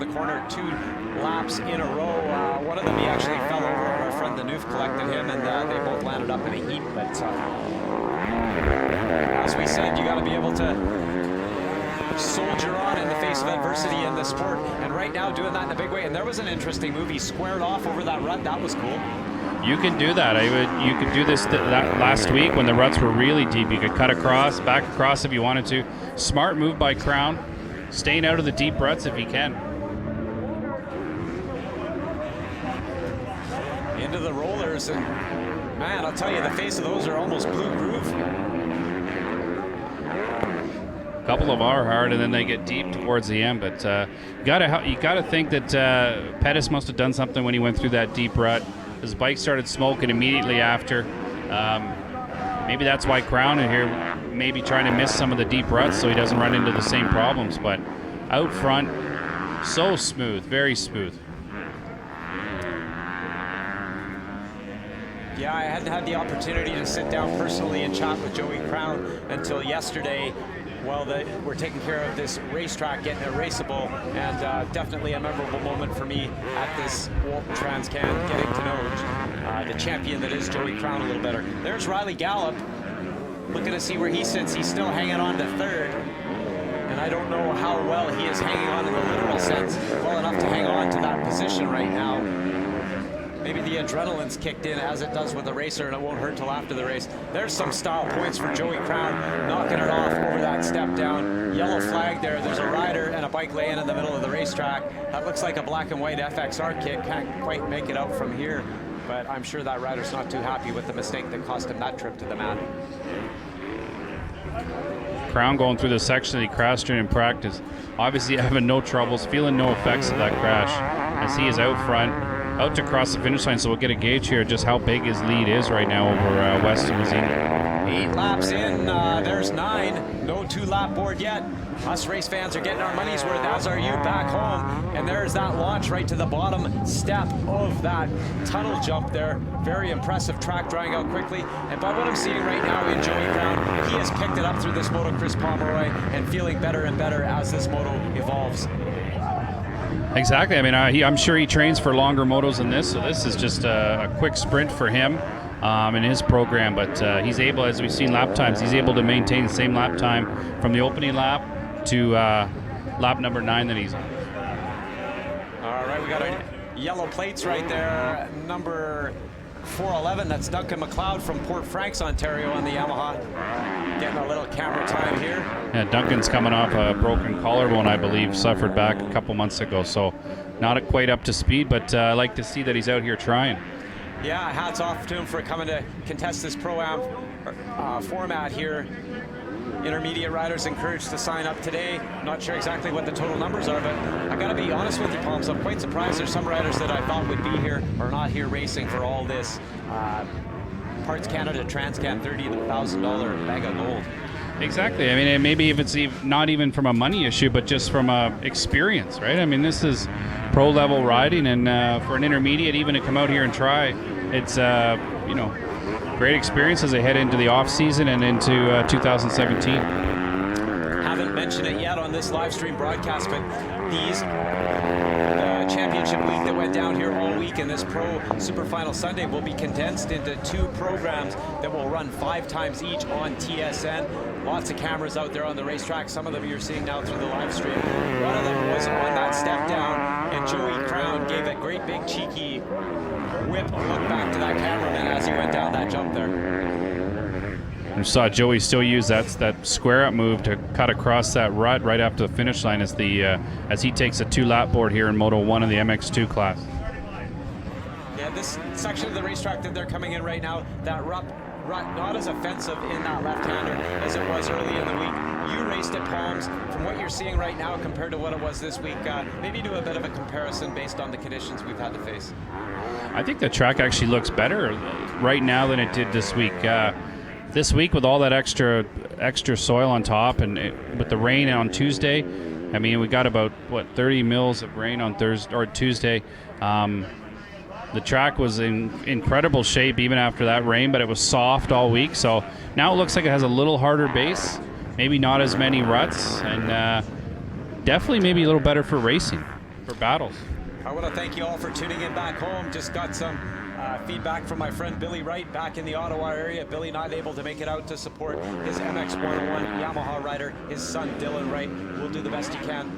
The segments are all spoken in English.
the corner 2 laps in a row. One of them, he actually fell over. Our friend the Noof collected him, and they both landed up in a heap. But as we said, you got to be able to soldier on in the face of adversity in the sport, and right now doing that in a big way. And there was an interesting move. He squared off over that rut. That was cool. You can do that. You could do this that last week when the ruts were really deep. You could cut across, back across if you wanted to. Smart move by Crown, staying out of the deep ruts if he can. Into the rollers, and man, I'll tell you, the face of those are almost blue groove. A couple of are hard, and then they get deep towards the end. But you gotta think that Pettis must have done something when he went through that deep rut. His bike started smoking immediately after. Maybe that's why Crown in here maybe trying to miss some of the deep ruts so he doesn't run into the same problems. But out front, so smooth, very smooth. Yeah, I hadn't had the opportunity to sit down personally and chat with Joey Crown until yesterday. Well, we're taking care of this racetrack, getting it raceable, and definitely a memorable moment for me at this TransCan, getting to know the champion that is Joey Crown a little better. There's Riley Gallup, looking to see where he sits. He's still hanging on to third, and I don't know how well he is hanging on in the literal sense, well enough to hang on to that position right now. Maybe the adrenaline's kicked in as it does with the racer, and it won't hurt till after the race. There's some style points for Joey Crown, knocking it off over that step down. Yellow flag there. There's a rider and a bike laying in the middle of the racetrack. That looks like a black and white FXR kit. Can't quite make it out from here, but I'm sure that rider's not too happy with the mistake that cost him that trip to the mat. Crown going through the section that he crashed in practice. Obviously having no troubles, feeling no effects of that crash as he is out front, out to cross the finish line. So we'll get a gauge here just how big his lead is right now over West Limousine. 8 laps in, there's 9. No 2-lap board yet. Us race fans are getting our money's worth, as are you back home. And there's that launch right to the bottom step of that tunnel jump there. Very impressive track drying out quickly. And by what I'm seeing right now in Joey Crown, he has picked it up through this moto, Chris Pomeroy, and feeling better and better as this moto evolves. Exactly. I mean, I'm sure he trains for longer motos than this, so this is just a quick sprint for him in his program. But he's able, as we've seen lap times, he's able to maintain the same lap time from the opening lap to lap number 9 that he's on. All right, we got our yellow plates right there. Number 411, that's Duncan McLeod from Port Franks, Ontario on the Yamaha. Getting a little camera time here. Yeah, Duncan's coming off a broken collarbone, I believe, suffered back a couple months ago. So not quite up to speed, but I like to see that he's out here trying. Yeah, hats off to him for coming to contest this Pro-Am format here. Intermediate riders encouraged to sign up today. Not sure exactly what the total numbers are, but I gotta be honest with you, Palms, I'm quite surprised there's some riders that I thought would be here or not here racing for all this. Parts Canada TransCan $30,000 bag of gold. Exactly. I mean, and maybe if it's not even from a money issue, but just from a experience, right? I mean, this is pro level riding, and for an intermediate even to come out here and try, it's you know, great experience as they head into the off season and into 2017. Haven't mentioned it yet on this live stream broadcast, but the championship week that went down here all week and this Pro Super Final Sunday will be condensed into 2 programs that will run 5 times each on TSN. Lots of cameras out there on the racetrack. Some of them you're seeing now through the live stream. One of them was on that step down, and Joey Crown gave a great big cheeky whip look back to that cameraman as he went down that jump there. I saw Joey still use that square up move to cut across that rut right after the finish line as he takes a 2-lap board here in Moto 1 in the MX2 class. Yeah, this section of the racetrack that they're coming in right now, that rut not as offensive in that left-hander as it was early in the week. You raced at Palms. From what you're seeing right now compared to what it was this week, maybe do a bit of a comparison based on the conditions we've had to face. I think the track actually looks better right now than it did this week. This week with all that extra soil on top and with the rain on Tuesday, I mean, we got about 30 mils of rain on Thursday or Tuesday. The track was in incredible shape even after that rain, but it was soft all week. So now it looks like it has a little harder base, maybe not as many ruts, and definitely maybe a little better for racing. for battles. I want to thank you all for tuning in back home. Just got some feedback from my friend Billy Wright back in the Ottawa area. Billy not able to make it out to support his MX-101 Yamaha rider, his son Dylan Wright. We'll do the best we can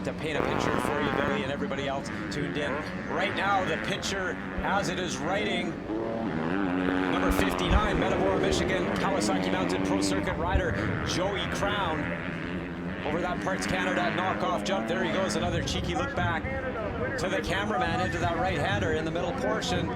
to paint a picture for you, Billy, and everybody else tuned in. Right now, the picture as it is writing, number 59, Metamora, Michigan, Kawasaki Mounted Pro Circuit rider Joey Crown. Over that Parts Canada knockoff jump. There he goes, another cheeky look back to the cameraman into that right-hander in the middle portion.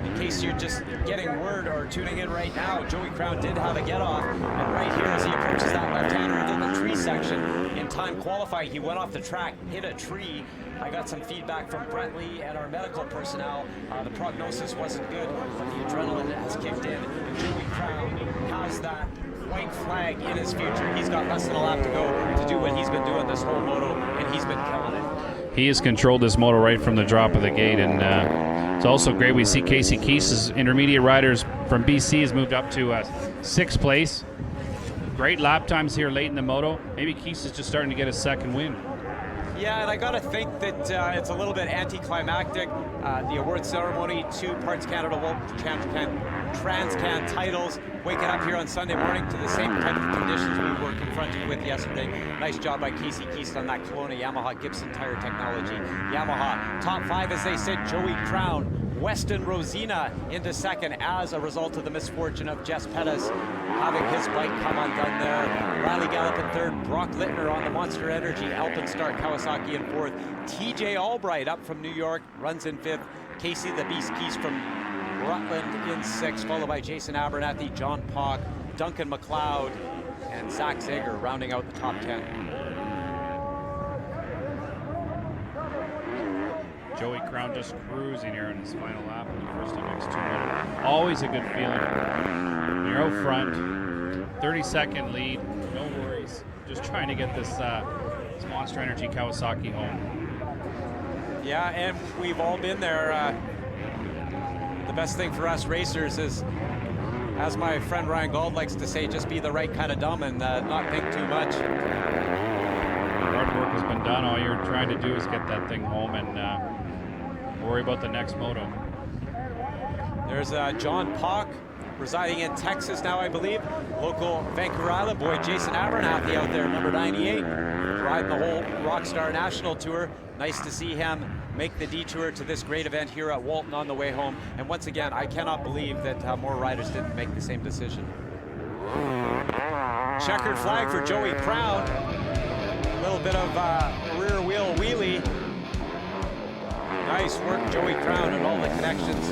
In case you're just getting word or tuning in right now, Joey Crown did have a get-off, and right here as he approaches that left-hander into the tree section, in time qualifying, he went off the track, hit a tree. I got some feedback from Brent Lee and our medical personnel. The prognosis wasn't good, but the adrenaline has kicked in, and Joey Crown has that white flag in his future. He's got less than a lap to go to do what he's been doing this whole moto, and he's been killing it. He has controlled this moto right from the drop of the gate, and it's also great. We see Casey Keese's intermediate riders from BC has moved up to 6th place. Great lap times here late in the moto. Maybe Keese is just starting to get a second win. Yeah, and I got to think that it's a little bit anticlimactic. The award ceremony, 2 Parts Canada World TransCan titles, waking up here on Sunday morning to the same type of conditions we were confronted with yesterday. Nice job by Casey Keese on that Kelowna Yamaha Gibson tire technology. Yamaha, top 5 as they said, Joey Crown, Weston Rosina into 2nd as a result of the misfortune of Jess Pettis having his bike come undone there. Riley Gallup in 3rd, Brock Littner on the Monster Energy Alpinestart Kawasaki in 4th. TJ Albright up from New York runs in 5th. Casey the Beast Keese from Rutland in 6th, followed by Jason Abernathy, John Pock, Duncan McLeod, and Zach Zager rounding out the top 10. Joey Crown just cruising here in his final lap in the first MX2 moto. Always a good feeling. You're out front, 30-second lead, no worries. Just trying to get this Monster Energy Kawasaki home. Yeah, and we've all been there. The best thing for us racers is, as my friend Ryan Gold likes to say, just be the right kind of dumb and not think too much. Hard work has been done. All you're trying to do is get that thing home and worry about the next moto. There's John Pock, residing in Texas now, I believe. Local Vancouver Island boy Jason Abernathy out there, number 98, riding the whole Rockstar National Tour. Nice to see him make the detour to this great event here at Walton on the way home. And once again, I cannot believe that more riders didn't make the same decision. Checkered flag for Joey Crown. A little bit of rear wheel wheelie. Nice work, Joey Crown, and all the connections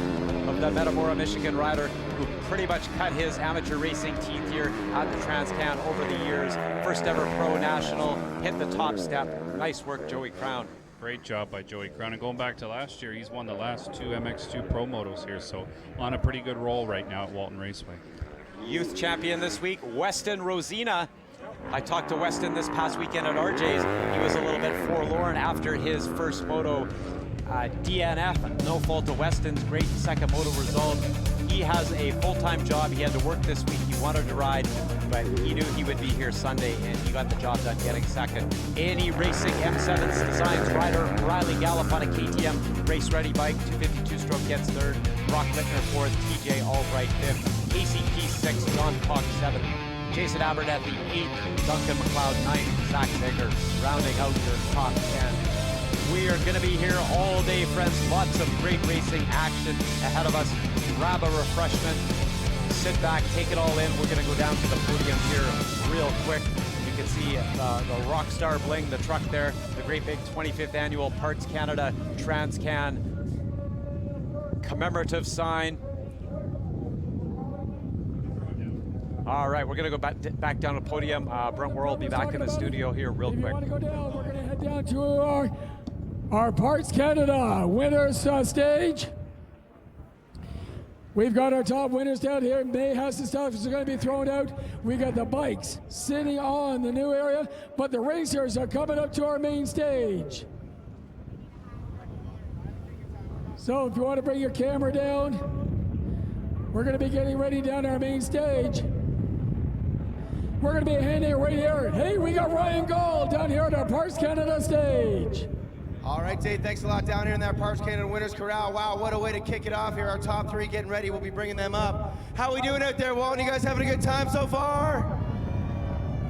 of the Metamora, Michigan rider who pretty much cut his amateur racing teeth here at the TransCan over the years. First ever pro national, hit the top step. Nice work, Joey Crown. Great job by Joey Crown. And going back to last year, he's won the last 2 MX2 Pro Motos here, so on a pretty good roll right now at Walton Raceway. Youth champion this week, Weston Rosina. I talked to Weston this past weekend at RJ's. He was a little bit forlorn after his first moto DNF. No fault of Weston's, great second moto result. He has a full-time job. He had to work this week. He wanted to ride, but he knew he would be here Sunday, and he got the job done getting second. A&E Racing M7's Designs rider Riley Gallup on a KTM race-ready bike, 252-stroke gets 3rd. Brock Littner 4th, TJ Albright 5th, Casey Keese 6th, John Pock 7th, Jason Abernathy 8th, Duncan McLeod 9th, Zach Zager rounding out your top 10. We are going to be here all day, friends. Lots of great racing action ahead of us. Grab a refreshment, sit back, take it all in. We're going to go down to the podium here real quick. You can see the Rockstar bling, the truck there, the great big 25th annual Parts Canada TransCan commemorative sign. All right, we're going to go back down to the podium. Brent Worrell will be back in the studio here real quick. We're going to head down to our Parts Canada winners stage. We've got our top winners down here. May has some stuff is going to be thrown out. We got the bikes sitting on the new area, but the racers are coming up to our main stage. So if you want to bring your camera down, we're going to be getting ready down our main stage. We're going to be handing it right here. Hey, we got Ryan Gold down here at our Parts Canada stage. All right, Dave, thanks a lot down here in that Parks Canada Winners Corral. Wow, what a way to kick it off here. Our top three getting ready. We'll be bringing them up. How we doing out there, Walton? You guys having a good time so far?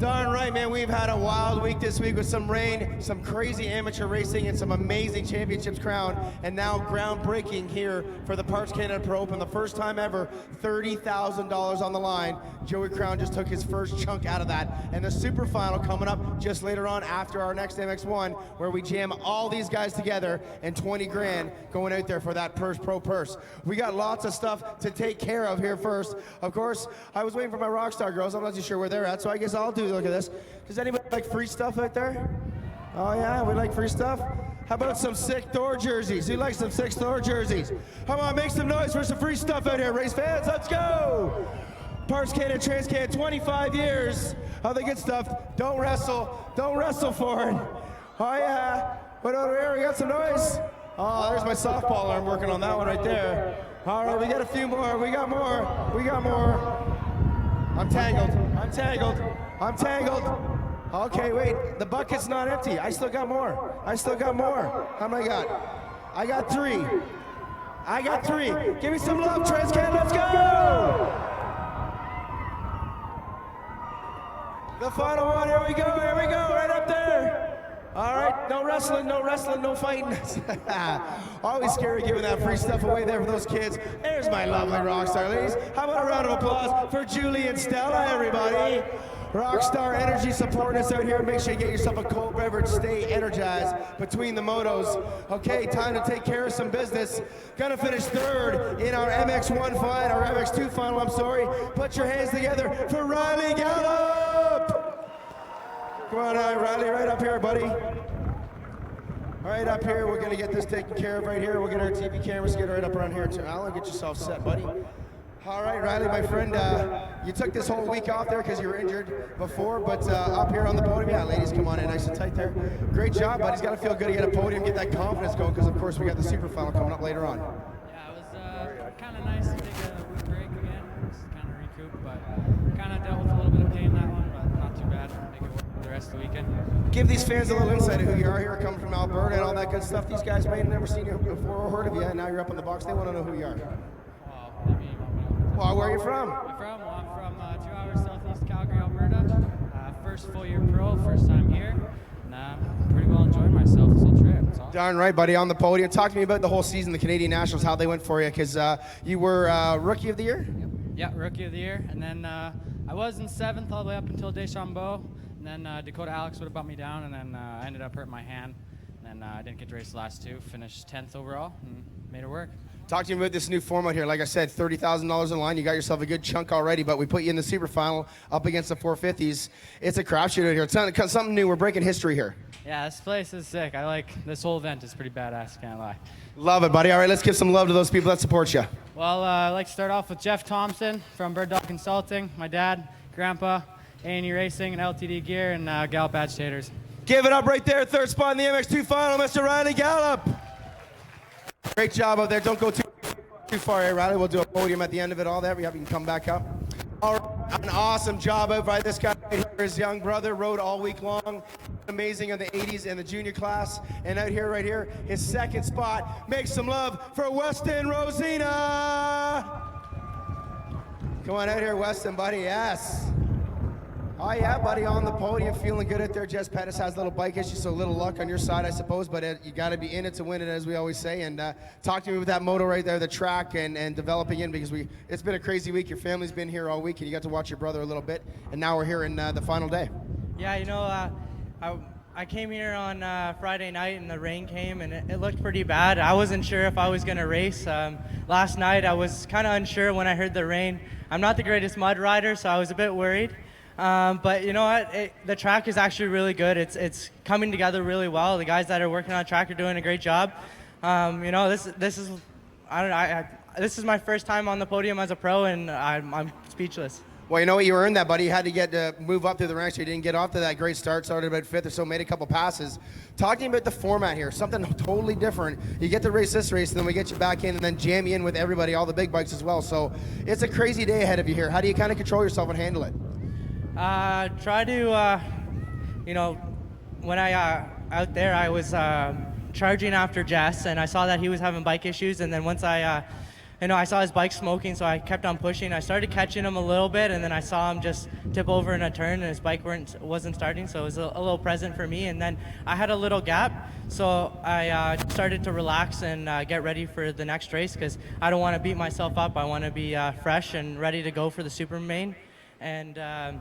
Darn right, man. We've had a wild week this week with some rain, some crazy amateur racing, and some amazing championships crowned. And now groundbreaking here for the Parks Canada Pro Open. The first time ever, $30,000 on the line. Joey Crown just took his first chunk out of that. And the super final coming up just later on after our next MX1, where we jam all these guys together and 20 grand going out there for that pro purse. We got lots of stuff to take care of here first. Of course, I was waiting for my Rockstar girls. I'm not too sure where they're at, so I guess I'll do look at this. Does anybody like free stuff out there? Oh yeah, we like free stuff? How about some sick Thor jerseys? Who likes some sick Thor jerseys? Come on, make some noise for some free stuff out here, race fans. Let's go! Parks Canada, TransCan, 25 years of the good stuff. Don't wrestle for it. Oh yeah, what over here, we got some noise. Oh, there's my softball arm working on that one right there. All right, we got a few more, we got more. I'm tangled. Okay, wait, the bucket's not empty. I still got more. How many I got? I got three. Give me some love, TransCan, let's go! The final one, here we go, right up there. All right, no wrestling, no fighting. Always scary giving that free stuff away there for those kids. There's my lovely Rockstar ladies. How about a round of applause for Julie and Stella, everybody? Rockstar Energy supporting us out here. Make sure you get yourself a cold beverage. Stay energized between the motos. Okay, time to take care of some business. Gonna finish third in our MX1 final, or MX2 final, I'm sorry. Put your hands together for Riley Gallup! Come on, Riley, right up here, buddy. Right up here, we're gonna get this taken care of right here. We'll get our TV cameras, get right up around here too. Alan, get yourself set, buddy. All right, Riley, my friend, you took this whole week off there because you were injured before, but up here on the podium, yeah, ladies, come on in nice and tight there. Great job, buddy. He's got to feel good to get a podium, get that confidence going, because of course we got the super final coming up later on. Yeah, it was kind of nice to take a week break again, just kind of recoup, but kind of dealt with a little bit of pain that one, but not too bad. Make it work for the rest of the weekend. Give these fans a little insight of who you are here, coming from Alberta and all that good stuff. These guys may have never seen you before or heard of you, and now you're up in the box. They want to know who you are. Well, where are you from? I'm from 2 hours southeast Calgary, Alberta. First full year pro, first time here. And pretty well enjoying myself this whole trip. Awesome. Darn right, buddy, on the podium. Talk to me about the whole season, the Canadian Nationals, how they went for you, because you were Rookie of the Year? Yeah, Rookie of the Year. And then I was in 7th all the way up until Deschambault. And then Dakota Alex would have bumped me down, and then I ended up hurting my hand. And then I didn't get to race the last 2. Finished 10th overall and made it work. Talk to me about this new format here. Like I said, $30,000 in line. You got yourself a good chunk already, but we put you in the super final up against the 450s. It's a crapshoot out here. It's something new. We're breaking history here. Yeah, this place is sick. I like this whole event. It's pretty badass, can't lie. Love it, buddy. All right, let's give some love to those people that support you. Well, I'd like to start off with Jeff Thompson from Bird Dog Consulting, my dad, Grandpa, A&E Racing, and LTD Gear, and Gallup Agitators. Give it up right there. Third spot in the MX2 final, Mr. Riley Gallup. Great job up there. Don't go too far here, Riley. We'll do a podium at the end of it all there. You can come back up. All right, an awesome job out by this guy right here. His young brother rode all week long. Amazing in the 80s and the junior class. And out here, right here, his second spot. Make some love for Weston Rosina. Come on out here, Weston, buddy. Yes. Oh, yeah, buddy, on the podium, feeling good out there. Jess Pettis has a little bike issue, so a little luck on your side, I suppose, but you got to be in it to win it, as we always say. And talk to me with that moto right there, the track, and developing in, because it's been a crazy week. Your family's been here all week, and you got to watch your brother a little bit, and now we're here in the final day. Yeah, you know, I came here on Friday night, and the rain came, and it looked pretty bad. I wasn't sure if I was going to race. Last night, I was kind of unsure when I heard the rain. I'm not the greatest mud rider, so I was a bit worried. But you know what? The track is actually really good. It's coming together really well. The guys that are working on the track are doing a great job. You know, this is this is my first time on the podium as a pro, and I'm speechless. Well, you know what? You earned that, buddy. You had to get to move up through the ranks. You didn't get off to that great start. Started about 5th or so, made a couple passes. Talk to me about the format here. Something totally different. You get to race this race, and then we get you back in, and then jam you in with everybody, all the big bikes as well. So it's a crazy day ahead of you here. How do you kind of control yourself and handle it? Try to, you know, when I out there, I was charging after Jess, and I saw that he was having bike issues. And then once I saw his bike smoking, so I kept on pushing. I started catching him a little bit, and then I saw him just tip over in a turn, and his bike wasn't starting, so it was a little present for me. And then I had a little gap, so I started to relax and get ready for the next race, because I don't want to beat myself up. I want to be fresh and ready to go for the super main. And I'm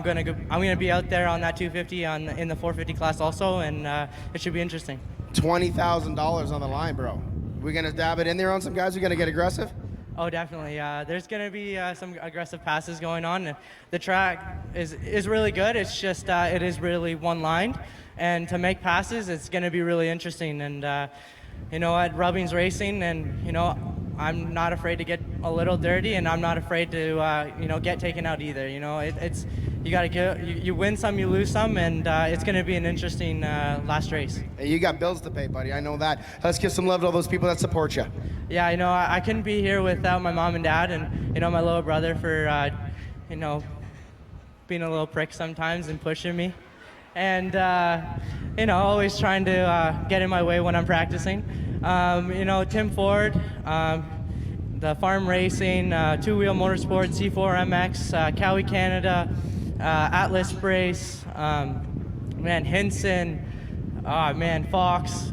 gonna be out there on that 250 in the 450 class also, and it should be interesting. $20,000 on the line, bro. We're gonna dab it in there on some guys. We're gonna get aggressive. Oh, definitely. There's gonna be some aggressive passes going on. The track is really good. It's just it is really one-lined, and to make passes, it's gonna be really interesting. And at Rubbing's Racing, and I'm not afraid to get a little dirty, and I'm not afraid to get taken out either. It's you gotta you win some, you lose some, and it's gonna be an interesting last race. Hey, you got bills to pay, buddy. I know that. Let's give some love to all those people that support you. Yeah, I couldn't be here without my mom and dad, and my little brother for being a little prick sometimes and pushing me, and always trying to get in my way when I'm practicing. Tim Ford, the Farm Racing, Two Wheel Motorsports, C4 MX, Cowie Canada, Atlas Brace, Hinson, Fox,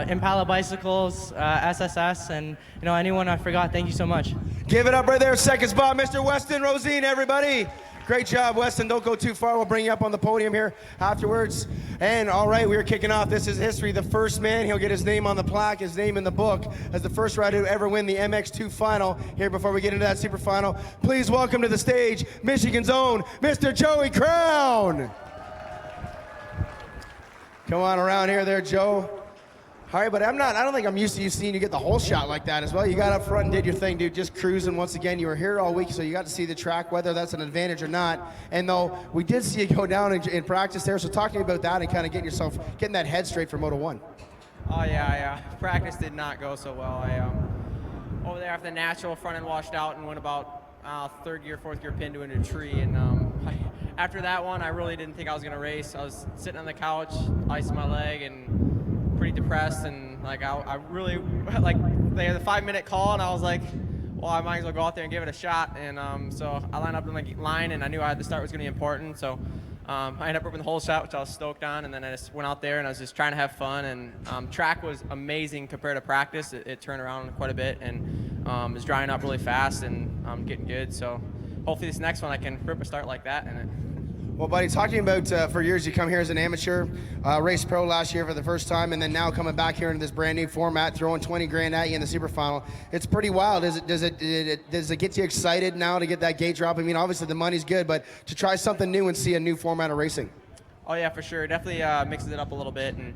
Impala Bicycles, SSS, and anyone I forgot, thank you so much. Give it up right there, second spot, Mr. Weston Rosine, everybody. Great job, Weston. Don't go too far. We'll bring you up on the podium here afterwards. And all right, we're kicking off. This is history. The first man, he'll get his name on the plaque, his name in the book, as the first rider to ever win the MX2 final. Here, before we get into that super final, please welcome to the stage, Michigan's own Mr. Joey Crown. Come on around here there, Joe. All right, but I don't think I'm used to you seeing you get the whole shot like that as well. You got up front and did your thing, dude, just cruising. Once again, you were here all week, so you got to see the track, whether that's an advantage or not. And though we did see you go down in practice there, so talk to me about that and kind of getting that head straight for Moto1. Oh yeah, practice did not go so well. I over there after the natural front end washed out and went about third gear, fourth gear pinned into a tree. And after that one, I really didn't think I was gonna race. I was sitting on the couch, icing my leg, and pretty depressed, and I really they had the 5-minute call, and I was like, well, I might as well go out there and give it a shot. And so I lined up in the line, and I knew the start was going to be important. So I ended up ripping the whole shot, which I was stoked on, and then I just went out there and I was just trying to have fun. And track was amazing compared to practice. It turned around quite a bit, and it was drying up really fast, and getting good. So hopefully this next one I can rip a start like that in it. Well, buddy, talking about for years, you come here as an amateur, race pro last year for the first time, and then now coming back here into this brand new format, throwing 20 grand at you in the super final. It's pretty wild. Does it get you excited now to get that gate drop? I mean, obviously the money's good, but to try something new and see a new format of racing. Oh yeah, for sure. Definitely mixes it up a little bit, and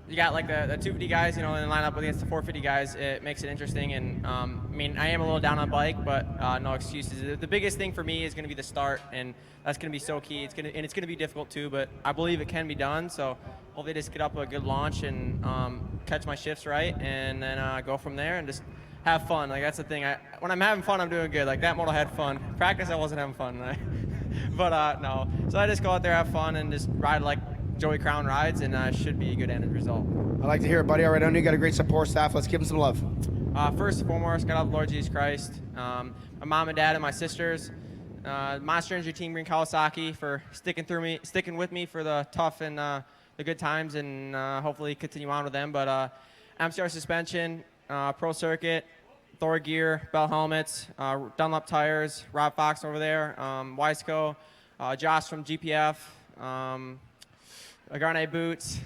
you got the 250 guys, and line up against the 450 guys. It makes it interesting, and I am a little down on bike, but no excuses. The biggest thing for me is going to be the start, and that's going to be so key. It's going to be difficult too, but I believe it can be done. So hopefully just get up a good launch and catch my shifts right, and then go from there and just have fun. That's the thing. When I'm having fun, I'm doing good. That moto had fun. Practice, I wasn't having fun, but no. So I just go out there, have fun, and just ride like Joey Crown rides, and should be a good end result. I like to hear it, buddy. All right, I know you got a great support staff. Let's give them some love. First and foremost, God love Lord Jesus Christ, my mom and dad and my sisters, Monster Energy Team Green Kawasaki for sticking with me for the tough and the good times, and hopefully continue on with them. But MCR Suspension, Pro Circuit, Thor Gear, Bell Helmets, Dunlop Tires, Rob Fox over there, Wiseco, Josh from GPF, Garnet Boots,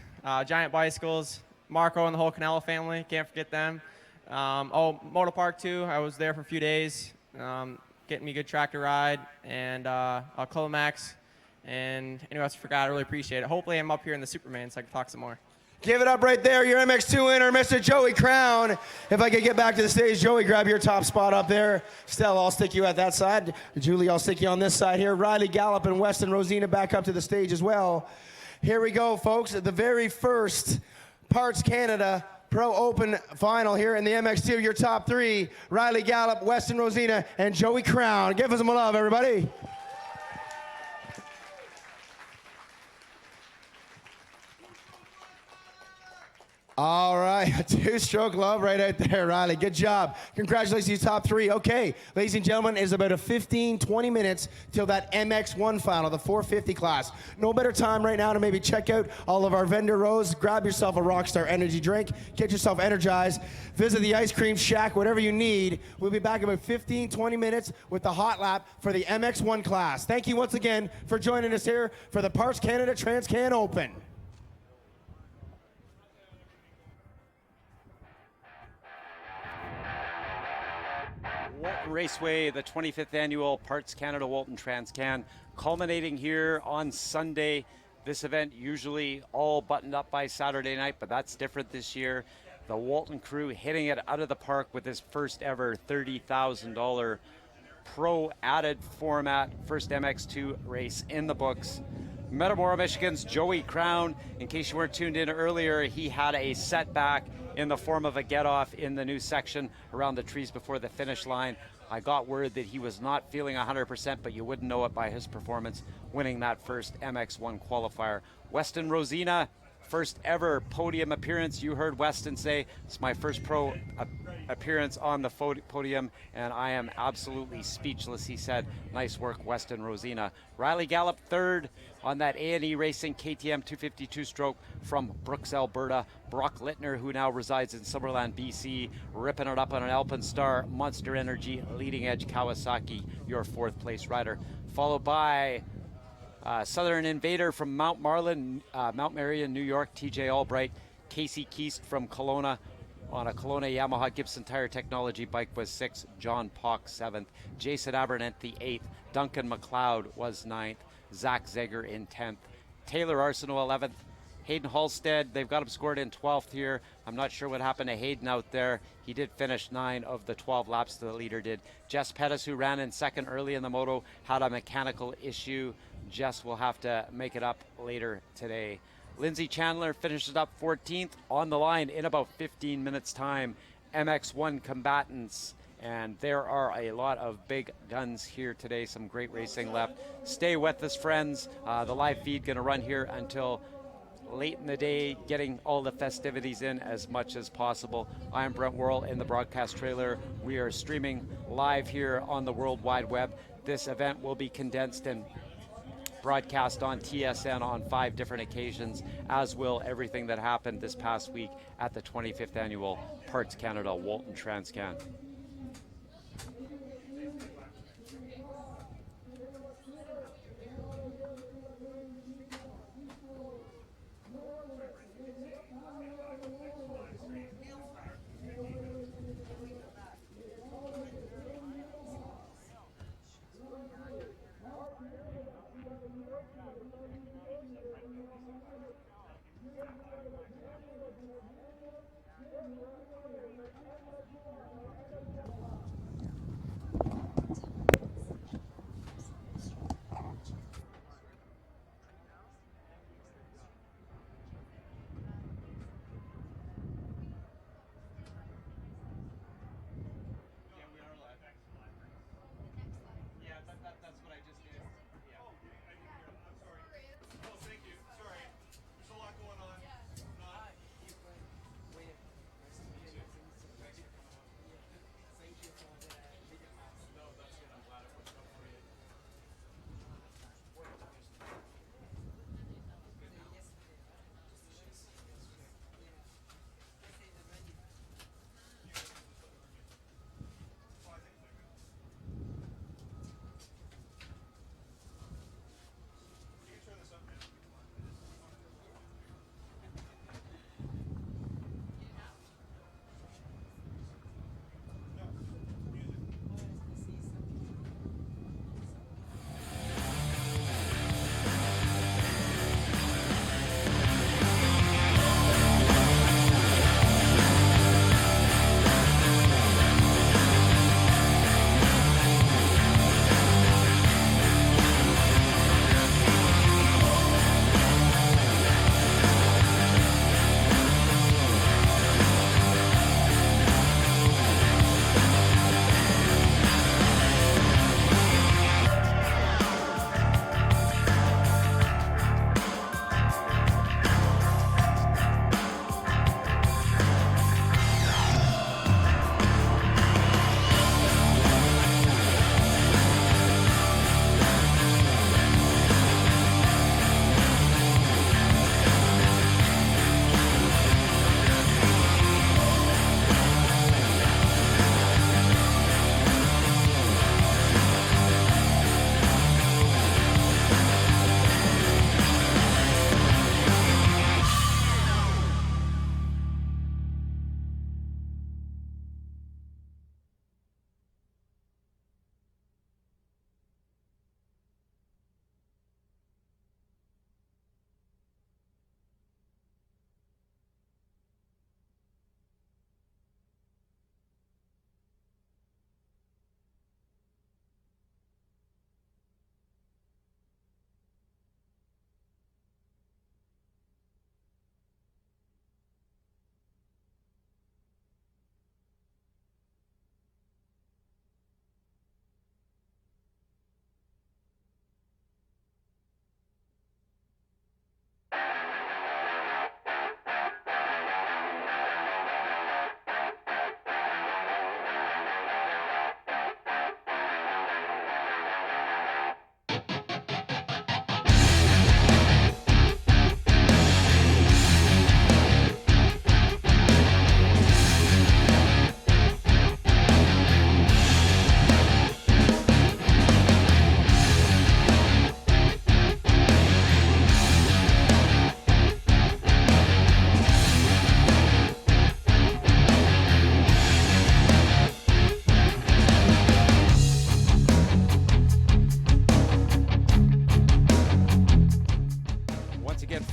Giant Bicycles, Marco and the whole Canelo family, can't forget them. Moto Park too, I was there for a few days, getting me a good tractor ride, and Clomax, and anyone else I forgot, I really appreciate it. Hopefully I'm up here in the Superman so I can talk some more. Give it up right there, your MX2 winner, Mr. Joey Crown. If I could get back to the stage, Joey, grab your top spot up there. Stella, I'll stick you at that side. Julie, I'll stick you on this side here. Riley Gallup and Weston Rosina back up to the stage as well. Here we go, folks, the very first Parts Canada Pro Open final here in the MX2. Your top three, Riley Gallup, Weston Rosina, and Joey Crown. Give us some love, everybody. All right, a two-stroke love right out there, Riley. Good job. Congratulations, you top three. Okay, ladies and gentlemen, it's about a 15-20 minutes till that MX1 final, the 450 class. No better time right now to maybe check out all of our vendor rows, grab yourself a Rockstar energy drink, get yourself energized, visit the ice cream shack, whatever you need. We'll be back in about 15-20 minutes with the hot lap for the MX1 class. Thank you once again for joining us here for the Parts Canada TransCan Open. Walton Raceway, the 25th annual Parts Canada Walton TransCan, culminating here on Sunday. This event usually all buttoned up by Saturday night, but that's different this year. The Walton crew hitting it out of the park with this first ever $30,000 pro added format first MX2 race in the books. Metamora, Michigan's Joey Crown. In case you weren't tuned in earlier, he had a setback in the form of a get-off in the new section around the trees before the finish line. I got word that he was not feeling 100%, but you wouldn't know it by his performance, winning that first MX1 qualifier. Weston Rosina, first ever podium appearance. You heard Weston say, it's my first pro appearance on the podium, and I am absolutely speechless. He said, nice work, Weston Rosina. Riley Gallup, third on that A&E Racing KTM 252 stroke from Brooks, Alberta. Brock Littner, who now resides in Summerland, BC, ripping it up on an Alpenstar Monster Energy Leading Edge Kawasaki, your fourth place rider. Followed by Southern Invader from Mount Marion, New York, TJ Albright. Casey Keast from Kelowna on a Kelowna Yamaha Gibson Tire Technology bike was 6th. John Pock 7th. Jason Abernethy 8th. Duncan McLeod was 9th. Zach Zeger in 10th. Taylor Arsenault 11th. Hayden Halstead, they've got him scored in 12th here. I'm not sure what happened to Hayden out there. He did finish 9 of the 12 laps the leader did. Jess Pettis, who ran in second early in the moto, had a mechanical issue. Jess will have to make it up later today. Lindsay Chandler finishes up 14th on the line in about 15 minutes time. MX1 combatants, and there are a lot of big guns here today. Some great racing left. Stay with us, friends. The live feed going to run here until late in the day, getting all the festivities in as much as possible. I am Brent Worrell in the broadcast trailer. We are streaming live here on the World Wide Web. This event will be condensed and broadcast on TSN on 5 different occasions, as will everything that happened this past week at the 25th annual Parts Canada Walton TransCan.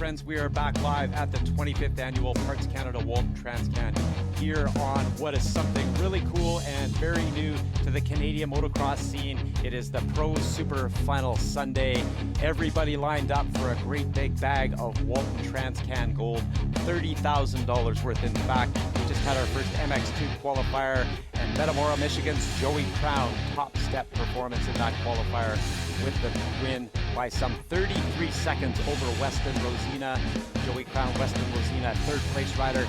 friends, we are back live at the 25th annual Parts Canada Walton TransCan here on what is something really cool and very new to the Canadian motocross scene. It is the Pro Super Final Sunday. Everybody lined up for a great big bag of Walton TransCan Gold, $30,000 worth. In fact, we just had our first MX2 qualifier, and Metamora, Michigan's Joey Crown, top step performance in that qualifier with the win by some 33 seconds over Weston Rosina. Joey Crown, Weston Rosina, third place rider.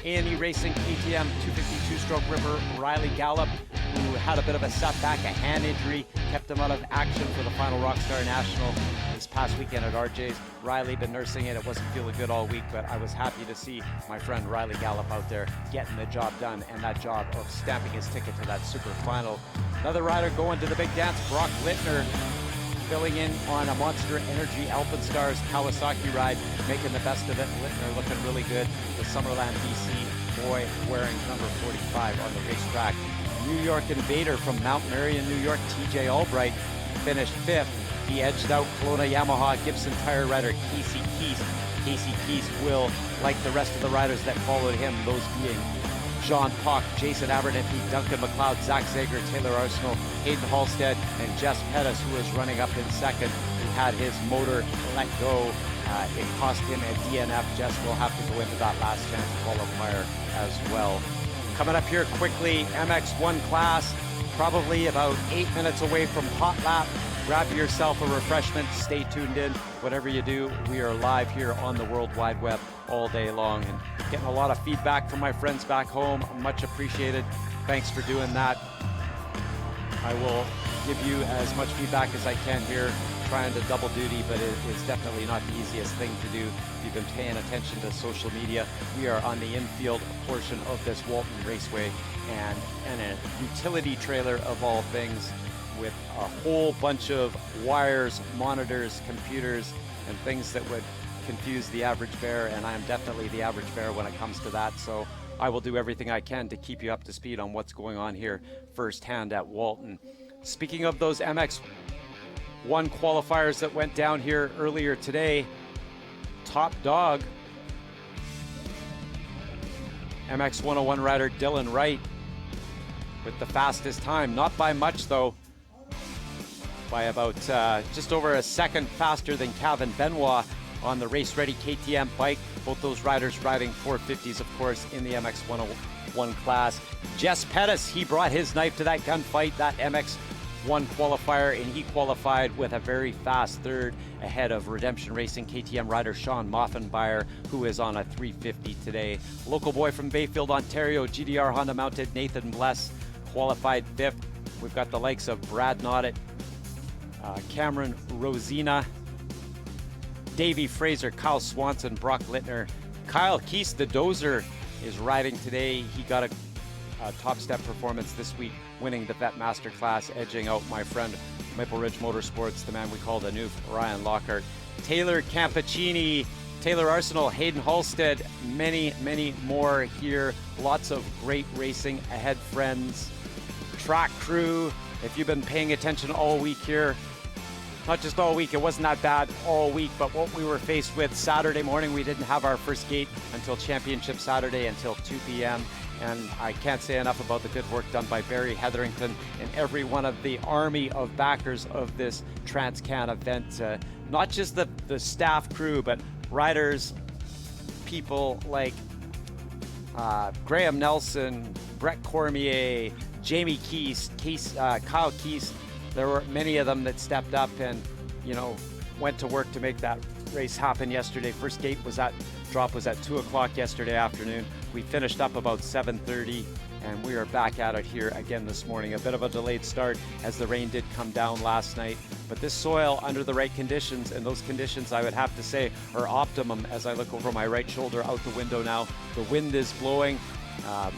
A&E Racing KTM 252 stroke ripper Riley Gallup, who had a bit of a setback, a hand injury, kept him out of action for the final Rockstar National this past weekend at RJ's. Riley been nursing it. It wasn't feeling good all week, but I was happy to see my friend Riley Gallup out there getting the job done, and that job of stamping his ticket to that super final. Another rider going to the big dance, Brock Littner, filling in on a Monster Energy Alpenstars Kawasaki ride, making the best of it. Littner looking really good. The Summerland BC boy wearing number 45 on the racetrack. New York Invader from Mount Marion, New York, TJ Albright finished 5th. He edged out Kelowna Yamaha Gibson tire rider Casey Keese. Casey Keese will, like the rest of the riders that followed him, those being John Pock, Jason Abernethy, Duncan McLeod, Zach Zager, Taylor Arsenal, Hayden Halstead, and Jess Pettis, who was running up in second. He had his motor let go. It cost him a DNF. Jess will have to go into that last chance qualifier as well. Coming up here quickly, MX1 class, probably about 8 minutes away from hot lap. Grab yourself a refreshment, stay tuned in. Whatever you do, we are live here on the World Wide Web all day long, and getting a lot of feedback from my friends back home. Much appreciated. Thanks for doing that. I will give you as much feedback as I can here, trying to double duty, but it's definitely not the easiest thing to do. If you've been paying attention to social media, we are on the infield portion of this Walton Raceway, and a utility trailer of all things, with a whole bunch of wires, monitors, computers, and things that would confuse the average bear, and I am definitely the average bear when it comes to that, so I will do everything I can to keep you up to speed on what's going on here firsthand at Walton. Speaking of those MX1 qualifiers that went down here earlier today, top dog, MX 101 rider Dylan Wright with the fastest time, not by much though, by about just over a second faster than Kevin Benoit on the race-ready KTM bike. Both those riders riding 450s, of course, in the MX 101 class. Jess Pettis, he brought his knife to that gunfight, that MX1 qualifier, and he qualified with a very fast third ahead of Redemption Racing KTM rider Sean Moffenbauer, who is on a 350 today. Local boy from Bayfield, Ontario, GDR Honda mounted Nathan Bless qualified 5th. We've got the likes of Brad Noddet, Cameron Rosina, Davey Fraser, Kyle Swanson, Brock Littner. Kyle Keese, the dozer, is riding today. He got a top step performance this week, winning the Vet Master class, edging out my friend Maple Ridge Motorsports, the man we call the new Ryan Lockhart. Taylor Campacini, Taylor Arsenal, Hayden Halstead, many, many more here. Lots of great racing ahead, friends. Track crew, if you've been paying attention all week here, not just all week, it wasn't that bad all week, but what we were faced with Saturday morning, we didn't have our first gate until Championship Saturday until 2 p.m. And I can't say enough about the good work done by Barry Hetherington and every one of the army of backers of this TransCan event. Not just the staff crew, but riders, people like Graham Nelson, Brett Cormier, Jamie Keese, Kyle Keese. There were many of them that stepped up and, went to work to make that race happen yesterday. First gate drop was at 2 o'clock yesterday afternoon. We finished up about 7:30, and we are back at it here again this morning. A bit of a delayed start as the rain did come down last night, but this soil under the right conditions, and those conditions I would have to say are optimum as I look over my right shoulder out the window now. The wind is blowing,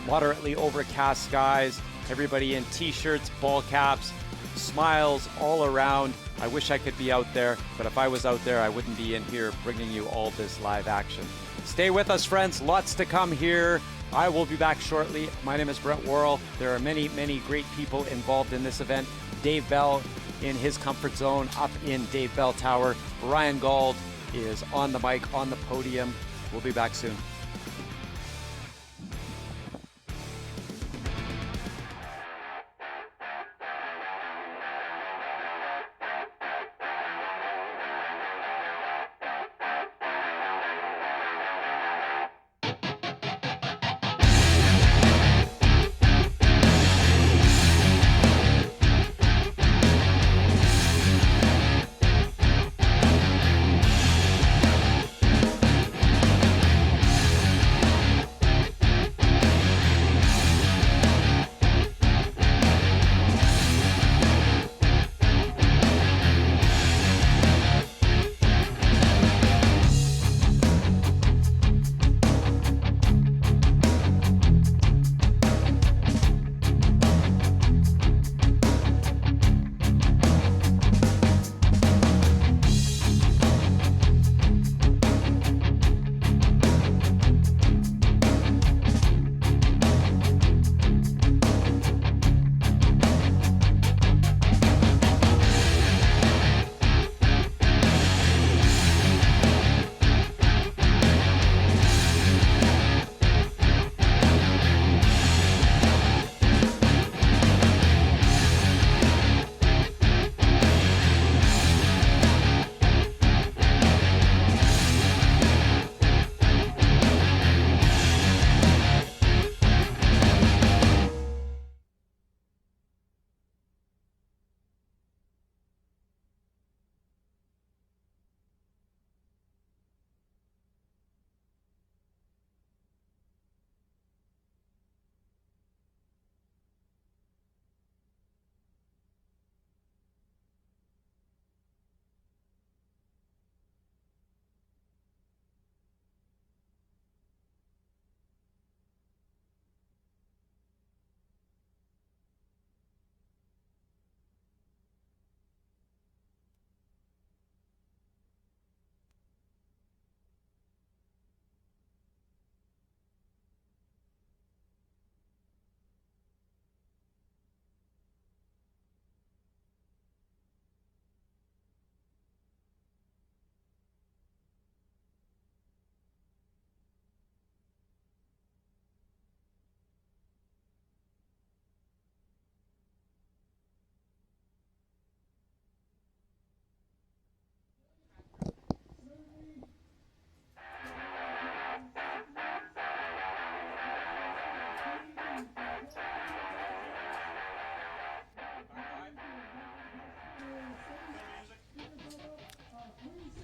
moderately overcast skies, everybody in t-shirts, ball caps, smiles all around. I wish I could be out there, but if I was out there, I wouldn't be in here bringing you all this live action. Stay with us, friends. Lots to come here. I will be back shortly. My name is Brett Worrell. There are many, many great people involved in this event. Dave Bell in his comfort zone up in Dave Bell Tower. Ryan Gauld is on the mic, on the podium. We'll be back soon.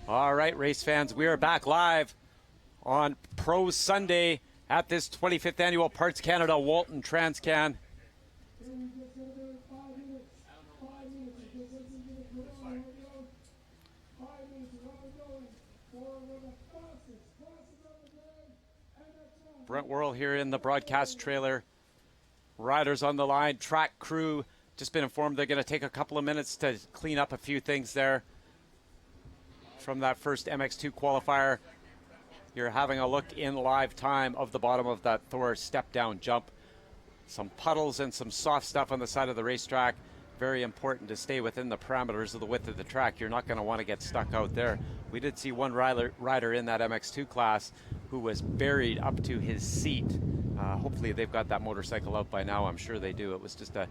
All right, race fans, we are back live on Pro Sunday at this 25th annual Parts Canada Walton TransCan. Brent Worrell here in the broadcast trailer. Riders on the line, track crew. Just been informed they're going to take a couple of minutes to clean up a few things there from that first MX2 qualifier. You're having a look in live time of the bottom of that Thor step down jump. Some puddles and some soft stuff on the side of the racetrack. Very important to stay within the parameters of the width of the track. You're not going to want to get stuck out there. We did see one rider in that MX2 class who was buried up to his seat. Hopefully they've got that motorcycle out by now. I'm sure they do. It was just a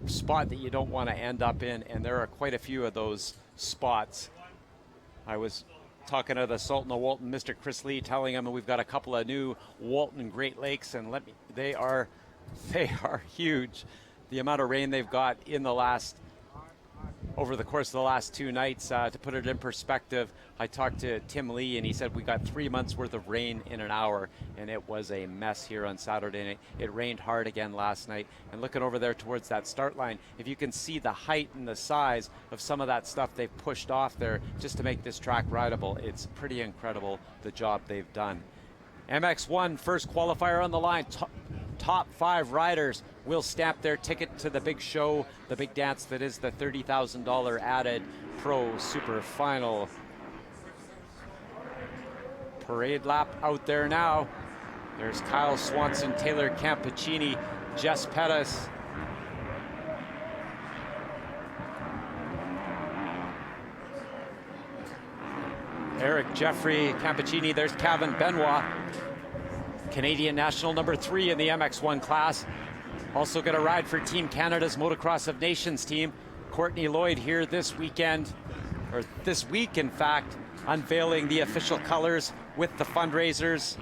spot that you don't want to end up in, and there are quite a few of those spots. I was talking to the Sultan of Walton, Mr. Chris Lee, telling him we've got a couple of new Walton Great Lakes, and they are huge. The amount of rain they've got in the over the course of the last 2 nights, to put it in perspective, I talked to Tim Lee and he said we got 3 months worth of rain in an hour, and it was a mess here on Saturday night. It rained hard again last night, and looking over there towards that start line, if you can see the height and the size of some of that stuff they've pushed off there just to make this track rideable, it's pretty incredible the job they've done. MX1 first qualifier on the line. Top 5 riders will stamp their ticket to the big show, the big dance that is the $30,000 added Pro Super Final. Parade lap out there now. There's Kyle Swanson, Taylor Campicini, Jess Pettis. Eric Jeffrey Campicini. There's Kevin Benoit, Canadian national number 3 in the MX1 class. Also going to ride for Team Canada's Motocross of Nations team. Courtney Lloyd here this weekend, or this week in fact, unveiling the official colors with the fundraisers.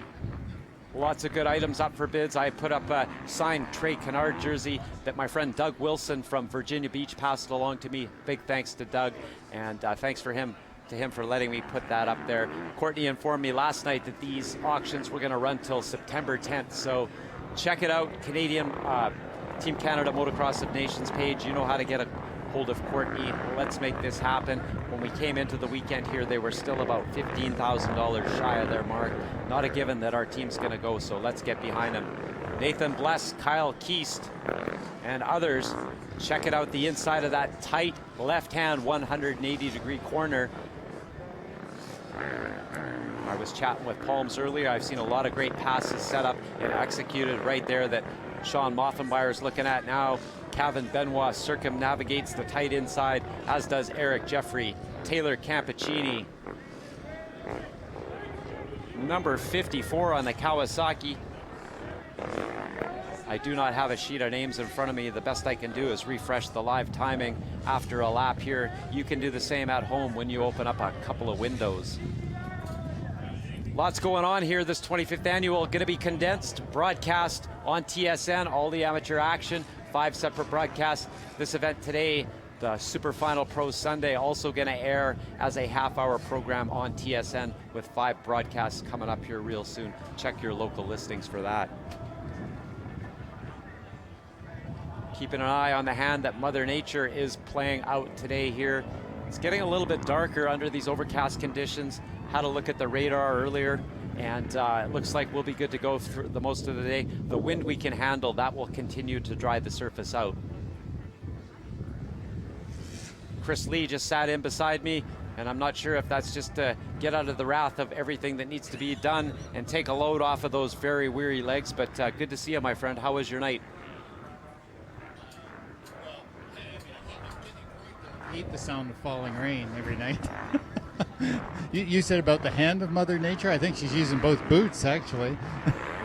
Lots of good items up for bids. I put up a signed Trey Kennard jersey that my friend Doug Wilson from Virginia Beach passed along to me. Big thanks to Doug, and thanks to him for letting me put that up there. Courtney informed me last night that these auctions were going to run till September 10th, so check it out. Canadian Team Canada Motocross of Nations page. You know how to get a hold of Courtney. Let's make this happen. When we came into the weekend here, they were still about $15,000 shy of their mark. Not a given that our team's going to go, so let's get behind them. Nathan Bless, Kyle Keast, and others. Check it out, the inside of that tight left-hand 180-degree corner. I was chatting with Palms earlier. I've seen a lot of great passes set up and executed right there that Sean Moffenmeyer is looking at now. Kevin Benoit circumnavigates the tight inside, as does Eric Jeffrey. Taylor Campicini, number 54 on the Kawasaki. I do not have a sheet of names in front of me. The best I can do is refresh the live timing after a lap here. You can do the same at home when you open up a couple of windows. Lots going on here. This 25th annual going to be condensed, broadcast on TSN, all the amateur action, 5 separate broadcasts. This event today, the Super Final Pro Sunday, also going to air as a half-hour program on TSN with 5 broadcasts coming up here real soon. Check your local listings for that. Keeping an eye on the hand that Mother Nature is playing out today here. It's getting a little bit darker under these overcast conditions. Had a look at the radar earlier, and it looks like we'll be good to go through the most of the day. The wind we can handle, that will continue to dry the surface out. Chris Lee just sat in beside me, and I'm not sure if that's just to get out of the wrath of everything that needs to be done and take a load off of those very weary legs, but good to see you, my friend. How was your night? I hate the sound of falling rain every night. You said about the hand of Mother Nature. I think she's using both boots, actually.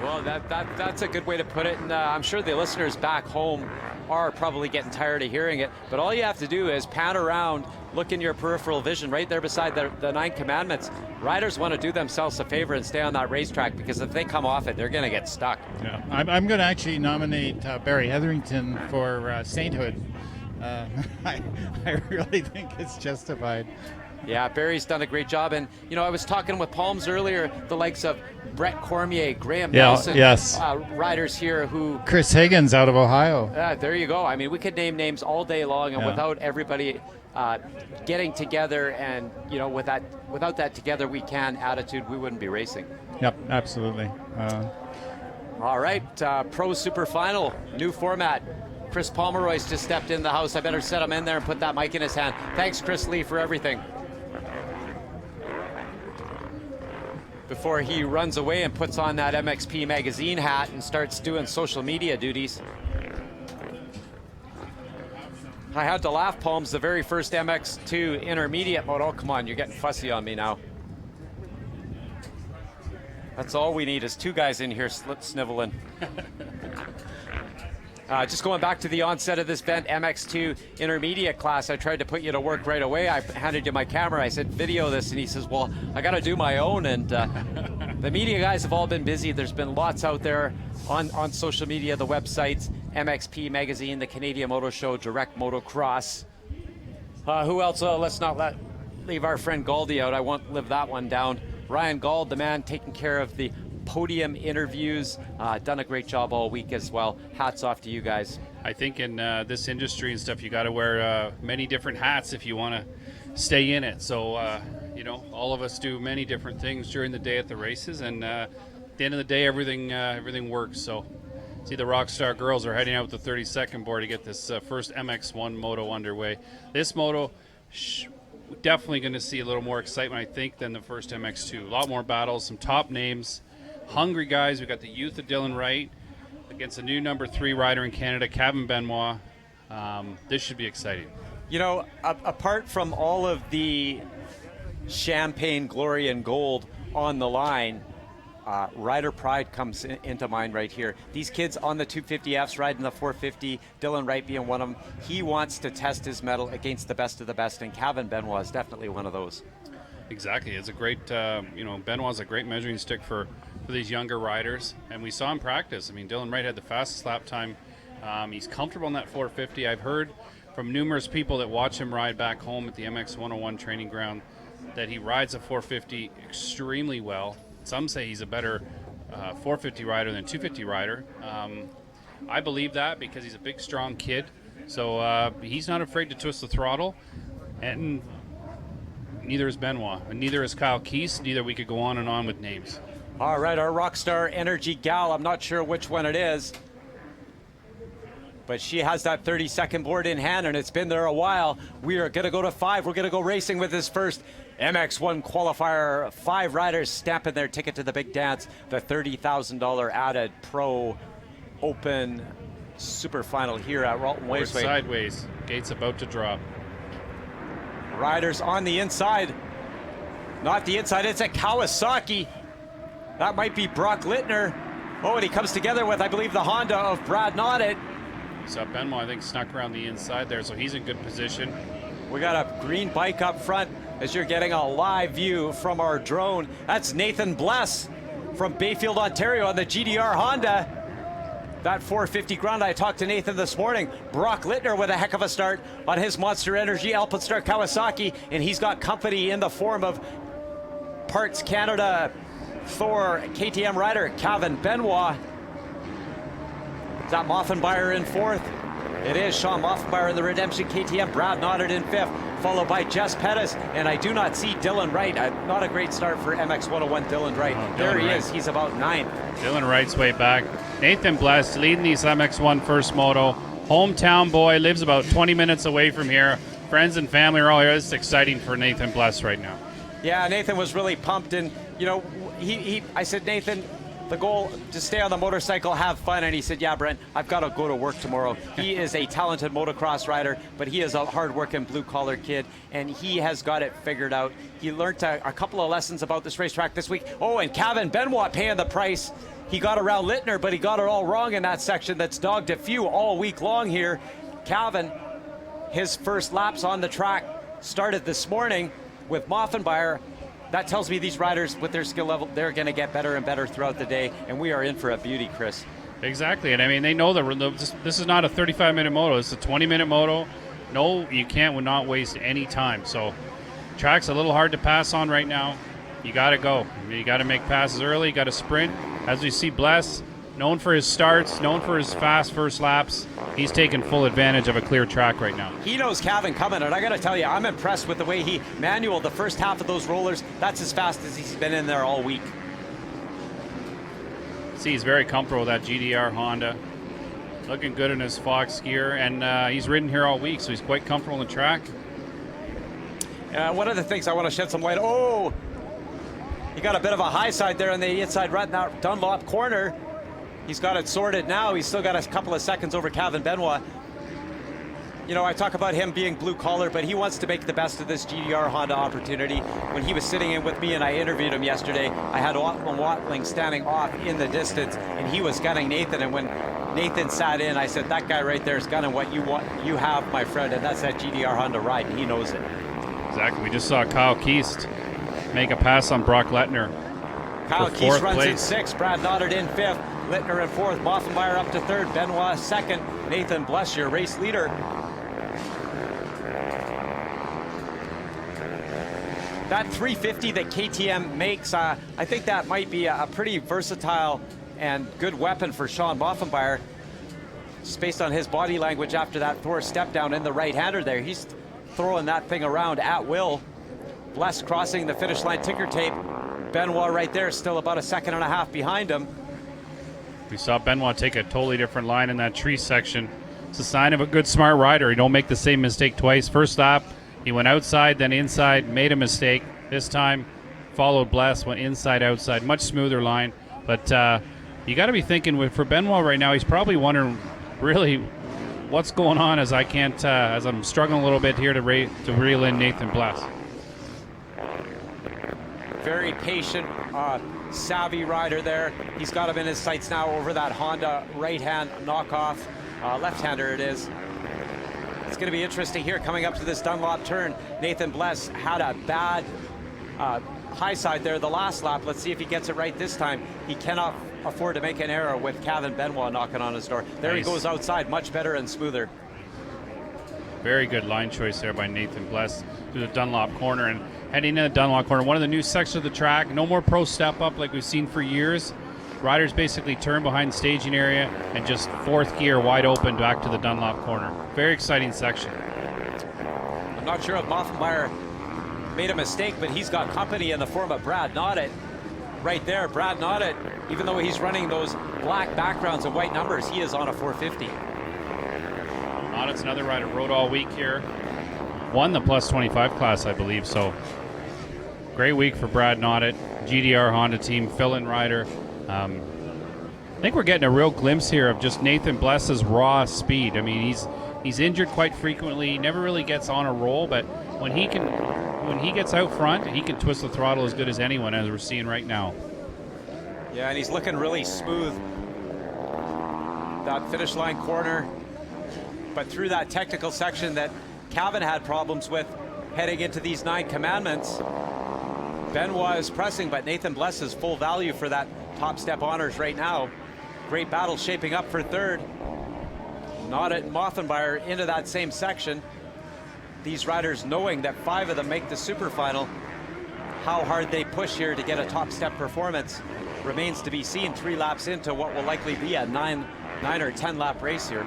Well, that's a good way to put it, and I'm sure the listeners back home are probably getting tired of hearing it, but all you have to do is pan around, look in your peripheral vision right there beside the 9 commandments. Riders want to do themselves a favor and stay on that racetrack, because if they come off it, they're going to get stuck. Yeah, I'm going to actually nominate Barry Hetherington for sainthood. I really think it's justified. Yeah, Barry's done a great job, and I was talking with Palms earlier, the likes of Brett Cormier, Graham Nelson, yes. Riders here who... Chris Higgins out of Ohio. There you go. I mean, we could name names all day long, and without everybody getting together and, without that together we can attitude, we wouldn't be racing. Yep, absolutely. All right, Pro Super Final, new format. Chris Pomeroy's just stepped in the house. I better set him in there and put that mic in his hand. Thanks, Chris Lee, for everything. Before he runs away and puts on that MXP magazine hat and starts doing social media duties. I had to laugh, Palms, the very first MX2 intermediate mode. Oh, come on, you're getting fussy on me now. That's all we need is 2 guys in here sniveling. Just going back to the onset of this event, MX2 intermediate class, I tried to put you to work right away. I handed you my camera. I said, video this. And he says, well, I got to do my own. And the media guys have all been busy. There's been lots out there on social media, the websites, MXP Magazine, the Canadian Moto Show, Direct Motocross. Who else? Let's not leave our friend Galdi out. I won't live that one down. Ryan Gald, the man taking care of the podium interviews, done a great job all week as well. Hats off to you guys. I think in this industry and stuff, you got to wear many different hats if you want to stay in it. So, all of us do many different things during the day at the races, and at the end of the day, everything works. So, see, the Rockstar girls are heading out with the 32nd board to get this first MX1 moto underway. This moto, definitely going to see a little more excitement, I think, than the first MX2. A lot more battles, some top names. Hungry guys. We got the youth of Dylan Wright against a new number 3 rider in Canada, Kevin Benoit. This should be exciting. Apart from all of the champagne, glory, and gold on the line, rider pride comes into mind right here. These kids on the 250Fs riding the 450, Dylan Wright being one of them, he wants to test his mettle against the best of the best, and Kevin Benoit is definitely one of those. Exactly. It's a great, Benoit's a great measuring stick for these younger riders, and we saw him practice. I mean, Dylan Wright had the fastest lap time. He's comfortable in that 450. I've heard from numerous people that watch him ride back home at the MX 101 training ground that he rides a 450 extremely well. Some say he's a better 450 rider than 250 rider. I believe that because he's a big, strong kid. So he's not afraid to twist the throttle, and neither is Benoit, and neither is Kyle Keese. Neither we could go on and on with names. All right, our Rockstar Energy gal, I'm not sure which one it is, but she has that 30-second board in hand, and it's been there a while. We are going to go to 5. We're going to go racing with this first MX1 qualifier. 5 riders stamping their ticket to the big dance, the $30,000 added Pro Open Super Final here at Ralton We're Raceway. sideways. Gate's about to drop. Riders on the inside. Not the inside, it's a Kawasaki. That might be Brock Littner. Oh, and he comes together with, I believe, the Honda of Brad Noddet. So Benoit, I think, snuck around the inside there, so he's in good position. We got a green bike up front as you're getting a live view from our drone. That's Nathan Bless from Bayfield, Ontario on the GDR Honda. That 450 Grande, I talked to Nathan this morning. Brock Littner with a heck of a start on his Monster Energy Alpenstar Kawasaki, and he's got company in the form of Parts Canada Thor KTM rider Kevin Benoit. Is that Moffenbauer in 4th? It is Sean Moffenbauer in the Redemption KTM, Brad Noddet in 5th, followed by Jess Pettis, and I do not see Dylan Wright. Not a great start for MX 101 Dylan Wright. There he is, he's about 9th. Dylan Wright's way back. Nathan Bless leading these MX1 First Moto. Hometown boy, lives about 20 minutes away from here. Friends and family are all here. It's exciting for Nathan Bless right now. Yeah, Nathan was really pumped, and I said, Nathan, the goal, just stay on the motorcycle, have fun. And he said, yeah, Brent, I've got to go to work tomorrow. He is a talented motocross rider, but he is a hard-working blue-collar kid, and he has got it figured out. He learned a couple of lessons about this racetrack this week. Oh, and Kevin Benoit paying the price. He got around Littner, but he got it all wrong in that section that's dogged a few all week long here. Kevin, his first laps on the track started this morning with Moffenbauer. That tells me these riders, with their skill level, they're going to get better and better throughout the day, and we are in for a beauty, Chris. Exactly, and I mean, they know that this is not a 35-minute moto. It's a 20-minute moto. No, you will not waste any time. So track's a little hard to pass on right now. You got to go. You got to make passes early. You got to sprint. As we see, Bless, known for his starts, known for his fast first laps, he's taking full advantage of a clear track right now. He knows Kevin coming, and I got to tell you, I'm impressed with the way he manualed the first half of those rollers. That's as fast as he's been in there all week. See, he's very comfortable with that GDR Honda. Looking good in his Fox gear, and he's ridden here all week, so he's quite comfortable on the track. One of the things I want to shed some light. Oh, he got a bit of a high side there on the inside right in that Dunlop corner. He's got it sorted now. He's still got a couple of seconds over Kevin Benoit. You know, I talk about him being blue collar, but he wants to make the best of this GDR Honda opportunity. When he was sitting in with me and I interviewed him yesterday, I had Watling standing off in the distance, and he was gunning Nathan. And when Nathan sat in, I said, that guy right there is gunning what you want. You have, my friend, and that's that GDR Honda ride, and he knows it. Exactly. We just saw Kyle Keese make a pass on Brock Littner. Kyle Keese runs place. in 6th, Brad Noddet in 5th, Littner in 4th, Moffenbauer up to 3rd, Benoit 2nd, Nathan Bless, your race leader. That 350 that KTM makes, I think that might be a pretty versatile and good weapon for Sean Moffenbauer. Just based on his body language after that Thor step down in the right-hander there. He's throwing that thing around at will. Bless crossing the finish line ticker tape. Benoit right there, still about a second and a half behind him. We saw Benoit take a totally different line in that tree section. It's a sign of a good, smart rider. He don't make the same mistake twice. First lap, he went outside, then inside, made a mistake. This time, followed Bless, went inside, outside. Much smoother line. But you got to be thinking, for Benoit right now, he's probably wondering, really, what's going on as I'm struggling a little bit here to reel in Nathan Bless. Very patient, savvy rider there. He's got him in his sights now over that Honda right-hand knockoff. Left-hander it is. It's going to be interesting here coming up to this Dunlop turn. Nathan Bless had a bad high side there the last lap. Let's see if he gets it right this time. He cannot afford to make an error with Kevin Benoit knocking on his door. There He goes outside, much better and smoother. Very good line choice there by Nathan Bless through the Dunlop corner. And heading into the Dunlop corner, one of the new sections of the track, no more pro step up like we've seen for years. Riders basically turn behind the staging area and just fourth gear wide open back to the Dunlop corner. Very exciting section. I'm not sure if Moffenbauer made a mistake, but he's got company in the form of Brad Noddet. Right there, Brad Noddet, even though he's running those black backgrounds and white numbers, he is on a 450. Noddet's another rider, rode all week here. Won the plus 25 class, I believe, so great week for Brad Noddet, GDR Honda team, fill-in rider. I think we're getting a real glimpse here of just Nathan Bless's raw speed. I mean, he's injured quite frequently, never really gets on a roll, but when he gets out front, he can twist the throttle as good as anyone, as we're seeing right now. Yeah, and he's looking really smooth. That finish line corner, but through that technical section that Cavan had problems with heading into these 9 commandments, Benoit is pressing, but Nathan Bless is full value for that top step honors right now. Great battle shaping up for third. Noddet and Moffenbauer into that same section. These riders knowing that 5 of them make the super final. How hard they push here to get a top step performance remains to be seen 3 laps into what will likely be a 9 or 10 lap race here.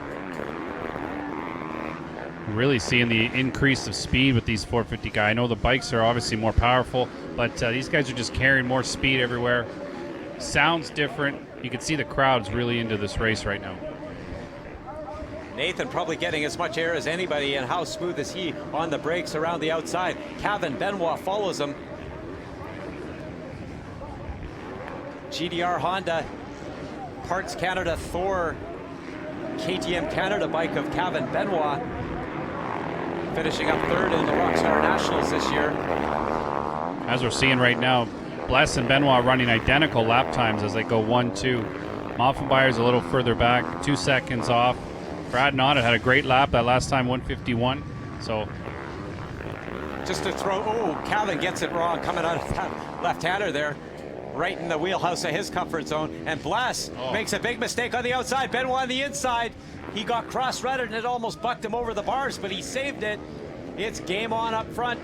Really seeing the increase of speed with these 450 guys. I know the bikes are obviously more powerful, but these guys are just carrying more speed everywhere. Sounds different. You can see the crowd's really into this race right now. Nathan probably getting as much air as anybody, and how smooth is he on the brakes around the outside. Kevin Benoit follows him. GDR Honda, Parts Canada Thor, KTM Canada bike of Kevin Benoit, finishing up third in the Rockstar Nationals this year. As we're seeing right now, Bless and Benoit running identical lap times as they go 1-2. Moffenbauer's a little further back, 2 seconds off. Brad Noddet had a great lap that last time, 151. So just to throw, Calvin gets it wrong coming out of that left-hander there, right in the wheelhouse of his comfort zone. And Bless makes a big mistake on the outside. Benoit on the inside. He got cross-threaded and it almost bucked him over the bars, but he saved it. It's game on up front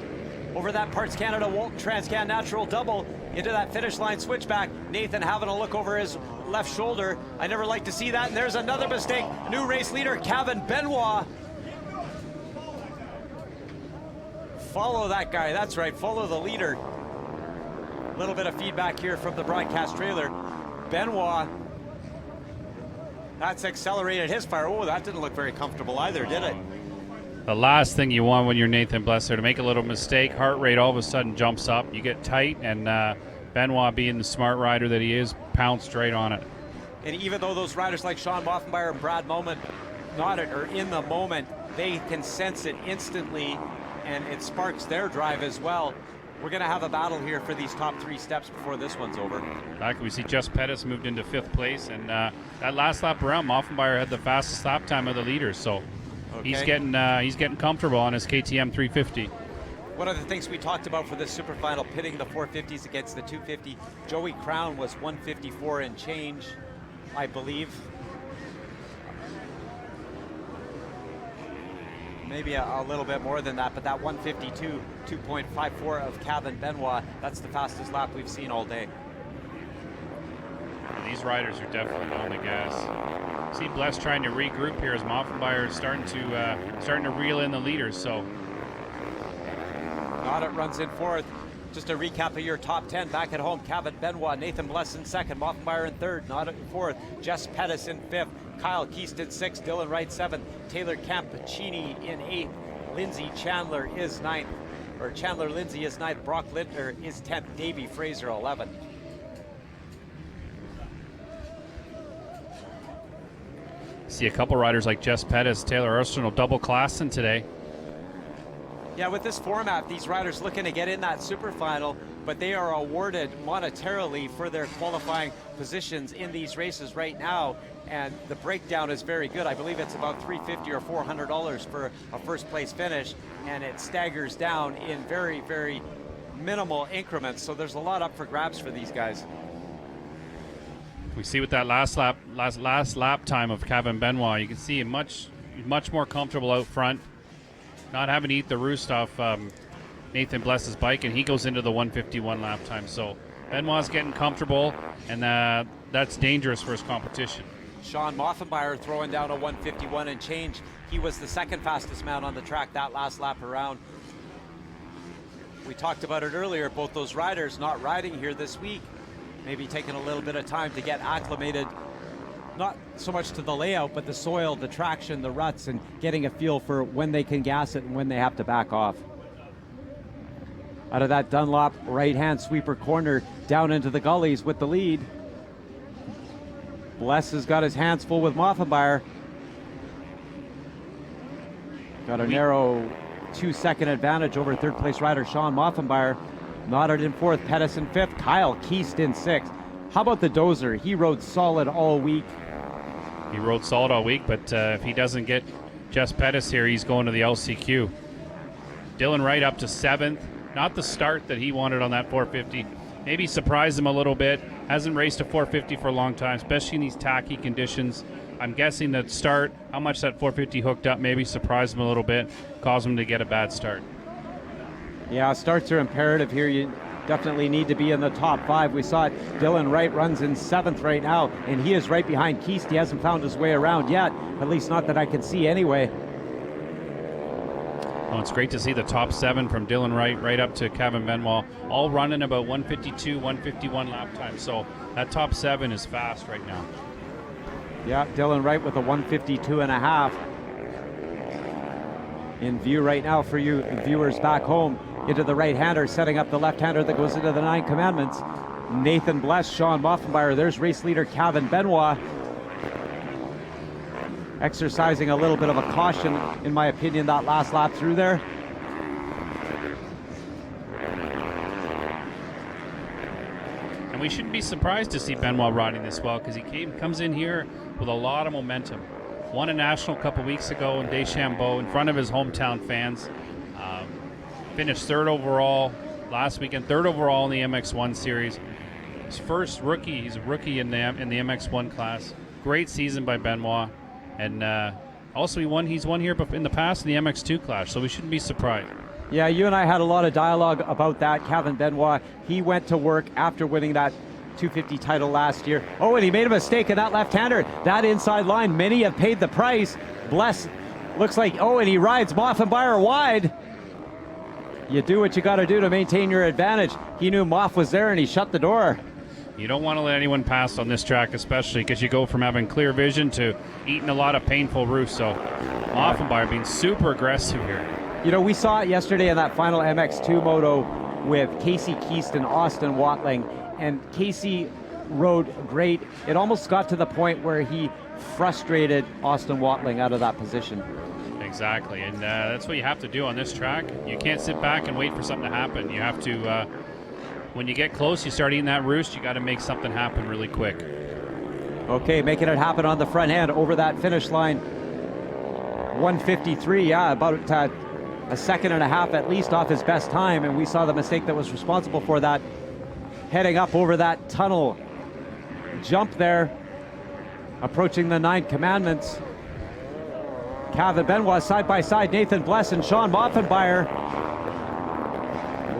over that Parts Canada Walton TransCan Natural Double into that finish line switchback. Nathan having a look over his left shoulder. I never like to see that. And there's another mistake. New race leader, Kevin Benoit. Follow that guy. That's right. Follow the leader. A little bit of feedback here from the broadcast trailer. Benoit, that's accelerated his fire. Oh, that didn't look very comfortable either, did it? the last thing you want when you're Nathan Blesser, to make a little mistake, heart rate all of a sudden jumps up, you get tight, and Benoit, being the smart rider that he is, pounced right on it. And even though those riders like Sean Moffenbauer and Brad Noddet are in the moment, they can sense it instantly, and it sparks their drive as well. We're going to have a battle here for these top three steps before this one's over. Back we see Jess Pettis moved into 5th place, and that last lap around, Moffenbauer had the fastest lap time of the leaders, so he's getting comfortable on his KTM 350. One of the things we talked about for this super final, pitting the 450s against the 250, Joey Crown was 154 and change, I believe. Maybe a little bit more than that, but that 152, 2.54 of Kevin Benoit, that's the fastest lap we've seen all day. And these riders are definitely on the gas. See Bless trying to regroup here as Moffenbauer is starting to reel in the leaders. So Noddet runs in 4th. Just a recap of your top 10 back at home: Kevin Benoit, Nathan Bless in 2nd, Moffenbauer in 3rd, Noddet in 4th, Jess Pettis in 5th, Kyle Keast in 6th, Dylan Wright 7th, Taylor Campicini in 8th, Lindsay Chandler is 9th, or Chandler Lindsay is 9th, Brock Lintner is 10th, Davey Fraser 11th. See a couple riders like Jess Pettis, Taylor Arsenal double classing today. Yeah, with this format, these riders looking to get in that super final, but they are awarded monetarily for their qualifying positions in these races right now, and the breakdown is very good. I believe it's about $350 or $400 for a first place finish, and it staggers down in very, very minimal increments, so there's a lot up for grabs for these guys. We see with that last lap time of Kevin Benoit, you can see him much more comfortable out front, not having to eat the roost off Nathan Bless's bike, and he goes into the 151 lap time. So Benoit's getting comfortable, and that's dangerous for his competition. Sean Moffenbauer throwing down a 151 and change. He was the second fastest man on the track that last lap around. We talked about it earlier, both those riders not riding here this week, maybe taking a little bit of time to get acclimated, not so much to the layout, but the soil, the traction, the ruts, and getting a feel for when they can gas it and when they have to back off. Out of that Dunlop right-hand sweeper corner, down into the gullies with the lead. Bless has got his hands full with Moffenbauer. Got a narrow 2-second advantage over third place rider Sean Moffenbauer. Nodded in fourth, Pettis in fifth, Kyle Keast in sixth. How about the Dozer? He rode solid all week. He rode solid all week, but if he doesn't get Jess Pettis here, he's going to the LCQ. Dylan Wright up to seventh. Not the start that he wanted on that 450. Maybe surprised him a little bit. Hasn't raced a 450 for a long time, especially in these tacky conditions. I'm guessing that start, how much that 450 hooked up, maybe surprised him a little bit, caused him to get a bad start. Yeah, starts are imperative here. You definitely need to be in the top five. We saw it. Dylan Wright runs in seventh right now, and he is right behind Keast. He hasn't found his way around yet, at least not that I can see anyway. Well, it's great to see the top seven from Dylan Wright right up to Kevin Benoit, all running about 152, 151 lap time. So that top seven is fast right now. Yeah, Dylan Wright with a 152 and a half. In view right now for you viewers back home. Into the right-hander, setting up the left-hander that goes into the 9 commandments. Nathan Bless, Sean Moffenbauer. There's race leader Kevin Benoit. Exercising a little bit of a caution, in my opinion, that last lap through there. And we shouldn't be surprised to see Benoit riding this well, because he comes in here with a lot of momentum. Won a national a couple weeks ago in Deschambault in front of his hometown fans. Finished third overall last weekend, third overall in the MX1 series. His first rookie, he's a rookie in the MX1 class. Great season by Benoit. And also he's won here in the past in the MX2 class, so we shouldn't be surprised. Yeah, you and I had a lot of dialogue about that. Kevin Benoit, he went to work after winning that 250 title last year. Oh, and he made a mistake in that left-hander. That inside line, many have paid the price. Bless looks like, and he rides Moffenbauer wide. You do what you got to do to maintain your advantage. He knew Moff was there and he shut the door. You don't want to let anyone pass on this track, especially because you go from having clear vision to eating a lot of painful roofs. So Moffenbauer being super aggressive here. You know, we saw it yesterday in that final MX2 moto with Casey Keast and Austin Watling, and Casey rode great. It almost got to the point where he frustrated Austin Watling out of that position. Exactly, and that's what you have to do on this track. You can't sit back and wait for something to happen. You have to, when you get close, you start eating that roost, you got to make something happen really quick. Okay, making it happen on the front end over that finish line. 153, yeah, about a second and a half at least off his best time, and we saw the mistake that was responsible for that. Heading up over that tunnel jump there, approaching the 9 commandments. Kevin Benoit side by side, Nathan Bless and Sean Moffenbauer.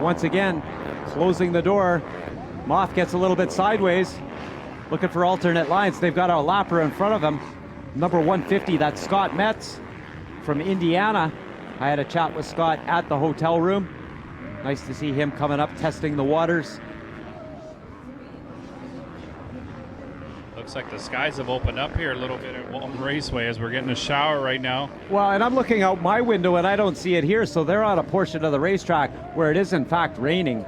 Once again, closing the door. Moff gets a little bit sideways, looking for alternate lines. They've got a lapper in front of him. Number 150, that's Scott Metz from Indiana. I had a chat with Scott at the hotel room. Nice to see him coming up, testing the waters. Looks like the skies have opened up here a little bit at Walton Raceway as we're getting a shower right now. Well, and I'm looking out my window and I don't see it here, so they're on a portion of the racetrack where it is in fact raining.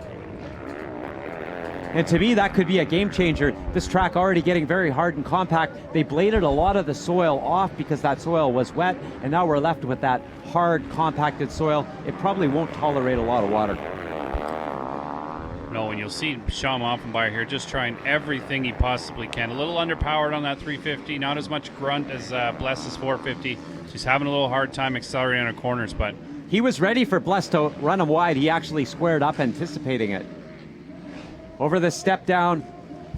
And to me, that could be a game changer. This track already getting very hard and compact. They bladed a lot of the soil off because that soil was wet, and now we're left with that hard, compacted soil. It probably won't tolerate a lot of water. No, and you'll see Sean Offenbach here just trying everything he possibly can. A little underpowered on that 350, not as much grunt as Bless's 450. He's having a little hard time accelerating on corners, but He was ready for Bless to run him wide. He actually squared up anticipating it. Over the step down,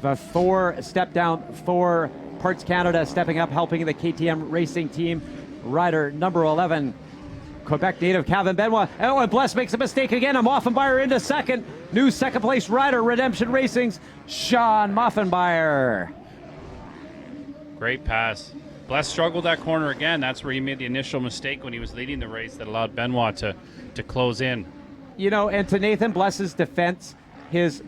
the Thor step down, Thor Parts Canada stepping up, helping the KTM racing team. Rider number 11, Quebec native Kevin Benoit. Oh, and Bless makes a mistake again. Moffenbauer into second. New second place rider, Redemption Racing's Sean Moffenbauer. great pass. Bless struggled that corner again. That's where he made the initial mistake when he was leading the race that allowed Benoit to close in. You know, and to Nathan Bless's defense, his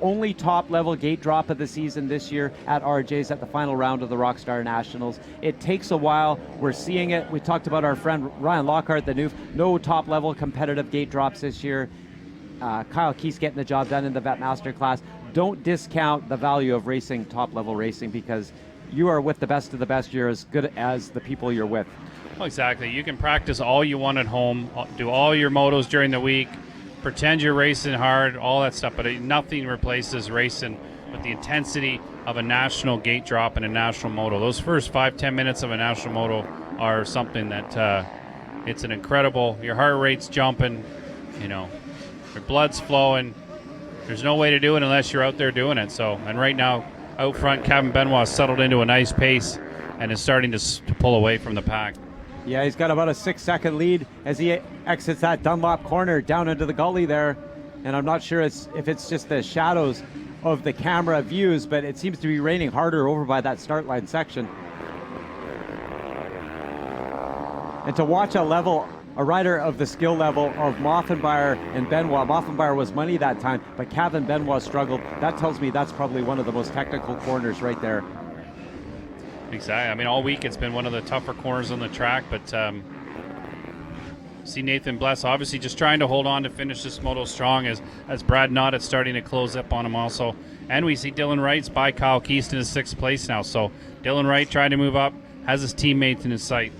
only top level gate drop of the season this year at RJ's at the final round of the Rockstar Nationals. It takes a while. We're seeing it. We talked about our friend Ryan Lockhart, the new no top level competitive gate drops this year. Kyle Keith's getting the job done in the Vet Master class. Don't discount the value of racing top level racing, because you are with the best of the best. You're as good as the people you're with. Well, exactly. You can practice all you want at home, do all your motos during the week, pretend you're racing hard, all that stuff, but nothing replaces racing with the intensity of a national gate drop and a national moto. Those first 5-10 minutes of a national moto are something that it's an incredible, your heart rate's jumping, you know, your blood's flowing. There's no way to do it unless you're out there doing it. So, and right now, out front, Kevin Benoit settled into a nice pace and is starting to pull away from the pack. Yeah, he's got about a 6-second lead as he exits that Dunlop corner down into the gully there. And I'm not sure if it's just the shadows of the camera views, but it seems to be raining harder over by that start line section. And to watch a rider of the skill level of Moffenbauer and Benoit. Moffenbauer was money that time, but Kevin Benoit struggled. That tells me that's probably one of the most technical corners right there. Exactly. I mean, all week it's been one of the tougher corners on the track, but see Nathan Bless obviously just trying to hold on to finish this moto strong as Brad Nott is starting to close up on him also. And we see Dylan Wright's by Kyle Keast in his 6th place now. So Dylan Wright trying to move up, has his teammates in his sight.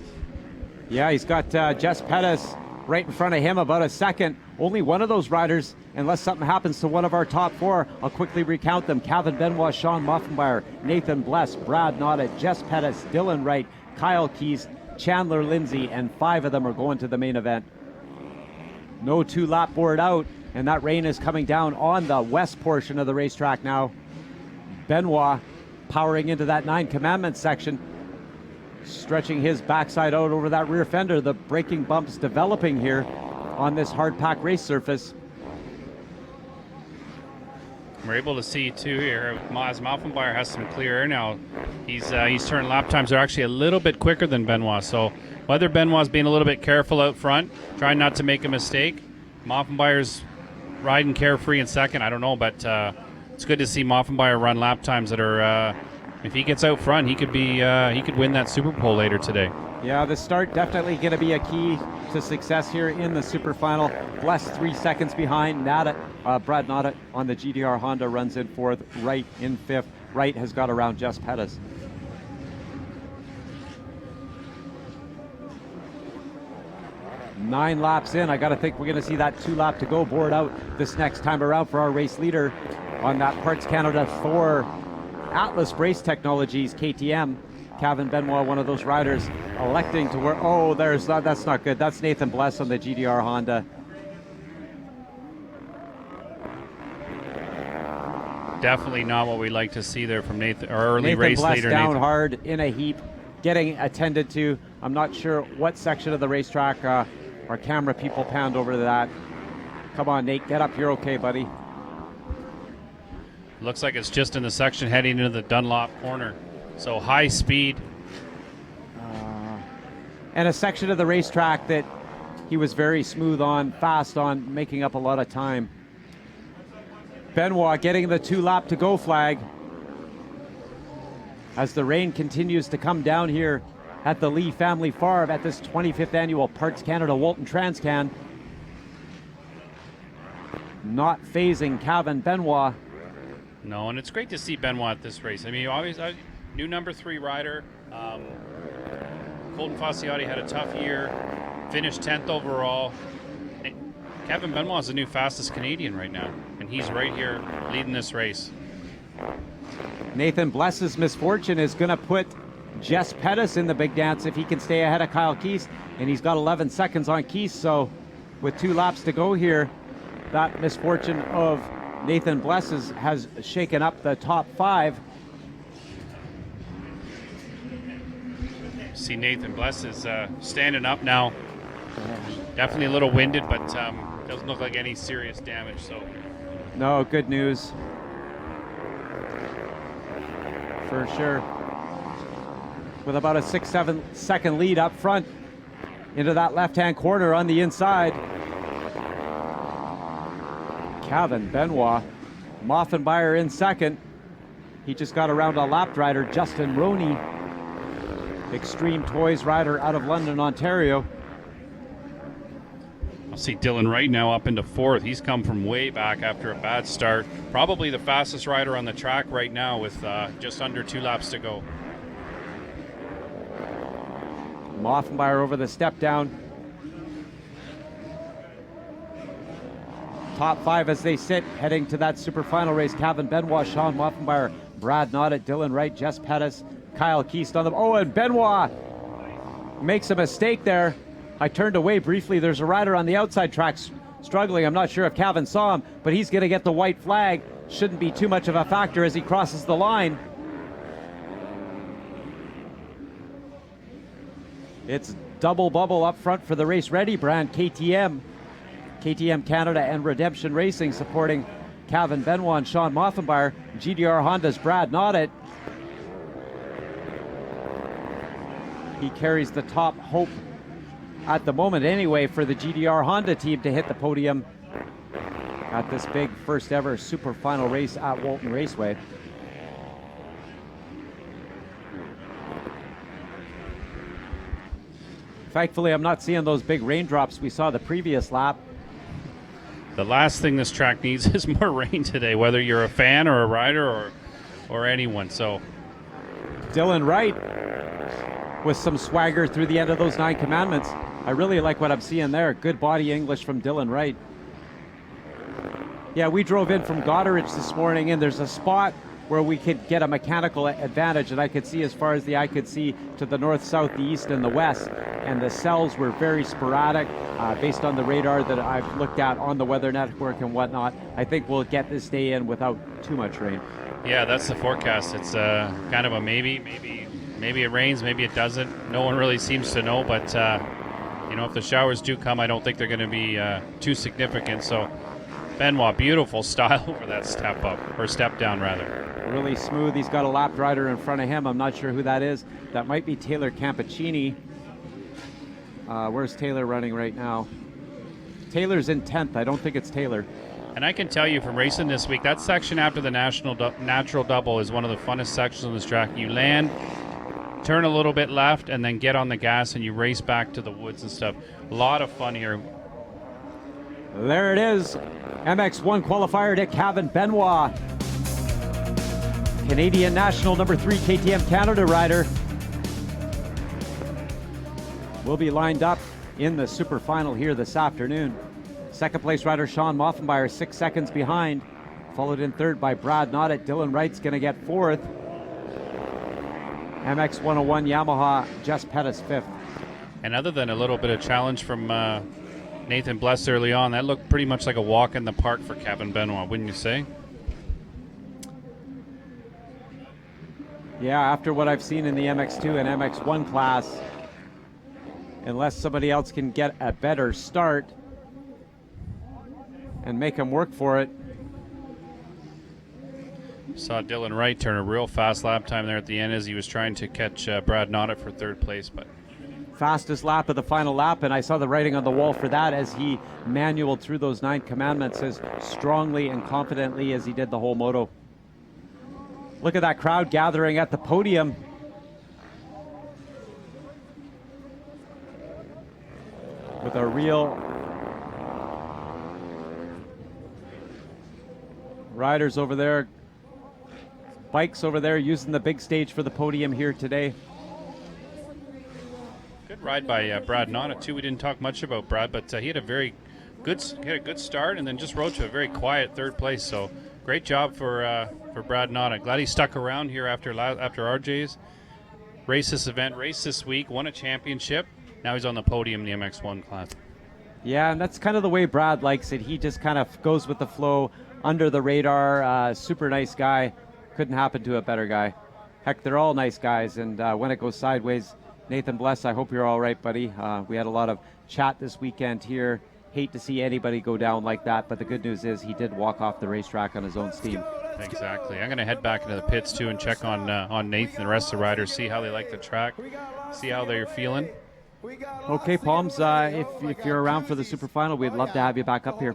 Yeah, he's got Jess Pettis right in front of him, about a second. Only one of those riders, unless something happens to one of our top 4, I'll quickly recount them. Kevin Benoit, Sean Moffenbauer, Nathan Bless, Brad Nodda, Jess Pettis, Dylan Wright, Kyle Keys, Chandler Lindsay, and 5 of them are going to the main event. No 2-lap board out, and that rain is coming down on the west portion of the racetrack now. Benoit powering into that 9 Commandments section, stretching his backside out over that rear fender. The braking bumps developing here on this hard pack race surface. We're able to see too here as Moffenbauer has some clear air now. He's turning lap times are actually a little bit quicker than Benoit. So whether Benoit's being a little bit careful out front, trying not to make a mistake, Moffenbauer's riding carefree in second, I don't know, but it's good to see Moffenbauer run lap times that are. If he gets out front, he could win that Super Pole later today. Yeah, the start definitely going to be a key to success here in the Super Final. Bless 3 seconds behind. Brad Nodda on the GDR Honda runs in 4th. Wright in 5th. Wright has got around Jess Pettis. Nine laps in. I got to think we're going to see that 2-lap to go board out this next time around for our race leader on that Parts Canada Thor Atlas Race Technologies KTM. Kevin Benoit, one of those riders, electing to wear. Oh, that's not good. That's Nathan Bless on the GDR Honda. Definitely not what we like to see there from Nathan, our early Nathan race Bless leader. Down Nathan hard in a heap, getting attended to. I'm not sure what section of the racetrack. Our camera people panned over to that. Come on, Nate, get up. You're okay, buddy. Looks like it's just in the section heading into the Dunlop corner. So high speed. And a section of the racetrack that he was very smooth on, fast on, making up a lot of time. Benoit getting the 2-lap to go flag as the rain continues to come down here at the Lee Family Farm at this 25th annual Parts Canada Walton TransCan. Not phasing Kevin Benoit. No, and it's great to see Benoit at this race. I mean, obviously, new number 3 rider. Colton Fasciotti had a tough year, finished 10th overall. Kevin Benoit is the new fastest Canadian right now, and and he's right here leading this race. Nathan Bless's misfortune is going to put Jess Pettis in the big dance if he can stay ahead of Kyle Keast, and he's got 11 seconds on Keast, so with 2 laps to go here, that misfortune of Nathan Bless's has shaken up the top 5. See Nathan Bless is standing up now. Definitely a little winded, but doesn't look like any serious damage. So No, good news. For sure. With about a 6-7 second lead up front into that left-hand corner on the inside. Kevin Benoit, Moffenbauer in second. He just got around a lap rider, Justin Roney, Extreme Toys rider out of London, Ontario. I'll see Dylan Wright now up into 4th. He's come from way back after a bad start. Probably the fastest rider on the track right now with just under 2 laps to go. Moffenbauer over the step down. Top 5 as they sit, heading to that super final race. Kevin Benoit, Sean Moffenbauer, Brad Noddet, Dylan Wright, Jess Pettis, Kyle Keast on them. Oh, and Benoit makes a mistake there. I turned away briefly. There's a rider on the outside track struggling. I'm not sure if Kevin saw him, but he's going to get the white flag. Shouldn't be too much of a factor as he crosses the line. It's double bubble up front for the Race Ready brand, KTM. KTM Canada and Redemption Racing supporting Kevin Benoit and Sean Moffenbauer. GDR Honda's Brad Noddet. He carries the top hope at the moment anyway for the GDR Honda team to hit the podium at this big first ever super final race at Walton Raceway. Thankfully, I'm not seeing those big raindrops we saw the previous lap. The last thing this track needs is more rain today, whether you're a fan or a rider or anyone. So Dylan Wright with some swagger through the end of those 9 commandments. I really like what I'm seeing there. Good body English from Dylan Wright. Yeah, we drove in from Goderich this morning, and there's a spot where we could get a mechanical advantage, and I could see as far as the eye could see to the north, south, the east, and the west. And the cells were very sporadic based on the radar that I've looked at on the weather network and whatnot. I think we'll get this day in without too much rain. yeah, that's the forecast. It's kind of a maybe it rains, maybe it doesn't. No one really seems to know, but if the showers do come, I don't think they're going to be too significant. So Benoit, beautiful style for that step up, or step down rather. Really smooth. He's got a lap rider in front of him. I'm not sure who that is. That might be Taylor Campicini. Where's Taylor running right now? Taylor's in 10th. I don't think it's Taylor. And I can tell you from racing this week, that section after the natural double is one of the funnest sections on this track. You land, turn a little bit left, and then get on the gas, and you race back to the woods and stuff. A lot of fun here. There it is. MX1 qualifier to Kevin Benoit. Canadian National number 3 KTM Canada rider will be lined up in the super final here this afternoon. Second place rider Sean Moffenbauer 6 seconds behind, followed in third by Brad Noddet. Dylan Wright's going to get 4th. MX 101 Yamaha Jess Pettis 5th. And other than a little bit of challenge from Nathan Bless early on, that looked pretty much like a walk in the park for Kevin Benoit, wouldn't you say? Yeah, after what I've seen in the MX2 and MX1 class, unless somebody else can get a better start and make him work for it. Saw Dylan Wright turn a real fast lap time there at the end as he was trying to catch Brad Noddet for 3rd place. But fastest lap of the final lap, and I saw the writing on the wall for that as he manualed through those 9 commandments as strongly and confidently as he did the whole moto. Look at that crowd gathering at the podium. With a real riders over there, bikes over there using the big stage for the podium here today. good ride by Brad Noddet too. We didn't talk much about Brad, but he had a very Hit a good start and then just rode to a very quiet third place. So great job for Brad Nada. Glad he stuck around here after RJ's. Raced this week, won a championship. Now he's on the podium in the MX1 class. Yeah, and that's kind of the way Brad likes it. He just kind of goes with the flow, under the radar. Super nice guy. Couldn't happen to a better guy. Heck, they're all nice guys, and when it goes sideways, Nathan Bless, I hope you're all right, buddy. We had a lot of chat this weekend here. Hate to see anybody go down like that, but the good news is he did walk off the racetrack on his own steam. Exactly. I'm going to head back into the pits, too, and check on Nathan and the rest of the riders, see how they like the track, see how they're feeling. Okay, Palms, if you're around for the Super Final, we'd love to have you back up here.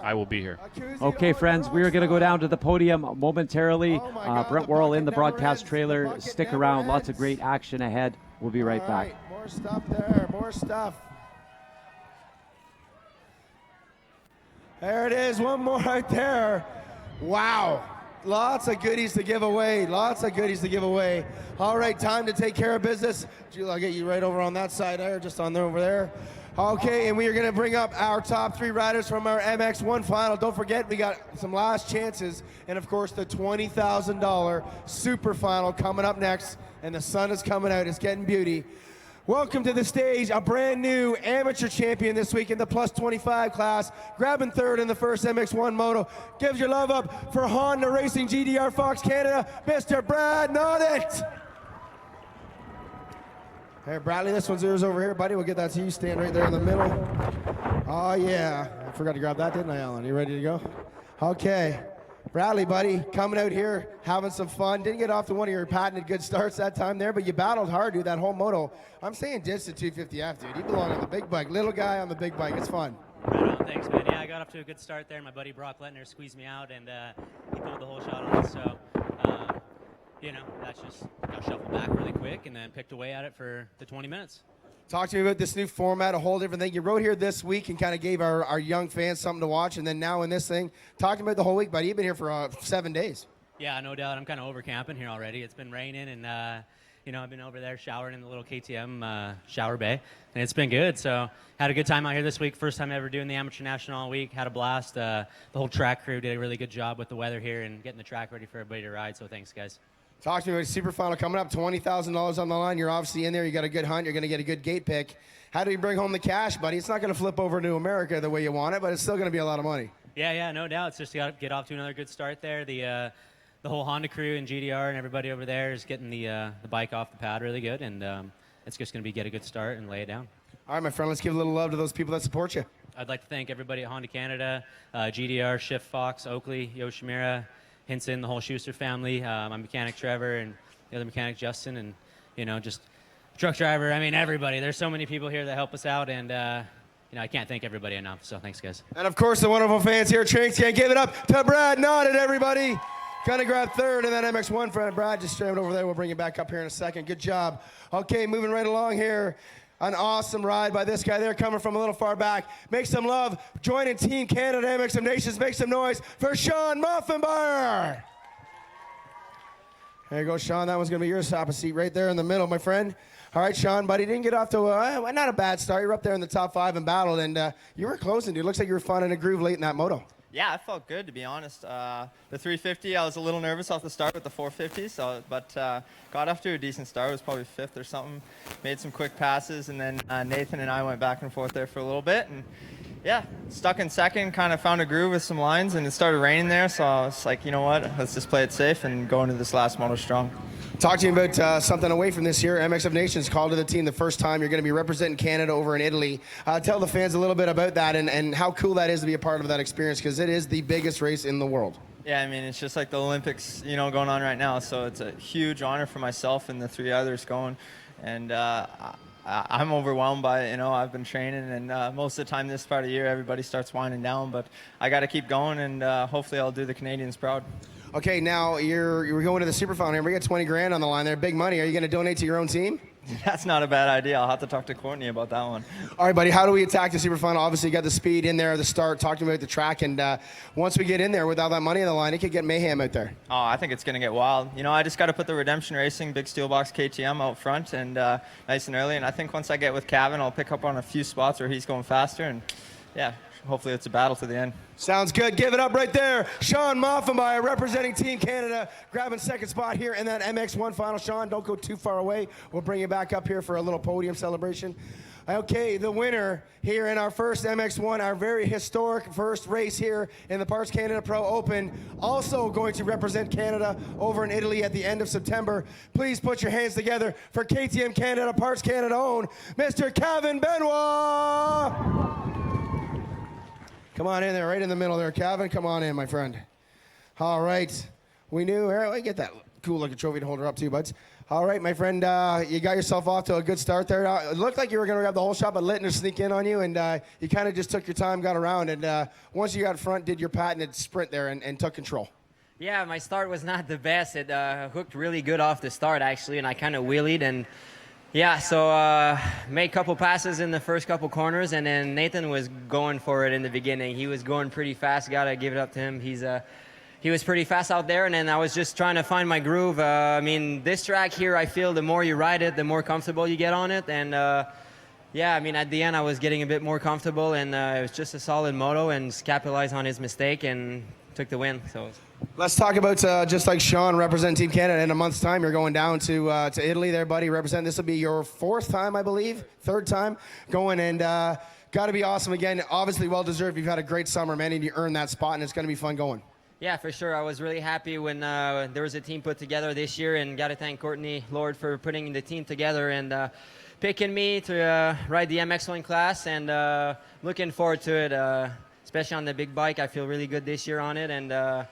I will be here. Okay, friends, we are going to go down to the podium momentarily. Brent Worrell in the broadcast trailer. Stick around. Lots of great action ahead. We'll be right back. More stuff there. More stuff. There it is. One more right there. Wow. Lots of goodies to give away. Lots of goodies to give away. All right, time to take care of business. I'll get you right over on that side there, just on there over there. Okay, and we are going to bring up our top 3 riders from our MX1 final. Don't forget, we got some last chances, and of course, the $20,000 super final coming up next, and the sun is coming out. It's getting beauty. Welcome to the stage, a brand new amateur champion this week in the plus 25 class, grabbing third in the first MX1 moto. Gives your love up for Honda Racing GDR Fox Canada, Mr. Brad Nodit. Hey, Bradley, this one's yours over here, buddy. We'll get that to you. Stand right there in the middle. Oh, yeah. I forgot to grab that, didn't I, Alan? You ready to go? Okay. Bradley, buddy, coming out here, having some fun. Didn't get off to one of your patented good starts that time there, but you battled hard, dude, that whole moto. I'm saying ditch the 250F, dude. You belong on the big bike. Little guy on the big bike. It's fun. Right on, thanks, man. Yeah, I got off to a good start there. My buddy Brock Lettner squeezed me out, and he pulled the whole shot on us. So, that's just got shuffled back really quick and then picked away at it for the 20 minutes. Talk to me about this new format, a whole different thing. You rode here this week and kind of gave our young fans something to watch, and then now in this thing, talk to me about the whole week, buddy. You've been here for 7 days. Yeah, no doubt. I'm kind of over camping here already. It's been raining, and I've been over there showering in the little KTM shower bay, and it's been good. So had a good time out here this week. First time ever doing the Amateur National all week. Had a blast. The whole track crew did a really good job with the weather here and getting the track ready for everybody to ride. So thanks, guys. Talk to me about Super Final coming up, $20,000 on the line. You're obviously in there. You got a good hunt. You're going to get a good gate pick. How do you bring home the cash, buddy? It's not going to flip over to America the way you want it, but it's still going to be a lot of money. Yeah, no doubt. It's just got to get off to another good start there. The whole Honda crew and GDR and everybody over there is getting the bike off the pad really good, and it's just going to be get a good start and lay it down. All right, my friend, let's give a little love to those people that support you. I'd like to thank everybody at Honda Canada, GDR, Schiff, Fox, Oakley, Yoshimura, Hinson, the whole Schuster family, my mechanic Trevor, and the other mechanic Justin, and just truck driver. I mean, everybody. There's so many people here that help us out, and I can't thank everybody enough. So thanks, guys. And of course, the wonderful fans here at TransCan. Give it up to Brad Nodit, everybody. Gonna grab third in that MX1 friend. Brad just straight over there. We'll bring you back up here in a second. Good job. Okay, moving right along here. An awesome ride by this guy there, coming from a little far back. Make some love. Joining Team Canada MX Nations. Make some noise for Sean Muffenbauer. There you go, Sean. That one's going to be yours. Top of seat right there in the middle, my friend. All right, Sean, buddy. Didn't get off to not a bad start. You were up there in the top 5 and battled, and you were closing, dude. Looks like you were finding a groove late in that moto. Yeah, I felt good, to be honest. The 350, I was a little nervous off the start with the 450, but got off to a decent start. It was probably 5th or something. Made some quick passes, and then Nathan and I went back and forth there for a little bit. And yeah, stuck in second, kind of found a groove with some lines, and it started raining there, so I was like, you know what, let's just play it safe and go into this last moto strong. Talk to you about something away from this year. MXF Nations called to the team the first time. You're going to be representing Canada over in Italy. Tell the fans a little bit about that and how cool that is to be a part of that experience, because it is the biggest race in the world. Yeah, I mean, it's just like the Olympics, going on right now, so it's a huge honor for myself and the 3 others going, and I'm overwhelmed by it. I've been training, and most of the time this part of the year, everybody starts winding down, but I got to keep going, and hopefully I'll do the Canadians proud. Okay, now you're going to the Super Final here. We got 20 grand on the line there, big money. Are you going to donate to your own team? That's not a bad idea. I'll have to talk to Courtney about that one. All right, buddy, how do we attack the Super Final? Obviously, you got the speed in there at the start. Talk to me about the track, and once we get in there without that money on the line, it could get mayhem out there. Oh, I think it's going to get wild. I just got to put the Redemption Racing big steel box KTM out front and nice and early, and I think once I get with Kevin, I'll pick up on a few spots where he's going faster, and yeah, hopefully it's a battle to the end. Sounds good. Give it up right there. Sean Moffenmeyer representing Team Canada, grabbing second spot here in that MX1 final. Sean, don't go too far away. We'll bring you back up here for a little podium celebration. Okay, the winner here in our first MX1, our very historic first race here in the Parts Canada Pro Open, also going to represent Canada over in Italy at the end of September. Please put your hands together for KTM Canada, Parts Canada own, Mr. Kevin Benoit. Come on in there, right in the middle there, Kevin. Come on in, my friend. All right, we knew, here, get that cool looking trophy to hold her up to, buds. All right, my friend, you got yourself off to a good start there. It looked like you were going to grab the whole shot, but letting her sneak in on you, and you kind of just took your time, got around, and once you got front, did your patented sprint there and took control. Yeah, my start was not the best. It hooked really good off the start, actually, and I kind of wheelied, and yeah, so made a couple passes in the first couple corners, and then Nathan was going for it in the beginning. He was going pretty fast. Got to give it up to him. He was pretty fast out there, and then I was just trying to find my groove. I mean, this track here, I feel the more you ride it, the more comfortable you get on it. And yeah, I mean, at the end, I was getting a bit more comfortable, and it was just a solid moto, and capitalized on his mistake and took the win. So let's talk about just like Sean representing Team Canada. In a month's time, you're going down to Italy there, buddy. Represent. This will be your fourth time, I believe, third time going, and got to be awesome again. Obviously, well deserved. You've had a great summer, man, and you earned that spot, and it's going to be fun going. Yeah, for sure. I was really happy when there was a team put together this year, and got to thank Courtney Lord for putting the team together and picking me to ride the MX1 class, and looking forward to it, especially on the big bike. I feel really good this year on it, and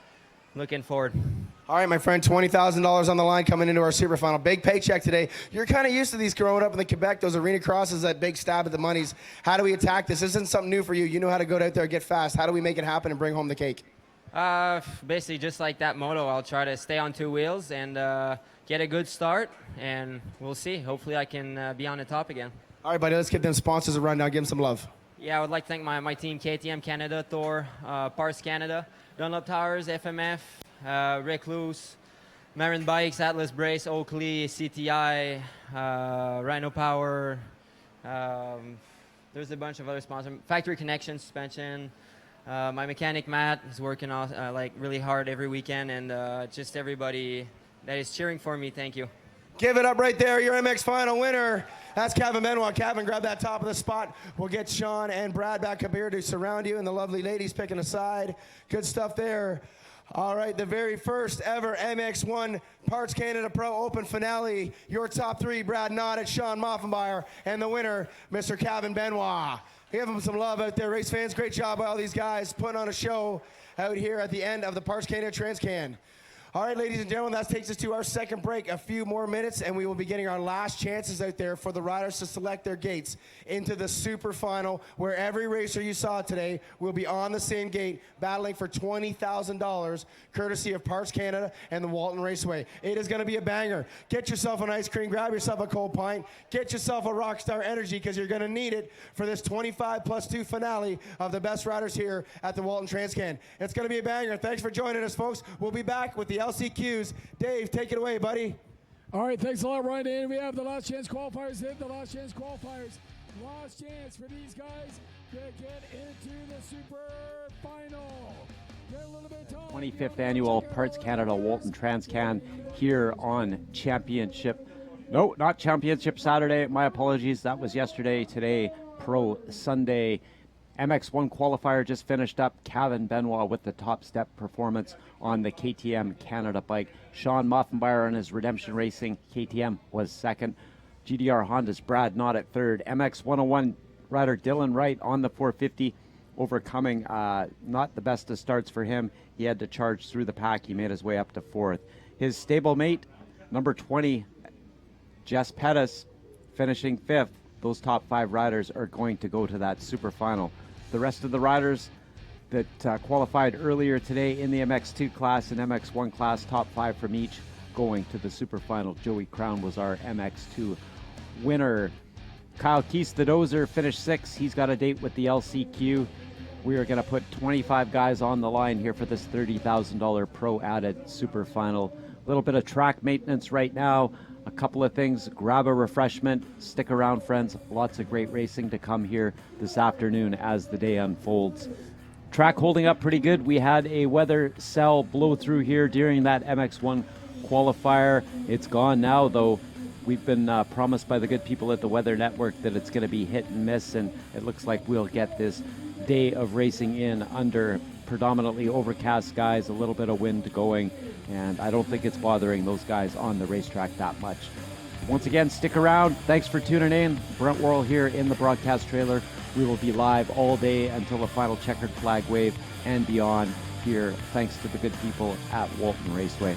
looking forward. All right, my friend, $20,000 on the line coming into our super final. Big paycheck today. You're kind of used to these growing up in the Quebec, those arena crosses, that big stab at the monies. How do we attack this? This isn't something new for you. You know how to go out there and get fast. How do we make it happen and bring home the cake? Basically just like that moto, I'll try to stay on two wheels and get a good start, and we'll see. Hopefully I can be on the top again. All right, buddy, let's give them sponsors a run now. Give them some love. Yeah, I would like to thank my team, KTM Canada, Thor, Parts Canada, Dunlop Towers, FMF, Rick Luce, Marin Bikes, Atlas Brace, Oakley, CTI, Rhino Power. There's a bunch of other sponsors. Factory Connection Suspension. My mechanic Matt is working like really hard every weekend, and just everybody that is cheering for me, thank you. Give it up right there, your MX final winner. That's Kevin Benoit. Kevin, grab that top of the spot. We'll get Sean and Brad back up here to surround you, and the lovely ladies picking a side. Good stuff there. All right, the very first ever MX1 Parts Canada Pro Open finale. Your top three, Brad Noddick, Sean Moffenmeyer, and the winner, Mr. Kevin Benoit. Give them some love out there, race fans. Great job by all these guys putting on a show out here at the end of the Parts Canada TransCan. All right, ladies and gentlemen, that takes us to our second break. A few more minutes, and we will be getting our last chances out there for the riders to select their gates into the super final, where every racer you saw today will be on the same gate, battling for $20,000, courtesy of Parts Canada and the Walton Raceway. It is going to be a banger. Get yourself an ice cream, grab yourself a cold pint, get yourself a Rockstar Energy, because you're going to need it for this 25+2 finale of the best riders here at the Walton TransCan. It's going to be a banger. Thanks for joining us, folks. We'll be back with the LCQs. Dave, take it away, buddy. All right, thanks a lot, Ryan. And we have the last chance qualifiers in. The last chance qualifiers. Last chance for these guys to get into the super final. Get a little bit of time. 25th annual Parts Canada Walton TransCan here on Championship. No, not Championship Saturday. My apologies. That was yesterday. Today, Pro Sunday. MX1 qualifier just finished up. Kevin Benoit with the top step performance on the KTM Canada bike. Sean Moffenmeyer on his Redemption Racing KTM was second. GDR Honda's Brad Knott at third. MX 101 rider Dylan Wright on the 450, overcoming not the best of starts for him. He had to charge through the pack. He made his way up to fourth. His stablemate, number 20, Jess Pettis, finishing fifth. Those top five riders are going to go to that super final. The rest of the riders that qualified earlier today in the MX2 class and MX1 class, top five from each, going to the super final. Joey Crown was our MX2 winner. Kyle Keese, the dozer, finished sixth. He's got a date with the LCQ. We are going to put 25 guys on the line here for this $30,000 pro added super final. A little bit of track maintenance right now. a couple of things. Grab a refreshment. Stick around, friends. Lots of great racing to come here this afternoon as the day unfolds. Track holding up pretty good. We had a weather cell blow through here during that MX1 qualifier. It's gone now, though. We've been promised by the good people at the Weather Network that it's going to be hit and miss, and it looks like we'll get this day of racing in under predominantly overcast skies, a little bit of wind going, and I don't think it's bothering those guys on the racetrack that much. Once again, stick around. Thanks for tuning in. Brent Worrell here in the broadcast trailer. We will be live all day until the final checkered flag wave and beyond here, thanks to the good people at Walton Raceway.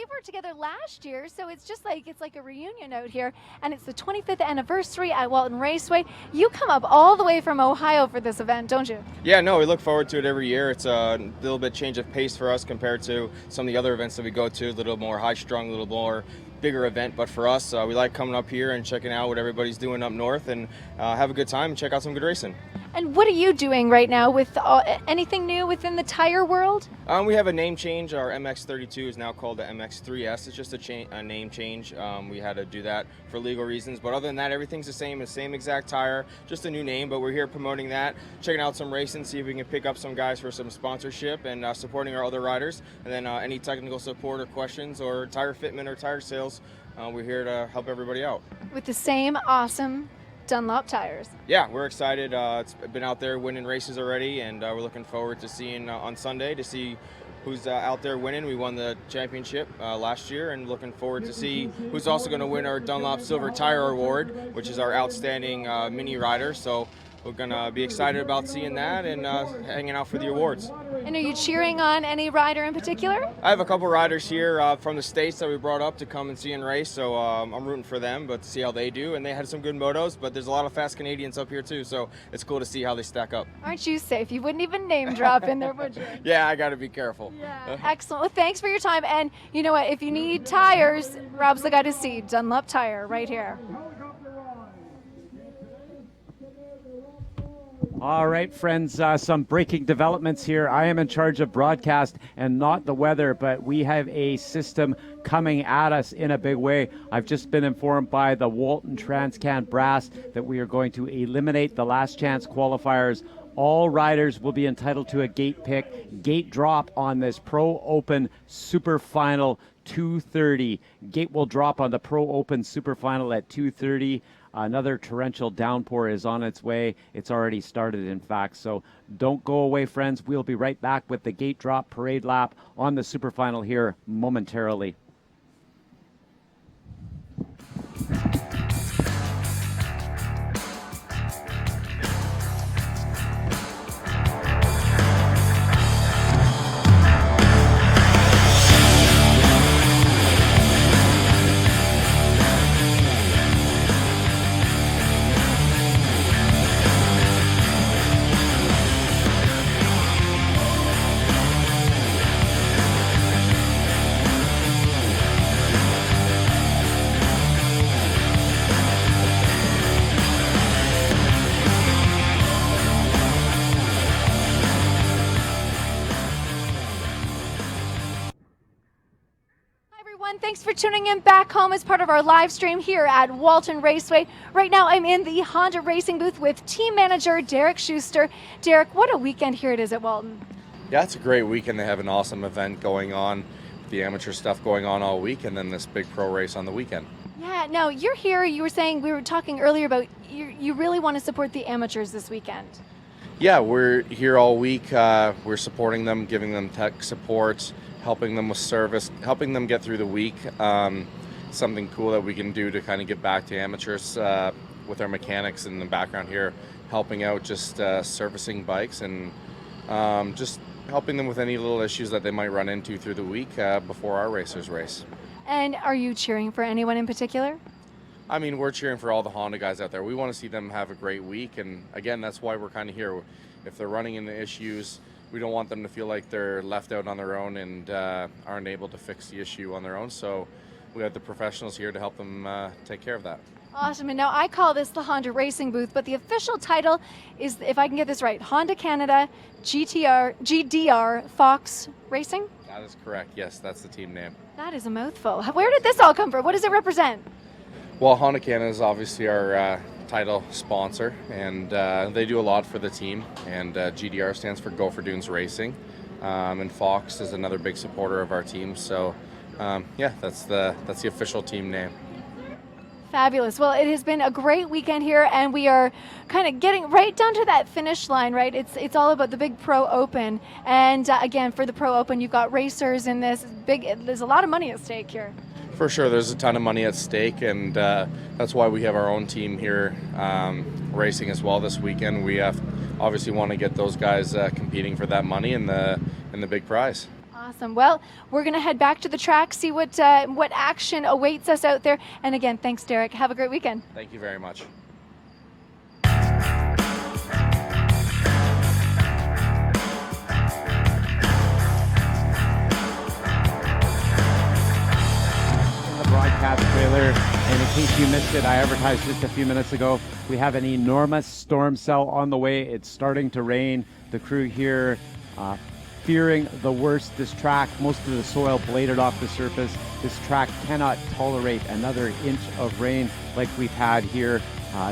were together last year, so it's like a reunion out here, and it's the 25th anniversary at Walton Raceway. You come up all the way from Ohio for this event, don't you? Yeah, no, we look forward to it every year. It's a little bit change of pace for us compared to some of the other events that we go to, a little more high-strung, a little more bigger event, but for us, we like coming up here and checking out what everybody's doing up north and have a good time and check out some good racing. And what are you doing right now with anything new within the tire world? We have a name change. Our MX-32 is now called the MX-3S. It's just a name change. We had to do that for legal reasons, but other than that, everything's the same exact tire, just a new name, but we're here promoting that, checking out some racing, see if we can pick up some guys for some sponsorship and supporting our other riders, and then any technical support or questions or tire fitment or tire sales, we're here to help everybody out. With the same awesome Dunlop tires. Yeah, we're excited. It's been out there winning races already, and we're looking forward to seeing on Sunday to see who's out there winning. We won the championship last year, and looking forward to see who's also going to win our Dunlop Silver Tire Award, which is our outstanding mini rider. So we're going to be excited about seeing that and hanging out for the awards. And are you cheering on any rider in particular? I have a couple riders here from the States that we brought up to come and see and race, so I'm rooting for them, but to see how they do. And they had some good motos, but there's a lot of fast Canadians up here too, so it's cool to see how they stack up. Aren't you safe? You wouldn't even name drop in there, would you? Yeah, I got to be careful. Yeah, excellent. Well, thanks for your time. And you know what? If you need tires, Rob's the guy to see. Dunlop Tire right here. All right, friends, some breaking developments here. I am in charge of broadcast and not the weather, but we have a system coming at us in a big way. I've just been informed by the Walton TransCan brass that we are going to eliminate the last chance qualifiers. All riders will be entitled to a gate pick, gate drop on this Pro Open Super Final 2:30. Gate will drop on the Pro Open Super Final at 2:30. Another torrential downpour is on its way. It's already started, in fact. So don't go away, friends. We'll be right back with the gate drop parade lap on the Super Final here momentarily. Thanks for tuning in back home as part of our live stream here at Walton Raceway. Right now I'm in the Honda Racing booth with team manager Derek Schuster. Derek, what a weekend here it is at Walton. Yeah, it's a great weekend. They have an awesome event going on, the amateur stuff going on all week, and then this big pro race on the weekend. Yeah, now you're here, you were saying, we were talking earlier about you really want to support the amateurs this weekend. Yeah, we're here all week. We're supporting them, giving them tech support, helping them with service, helping them get through the week. Something cool that we can do to kind of get back to amateurs with our mechanics in the background here, helping out just servicing bikes and just helping them with any little issues that they might run into through the week before our racers race. And are you cheering for anyone in particular? I mean, we're cheering for all the Honda guys out there. We want to see them have a great week, and again, that's why we're kind of here. If they're running into issues, we don't want them to feel like they're left out on their own and aren't able to fix the issue on their own. So we have the professionals here to help them take care of that. Awesome. And now I call this the Honda Racing booth, but the official title is, if I can get this right, Honda Canada GDR Fox Racing? That is correct. Yes, that's the team name. That is a mouthful. Where did this all come from? What does it represent? Well, Honda Canada is obviously our title sponsor, and they do a lot for the team. And GDR stands for Go for Dunes Racing, and Fox is another big supporter of our team. So, yeah, that's the official team name. Fabulous. Well, it has been a great weekend here, and we are kind of getting right down to that finish line, right? It's all about the big Pro Open. And again, for the Pro Open, you've got racers in this big. There's a lot of money at stake here. For sure, there's a ton of money at stake, and that's why we have our own team here racing as well this weekend. We obviously want to get those guys competing for that money and the big prize. Awesome. Well, we're going to head back to the track, see what action awaits us out there. And again, thanks, Derek. Have a great weekend. Thank you very much. Broadcast trailer, and in case you missed it, I advertised just a few minutes ago, we have an enormous storm cell on the way. It's starting to rain. The crew here fearing the worst. This track, most of the soil bladed off the surface. This track cannot tolerate another inch of rain like we've had here.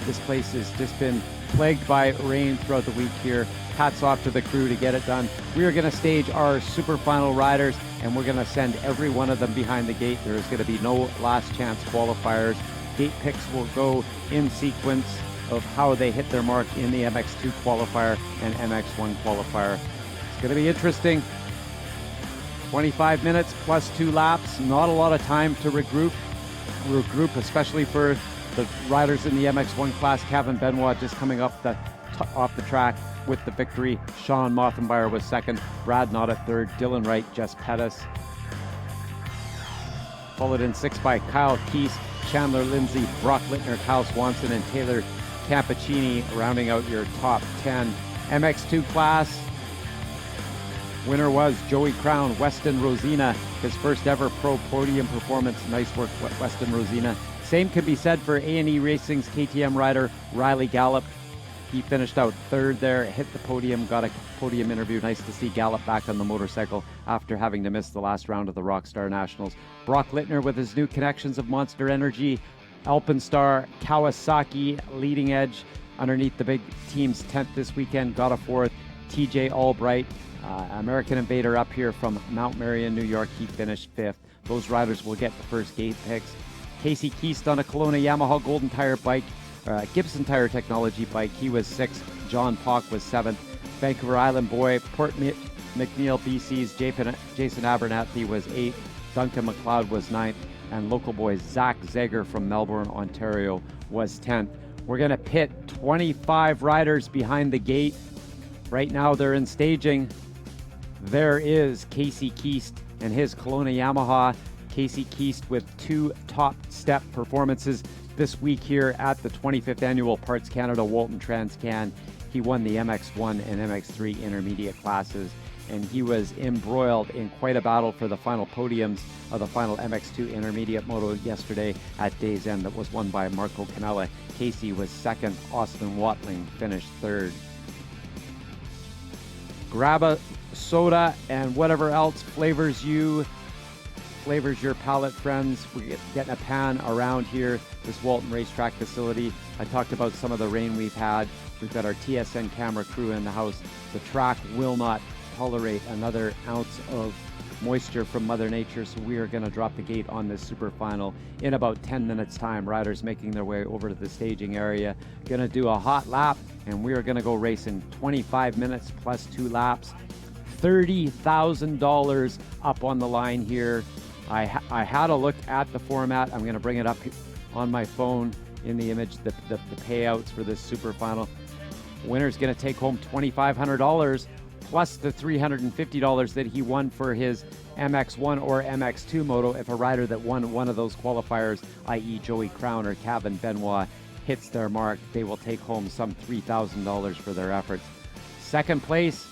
This place has just been plagued by rain throughout the week here. Hats off to the crew to get it done. We are going to stage our super final riders, and we're going to send every one of them behind the gate. There is going to be no last chance qualifiers. Gate picks will go in sequence of how they hit their mark in the MX2 qualifier and MX1 qualifier. It's going to be interesting. 25 minutes plus 2 laps. Not a lot of time to regroup, especially for the riders in the MX1 class. Kevin Benoit just coming off the track with the victory. Sean Mothenmeyer was second. Brad Knott at third. Dylan Wright, Jess Pettis. Followed in 6 by Kyle Keese, Chandler Lindsay, Brock Littner, Kyle Swanson, and Taylor Campicini rounding out your top 10. MX2 class. Winner was Joey Crown, Weston Rosina, his first ever pro podium performance. Nice work, Weston Rosina. Same could be said for A&E Racing's KTM rider, Riley Gallup. He finished out third there, hit the podium, got a podium interview. Nice to see Gallup back on the motorcycle after having to miss the last round of the Rockstar Nationals. Brock Littner with his new connections of Monster Energy, Alpenstar, Kawasaki, Leading Edge underneath the big team's tent this weekend, got a fourth. TJ Albright, American Invader up here from Mount Marion, New York, he finished fifth. Those riders will get the first gate picks. Casey Keast on a Kelowna Yamaha Golden Tire bike, Gibson Tire Technology bike, he was sixth. John Pock was seventh. Vancouver Island boy, Port McNeil BC's Jason Abernathy was eighth. Duncan McLeod was ninth. And local boy Zach Zeger from Melbourne, Ontario was 10th. We're going to pit 25 riders behind the gate. Right now they're in staging. There is Casey Keast and his Kelowna Yamaha. Casey Keast with 2 top step performances this week here at the 25th Annual Parts Canada Walton TransCan. He won the MX1 and MX3 intermediate classes, and he was embroiled in quite a battle for the final podiums of the final MX2 intermediate moto yesterday at Day's End that was won by Marco Canella. Casey was second. Austin Watling finished third. Grab a soda and whatever else flavors your palate, friends. We're getting a pan around here, this Walton Racetrack facility. I talked about some of the rain we've had. We've got our TSN camera crew in the house. The track will not tolerate another ounce of moisture from Mother Nature, so we are going to drop the gate on this super final in about 10 minutes time. Riders making their way over to the staging area. Going to do a hot lap, and we are going to go racing 25 minutes plus 2 laps. $30,000 up on the line here. I had a look at the format. I'm going to bring it up on my phone in the image, the payouts for this super final. Winner's going to take home $2,500 plus the $350 that he won for his MX1 or MX2 moto. If a rider that won one of those qualifiers, i.e. Joey Crown or Kevin Benoit, hits their mark, they will take home some $3,000 for their efforts. Second place,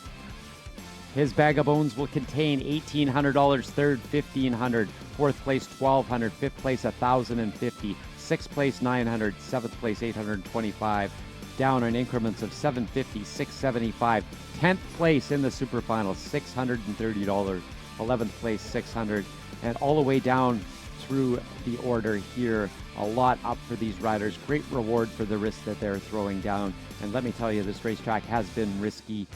his bag of bones will contain $1,800. Third, $1,500. Fourth place, $1,200. Fifth place, $1,050. Sixth place, $900. Seventh place, $825. Down in increments of $750, $675. 10th place in the super final, $630. 11th place, $600. And all the way down through the order here, a lot up for these riders. Great reward for the risk that they're throwing down. And let me tell you, this racetrack has been risky.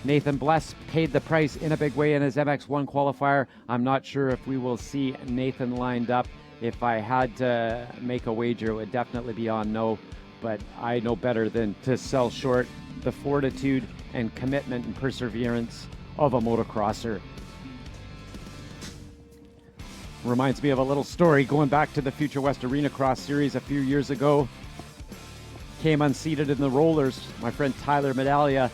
Nathan Bless paid the price in a big way in his MX1 qualifier. I'm not sure if we will see Nathan lined up. If I had to make a wager, it would definitely be on no, but I know better than to sell short the fortitude and commitment and perseverance of a motocrosser. Reminds me of a little story going back to the Future West Arena Cross Series a few years ago. Came unseated in the rollers. My friend Tyler Medaglia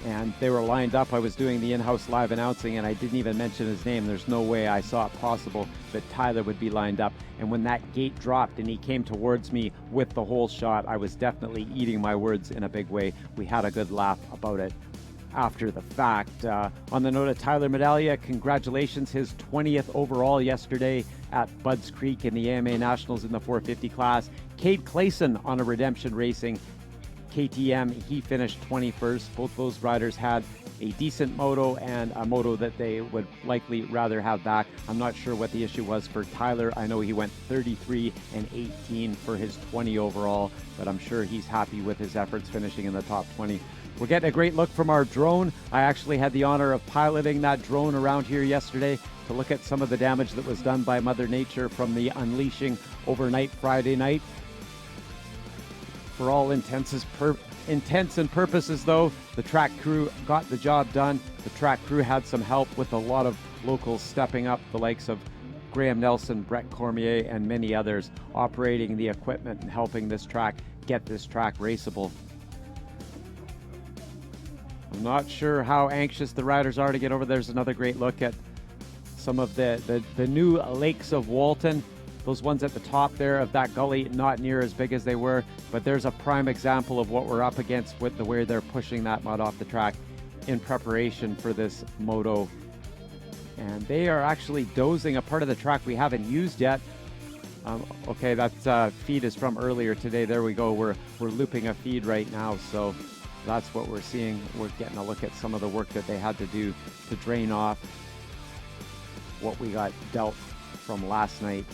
and they were lined up. I was doing the in-house live announcing, and I didn't even mention his name. There's no way I saw it possible that Tyler would be lined up. And when that gate dropped and he came towards me with the whole shot, I was definitely eating my words in a big way. We had a good laugh about it after the fact. On the note of Tyler Medallia, congratulations, his 20th overall yesterday at Budds Creek in the AMA Nationals in the 450 class. Cade Clayson on a Redemption Racing KTM, he finished 21st. Both those riders had a decent moto and a moto that they would likely rather have back. I'm not sure what the issue was for Tyler. I know he went 33 and 18 for his 20 overall, but I'm sure he's happy with his efforts finishing in the top 20. We're getting a great look from our drone. I actually had the honor of piloting that drone around here yesterday to look at some of the damage that was done by Mother Nature from the unleashing overnight Friday night. For all intents and purposes, though, the track crew got the job done. The track crew had some help with a lot of locals stepping up, the likes of Graham Nelson, Brett Cormier, and many others operating the equipment and helping this track get this track raceable. I'm not sure how anxious the riders are to get over. There's another great look at some of the new lakes of Walton. Those ones at the top there of that gully, not near as big as they were, but there's a prime example of what we're up against with the way they're pushing that mud off the track in preparation for this moto. And they are actually dozing a part of the track we haven't used yet. Okay, that feed is from earlier today. There we go. We're looping a feed right now, so that's what we're seeing. We're getting a look at some of the work that they had to do to drain off what we got dealt from last night.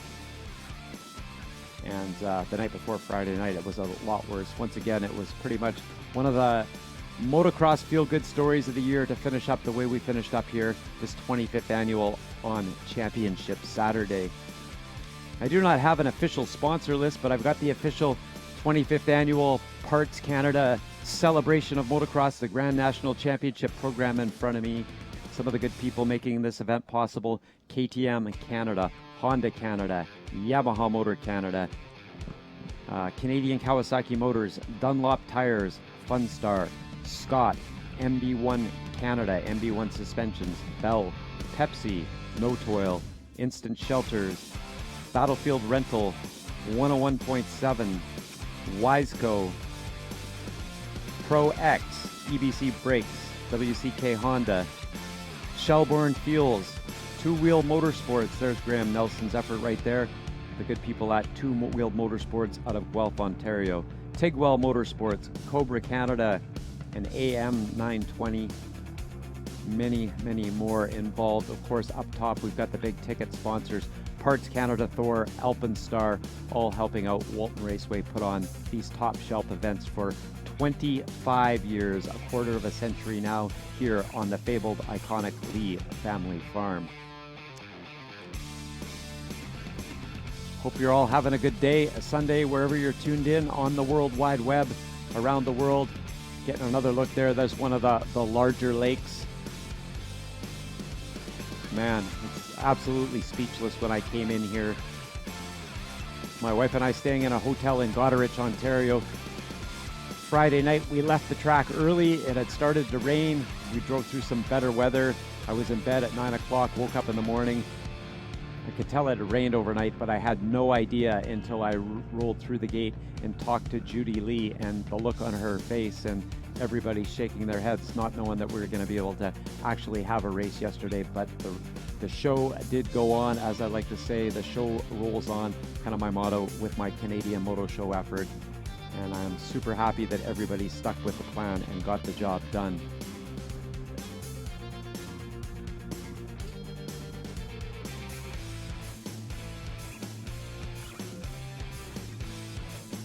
And the night before Friday night, it was a lot worse. Once again, it was pretty much one of the motocross feel-good stories of the year to finish up the way we finished up here, this 25th annual on Championship Saturday. I do not have an official sponsor list, but I've got the official 25th annual Parts Canada celebration of motocross, the Grand National Championship program in front of me. Some of the good people making this event possible: KTM Canada, Honda Canada, Yamaha Motor Canada, Canadian Kawasaki Motors, Dunlop Tires, Funstar, Scott, MB1 Canada, MB1 Suspensions, Bell, Pepsi, No Toil, Instant Shelters, Battlefield Rental, 101.7, Wiseco, Pro X, EBC Brakes, WCK Honda, Shelbourne Fuels, Two Wheel Motorsports. There's Graham Nelson's effort right there. The good people at Two Wheel Motorsports out of Guelph, Ontario. Tigwell Motorsports, Cobra Canada, and AM 920. Many, many more involved. Of course, up top, we've got the big ticket sponsors: Parts Canada, Thor, Alpenstar, all helping out Walton Raceway put on these top shelf events for 25 years, a quarter of a century now, here on the fabled, iconic Lee family farm. Hope you're all having a good day, a Sunday, wherever you're tuned in on the World Wide Web, around the world. Getting another look there. There's one of the larger lakes. Man, it's absolutely speechless when I came in here. My wife and I staying in a hotel in Goderich, Ontario. Friday night, we left the track early. It had started to rain. We drove through some better weather. I was in bed at 9 o'clock, woke up in the morning. I could tell it had rained overnight, but I had no idea until I rolled through the gate and talked to Judy Lee, and the look on her face and everybody shaking their heads, not knowing that we were going to be able to actually have a race yesterday. But the show did go on. As I like to say, the show rolls on, kind of my motto with my Canadian Moto Show effort. And I'm super happy that everybody stuck with the plan and got the job done.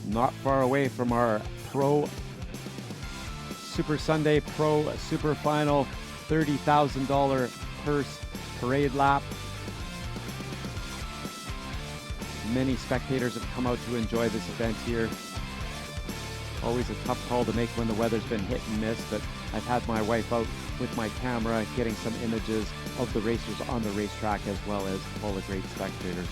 Not far away from our Pro Super Sunday Pro Super Final $30,000 purse parade lap. Many spectators have come out to enjoy this event here. Always a tough call to make when the weather's been hit and miss, but I've had my wife out with my camera getting some images of the racers on the racetrack as well as all the great spectators.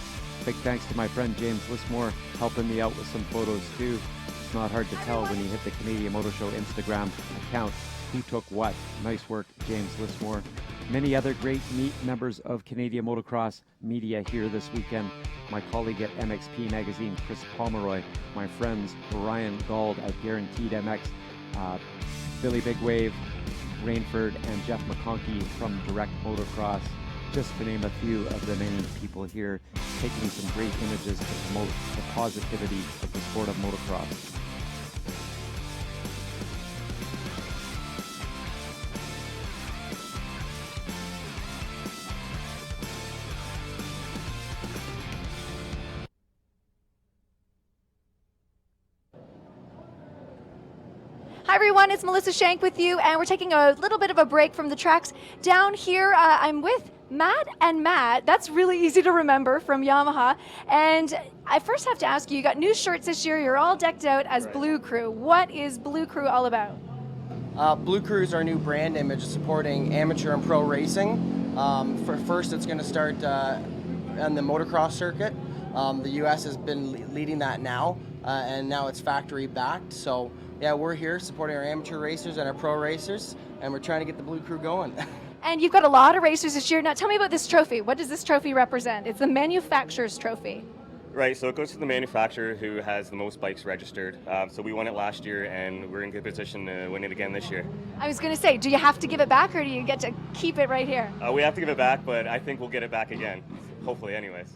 Big thanks to my friend James Lismore helping me out with some photos too. It's not hard to tell when you hit the Canadian Motor Show Instagram account Who took what? Nice work, James Lismore. Many other great members of Canadian motocross media here this weekend. My colleague at MXP Magazine, Chris Pomeroy. My friends, Ryan Gauld at Guaranteed MX, Billy Big Wave, Rainford, and Jeff McConkey from Direct Motocross. Just to name a few of the many people here taking some great images to promote the positivity of the sport of motocross. Hi everyone, it's Melissa Shank with you, and we're taking a little bit of a break from the tracks. Down here, I'm with Matt and Matt. That's really easy to remember from Yamaha. And I first have to ask you, you got new shirts this year, you're all decked out as Blue Crew. What is Blue Crew all about? Blue Crew is our new brand image supporting amateur and pro racing. First, it's going to start on the motocross circuit. The U.S. has been leading that now, and now it's factory backed. So yeah, we're here supporting our amateur racers and our pro racers, and we're trying to get the Blue Crew going. And you've got a lot of racers this year. Now tell me about this trophy. What does this trophy represent? It's the manufacturer's trophy. Right, so it goes to the manufacturer who has the most bikes registered. So we won it last year, and we're in good position to win it again this year. I was going to say, do you have to give it back, or do you get to keep it right here? We have to give it back, but I think we'll get it back again, hopefully anyways.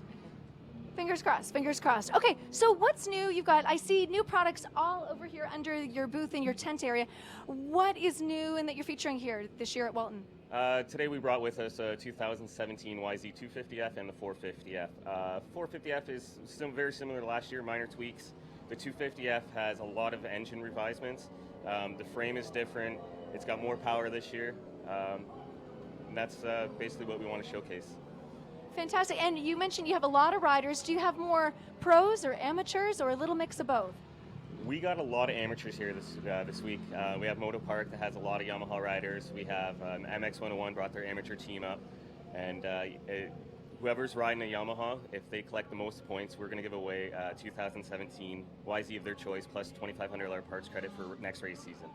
Fingers crossed, fingers crossed. Okay, so what's new? You've got, I see new products all over here under your booth in your tent area. What is new and that you're featuring here this year at Walton? Today we brought with us a 2017 YZ250F and the 450F. 450F is very similar to last year, minor tweaks. The 250F has a lot of engine revisements. The frame is different. It's got more power this year. And that's basically what we want to showcase. Fantastic. And you mentioned you have a lot of riders. Do you have more pros or amateurs or a little mix of both? We got a lot of amateurs here this week. We have Moto Park that has a lot of Yamaha riders. We have MX101 brought their amateur team up. And whoever's riding a Yamaha, if they collect the most points, we're going to give away 2017 YZ of their choice plus $2,500 parts credit for next race season.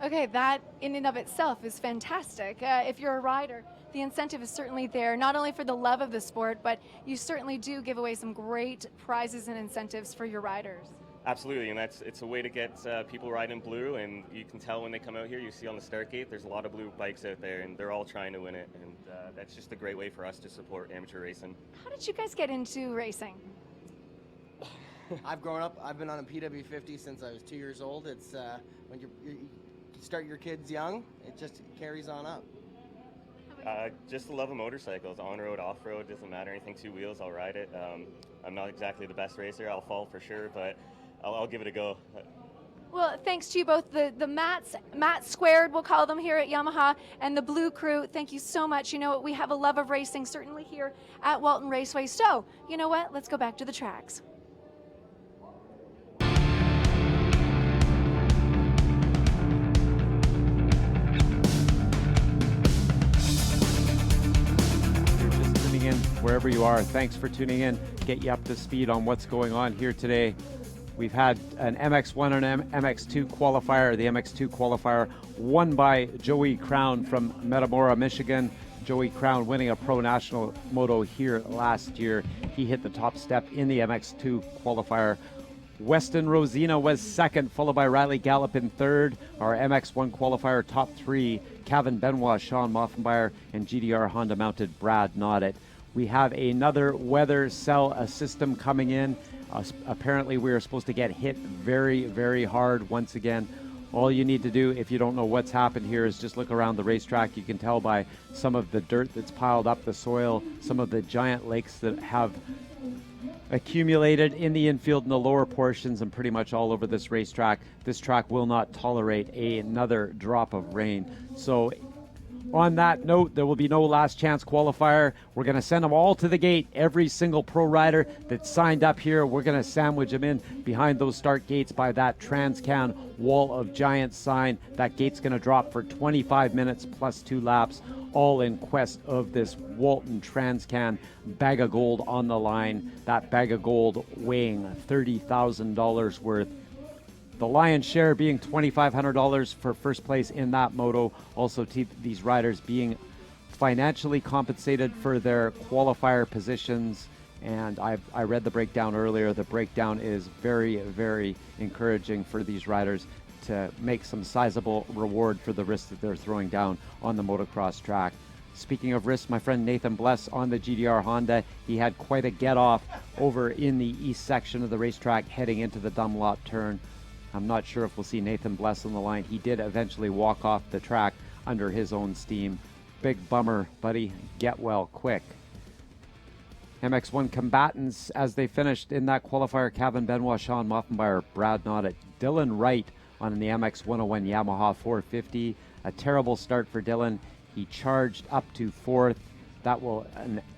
Okay, that in and of itself is fantastic. If you're a rider, the incentive is certainly there, not only for the love of the sport, but you certainly do give away some great prizes and incentives for your riders. Absolutely, and it's a way to get people riding blue, and you can tell when they come out here, you see on the start gate, there's a lot of blue bikes out there, and they're all trying to win it, and that's just a great way for us to support amateur racing. How did you guys get into racing? I've grown up, I've been on a PW50 since I was 2 years old. It's when you start your kids young, it just carries on up. Just the love of motorcycles, on-road, off-road, doesn't matter, anything two wheels, I'll ride it. I'm not exactly the best racer, I'll fall for sure, but I'll give it a go. Well, thanks to you both, the Matt Squared, we'll call them here at Yamaha, and the Blue Crew, thank you so much. You know what, we have a love of racing, certainly here at Walton Raceway. So, you know what, let's go back to the tracks. Wherever you are, thanks for tuning in. Get you up to speed on what's going on here today. We've had an MX1 and MX2 qualifier. The MX2 qualifier won by Joey Crown from Metamora, Michigan. Joey Crown winning a Pro National Moto here last year. He hit the top step in the MX2 qualifier. Weston Rosina was second, followed by Riley Gallup in third. Our MX1 qualifier top three, Kevin Benoit, Sean Moffenbauer, and GDR Honda mounted Brad Noddet. We have another weather cell system coming in. Apparently we are supposed to get hit very, very hard once again. All you need to do, if you don't know what's happened here, is just look around the racetrack. You can tell by some of the dirt that's piled up, the soil, some of the giant lakes that have accumulated in the infield in the lower portions and pretty much all over this racetrack. This track will not tolerate another drop of rain. So on that note, there will be no last chance qualifier. We're going to send them all to the gate. Every single pro rider that signed up here, we're going to sandwich them in behind those start gates by that TransCan Wall of Giants sign. That gate's going to drop for 25 minutes plus 2 laps, all in quest of this Walton TransCan bag of gold on the line. That bag of gold weighing $30,000 worth. The lion's share being $2,500 for first place in that moto. Also, these riders being financially compensated for their qualifier positions. And I read the breakdown earlier. The breakdown is very, very encouraging for these riders to make some sizable reward for the risk that they're throwing down on the motocross track. Speaking of risks, my friend Nathan Bless on the GDR Honda, he had quite a get-off over in the east section of the racetrack heading into the Dunlop turn. I'm not sure if we'll see Nathan Bless on the line. He did eventually walk off the track under his own steam. Big bummer, buddy. Get well quick. MX1 combatants as they finished in that qualifier: Kevin Benoit, Sean Moffenbauer, Brad Noddet, Dylan Wright on the MX 101 Yamaha 450. A terrible start for Dylan. He charged up to fourth. That will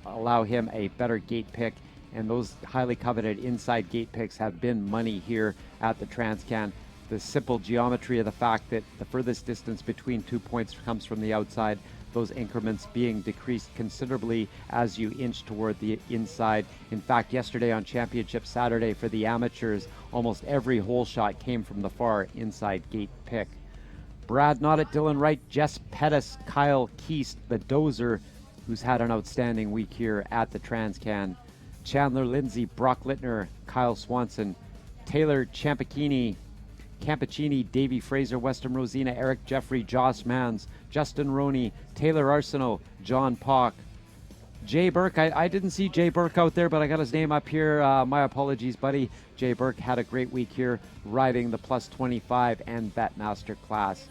allow him a better gate pick, and those highly coveted inside gate picks have been money here at the TransCan. The simple geometry of the fact that the furthest distance between 2 points comes from the outside, those increments being decreased considerably as you inch toward the inside. In fact, yesterday on Championship Saturday for the amateurs, almost every hole shot came from the far inside gate pick. Brad Noddet, Dylan Wright, Jess Pettis, Kyle Keast, the Dozer, who's had an outstanding week here at the TransCan. Chandler Lindsay, Brock Littner, Kyle Swanson, Taylor Campacini, Davey Fraser, Weston Rosina, Eric Jeffrey, Josh Mans, Justin Roney, Taylor Arsenault, John Pock, Jay Burke. I didn't see Jay Burke out there, but I got his name up here. My apologies, buddy. Jay Burke had a great week here riding the plus 25 and Betmaster class.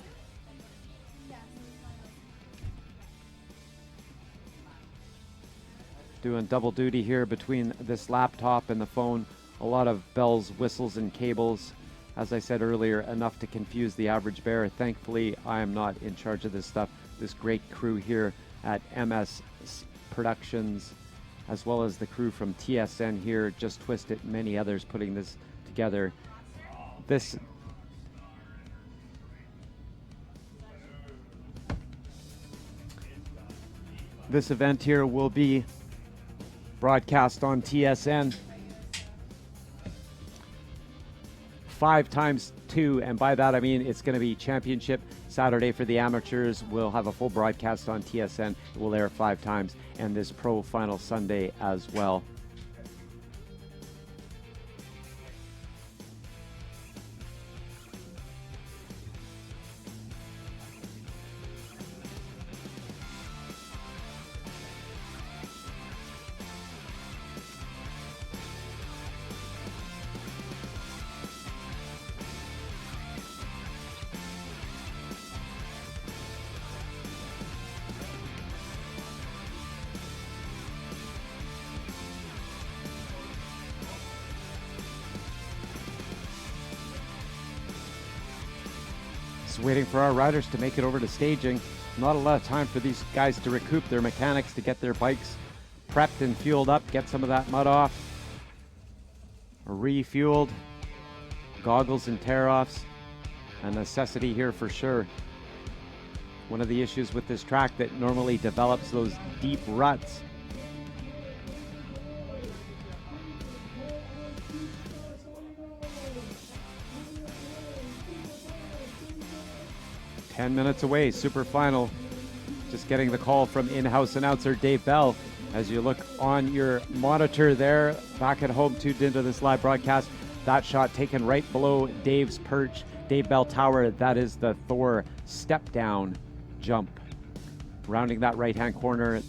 Doing double duty here between this laptop and the phone. A lot of bells, whistles, and cables. As I said earlier, enough to confuse the average bear. Thankfully, I am not in charge of this stuff. This great crew here at MS Productions, as well as the crew from TSN here, Just Twisted, many others putting this together. This event here will be broadcast on TSN 5 times 2, and by that I mean it's going to be Championship Saturday for the amateurs. We'll have a full broadcast on TSN. It will air 5 times, and this Pro Final Sunday as well. Waiting for our riders to make it over to staging. Not a lot of time for these guys to recoup their mechanics, to get their bikes prepped and fueled up, get some of that mud off, refueled, goggles and tear-offs, a necessity here for sure. One of the issues with this track that normally develops those deep ruts. Ten minutes away, super final. Just getting the call from in-house announcer Dave Bell. As you look on your monitor there, back at home, tuned into this live broadcast, that shot taken right below Dave's perch, Dave Bell Tower. That is the Thor step-down jump. Rounding that right-hand corner,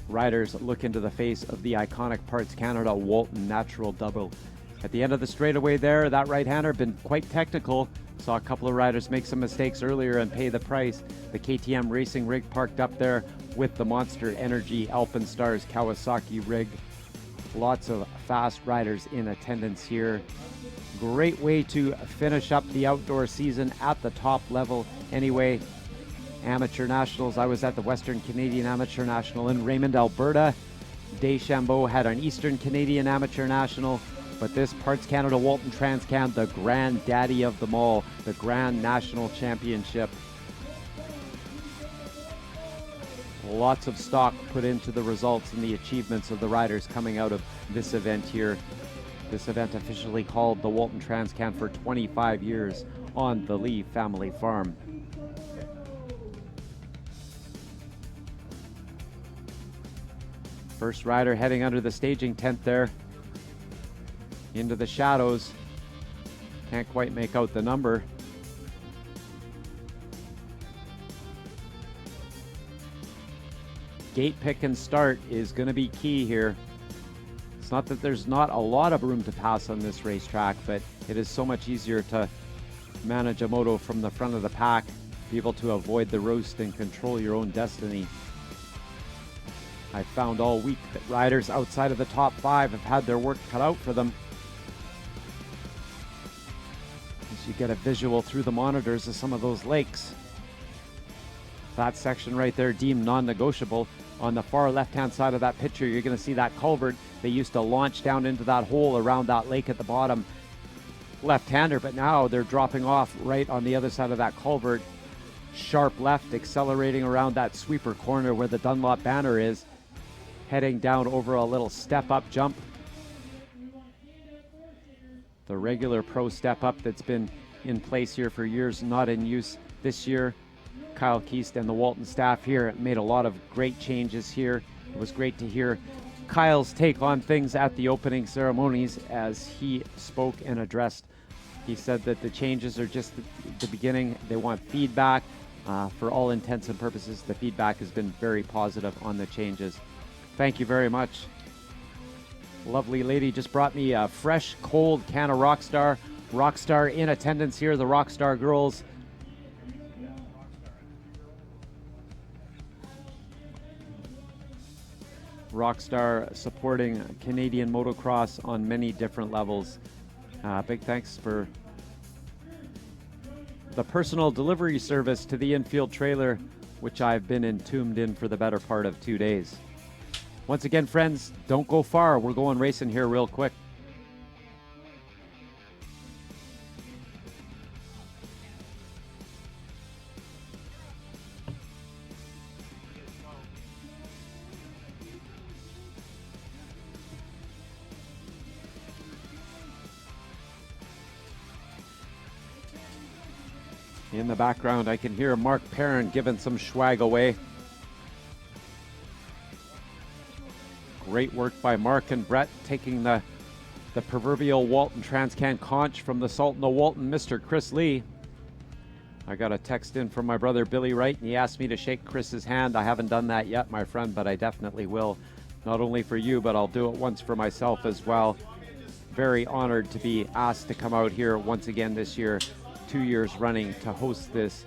riders look into the face of the iconic Parts Canada Walton Natural Double. At the end of the straightaway there, that right-hander been quite technical. Saw a couple of riders make some mistakes earlier and pay the price. The KTM racing rig parked up there with the Monster Energy Alpenstars Kawasaki rig. Lots of fast riders in attendance here. Great way to finish up the outdoor season at the top level. Anyway, Amateur Nationals. I was at the Western Canadian Amateur National in Raymond, Alberta. Deschambault had an Eastern Canadian Amateur National. But this Parts Canada Walton TransCan, the granddaddy of them all, the Grand National Championship. Lots of stock put into the results and the achievements of the riders coming out of this event here. This event officially called the Walton TransCan for 25 years on the Lee family farm. First rider heading under the staging tent there. Into the shadows. Can't quite make out the number. Gate pick and start is going to be key here. It's not that there's not a lot of room to pass on this racetrack, but it is so much easier to manage a moto from the front of the pack, be able to avoid the roast and control your own destiny. I found all week that riders outside of the top 5 have had their work cut out for them. As you get a visual through the monitors of some of those lakes. That section right there deemed non-negotiable. On the far left-hand side of that picture, you're going to see that culvert. They used to launch down into that hole around that lake at the bottom. Left-hander, but now they're dropping off right on the other side of that culvert. Sharp left, accelerating around that sweeper corner where the Dunlop banner is. Heading down over a little step-up jump. The regular pro step-up that's been in place here for years, not in use this year. Kyle Keast and the Walton staff here made a lot of great changes here. It was great to hear Kyle's take on things at the opening ceremonies as he spoke and addressed. He said that the changes are just the beginning. They want feedback. For all intents and purposes, the feedback has been very positive on the changes. Thank you very much. Lovely lady just brought me a fresh, cold can of Rockstar. Rockstar in attendance here, the Rockstar girls. Rockstar supporting Canadian motocross on many different levels. Big thanks for the personal delivery service to the infield trailer, which I've been entombed in for the better part of 2 days. Once again, friends, don't go far. We're going racing here real quick. In the background, I can hear Mark Perrin giving some swag away. Great work by Mark and Brett, taking the proverbial Walton TransCan conch from the Sultan of Walton, Mr. Chris Lee. I got a text in from my brother Billy Wright, and he asked me to shake Chris's hand. I haven't done that yet, my friend, but I definitely will. Not only for you, but I'll do it once for myself as well. Very honored to be asked to come out here once again this year, 2 years running, to host this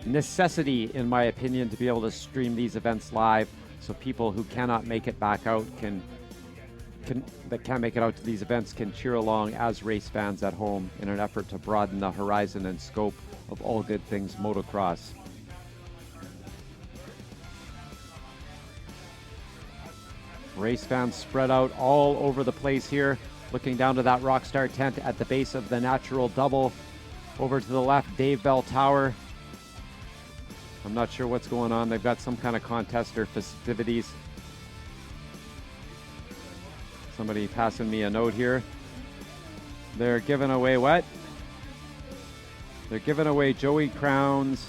necessity, in my opinion, to be able to stream these events live, so people who cannot make it back out that can't make it out to these events can cheer along as race fans at home in an effort to broaden the horizon and scope of all good things motocross. Race fans spread out all over the place here, looking down to that Rockstar tent at the base of the Natural Double. Over to the left, Dave Bell Tower. I'm not sure what's going on. They've got some kind of contest or festivities. Somebody passing me a note here. They're giving away what? They're giving away Joey Crown's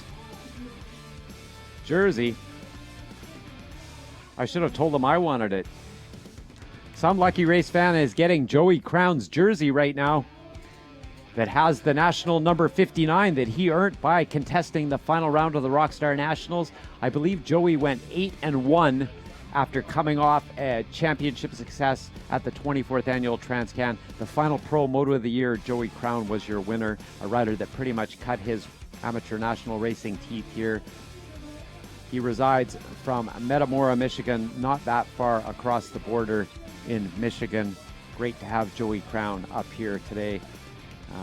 jersey. I should have told them I wanted it. Some lucky race fan is getting Joey Crown's jersey right now that has the national number 59 that he earned by contesting the final round of the Rockstar Nationals. I believe Joey went 8-1 after coming off a championship success at the 24th annual TransCan. The final pro moto of the year, Joey Crown was your winner, a rider that pretty much cut his amateur national racing teeth here. He resides from Metamora, Michigan, not that far across the border in Michigan. Great to have Joey Crown up here today.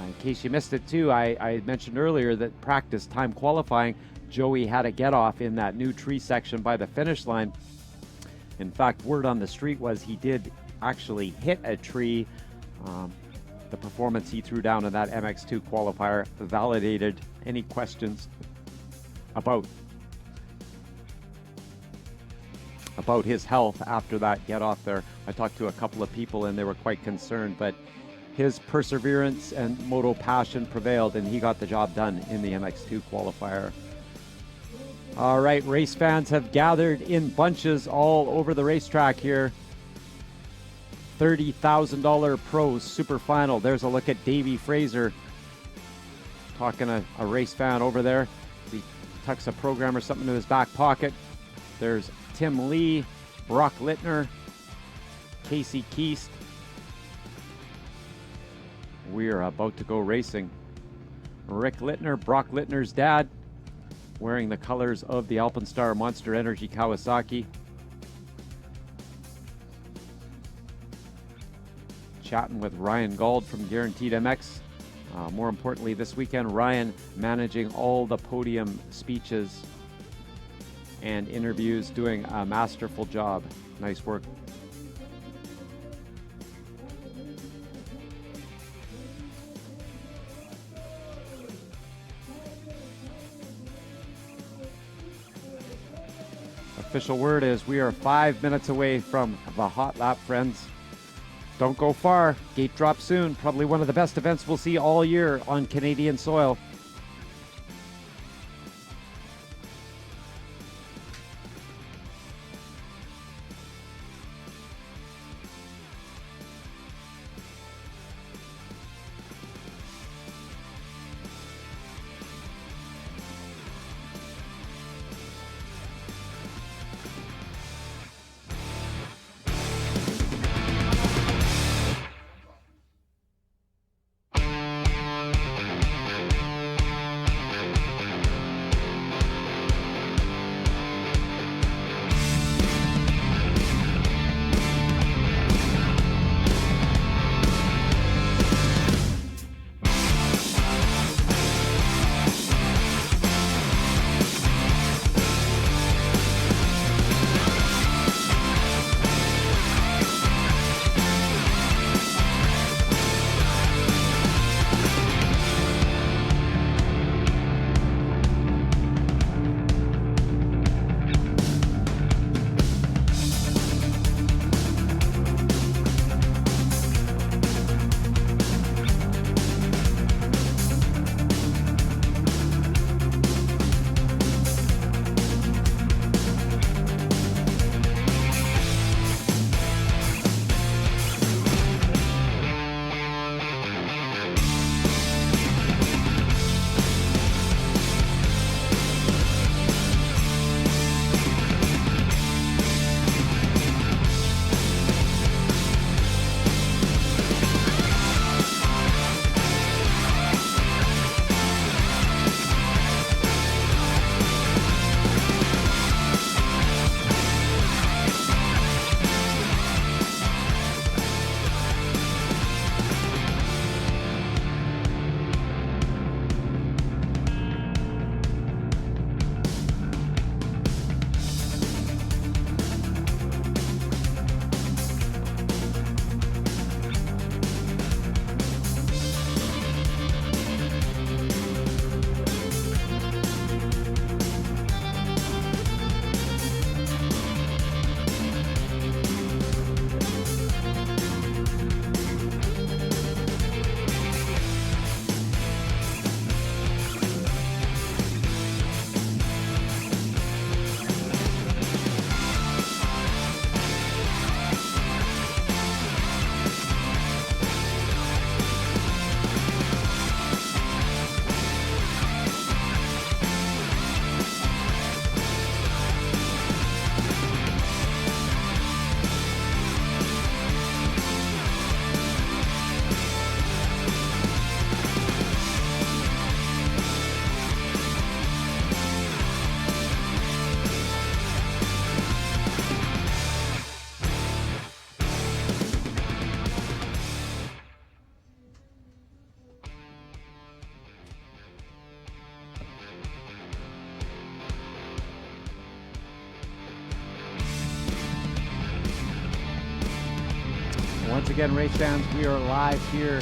In case you missed it too, I mentioned earlier that practice time qualifying, Joey had a get off in that new tree section by the finish line. In fact, word on the street was he did actually hit a tree. The performance he threw down in that MX2 qualifier validated any questions about about his health after that get off there. I talked to a couple of people and they were quite concerned, but his perseverance and moto passion prevailed and he got the job done in the MX2 qualifier. All right, race fans have gathered in bunches all over the racetrack here. $30,000 Pros Super Final. There's a look at Davey Fraser. Talking a race fan over there. He tucks a program or something to his back pocket. There's Tim Lee, Brock Littner, Casey Keast. We're about to go racing. Rick Littner, Brock Littner's dad, wearing the colors of the Alpenstar Monster Energy Kawasaki. Chatting with Ryan Gauld from Guaranteed MX. More importantly, this weekend, Ryan managing all the podium speeches and interviews, doing a masterful job. Nice work. Official word is we are 5 minutes away from the hot lap, friends. Don't go far. Gate drop soon. Probably one of the best events we'll see all year on Canadian soil. Once again, race fans, we are live here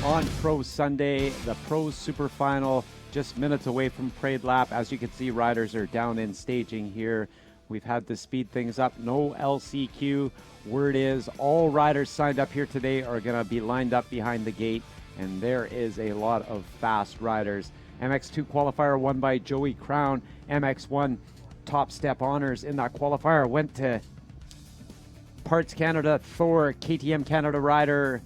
on Pro Sunday, the Pros Super Final, just minutes away from Parade Lap. As you can see, riders are down in staging here. We've had to speed things up. No LCQ. Word is all riders signed up here today are going to be lined up behind the gate, and there is a lot of fast riders. MX2 qualifier won by Joey Crown. MX1 top step honors in that qualifier went to Parts Canada Thor KTM Canada rider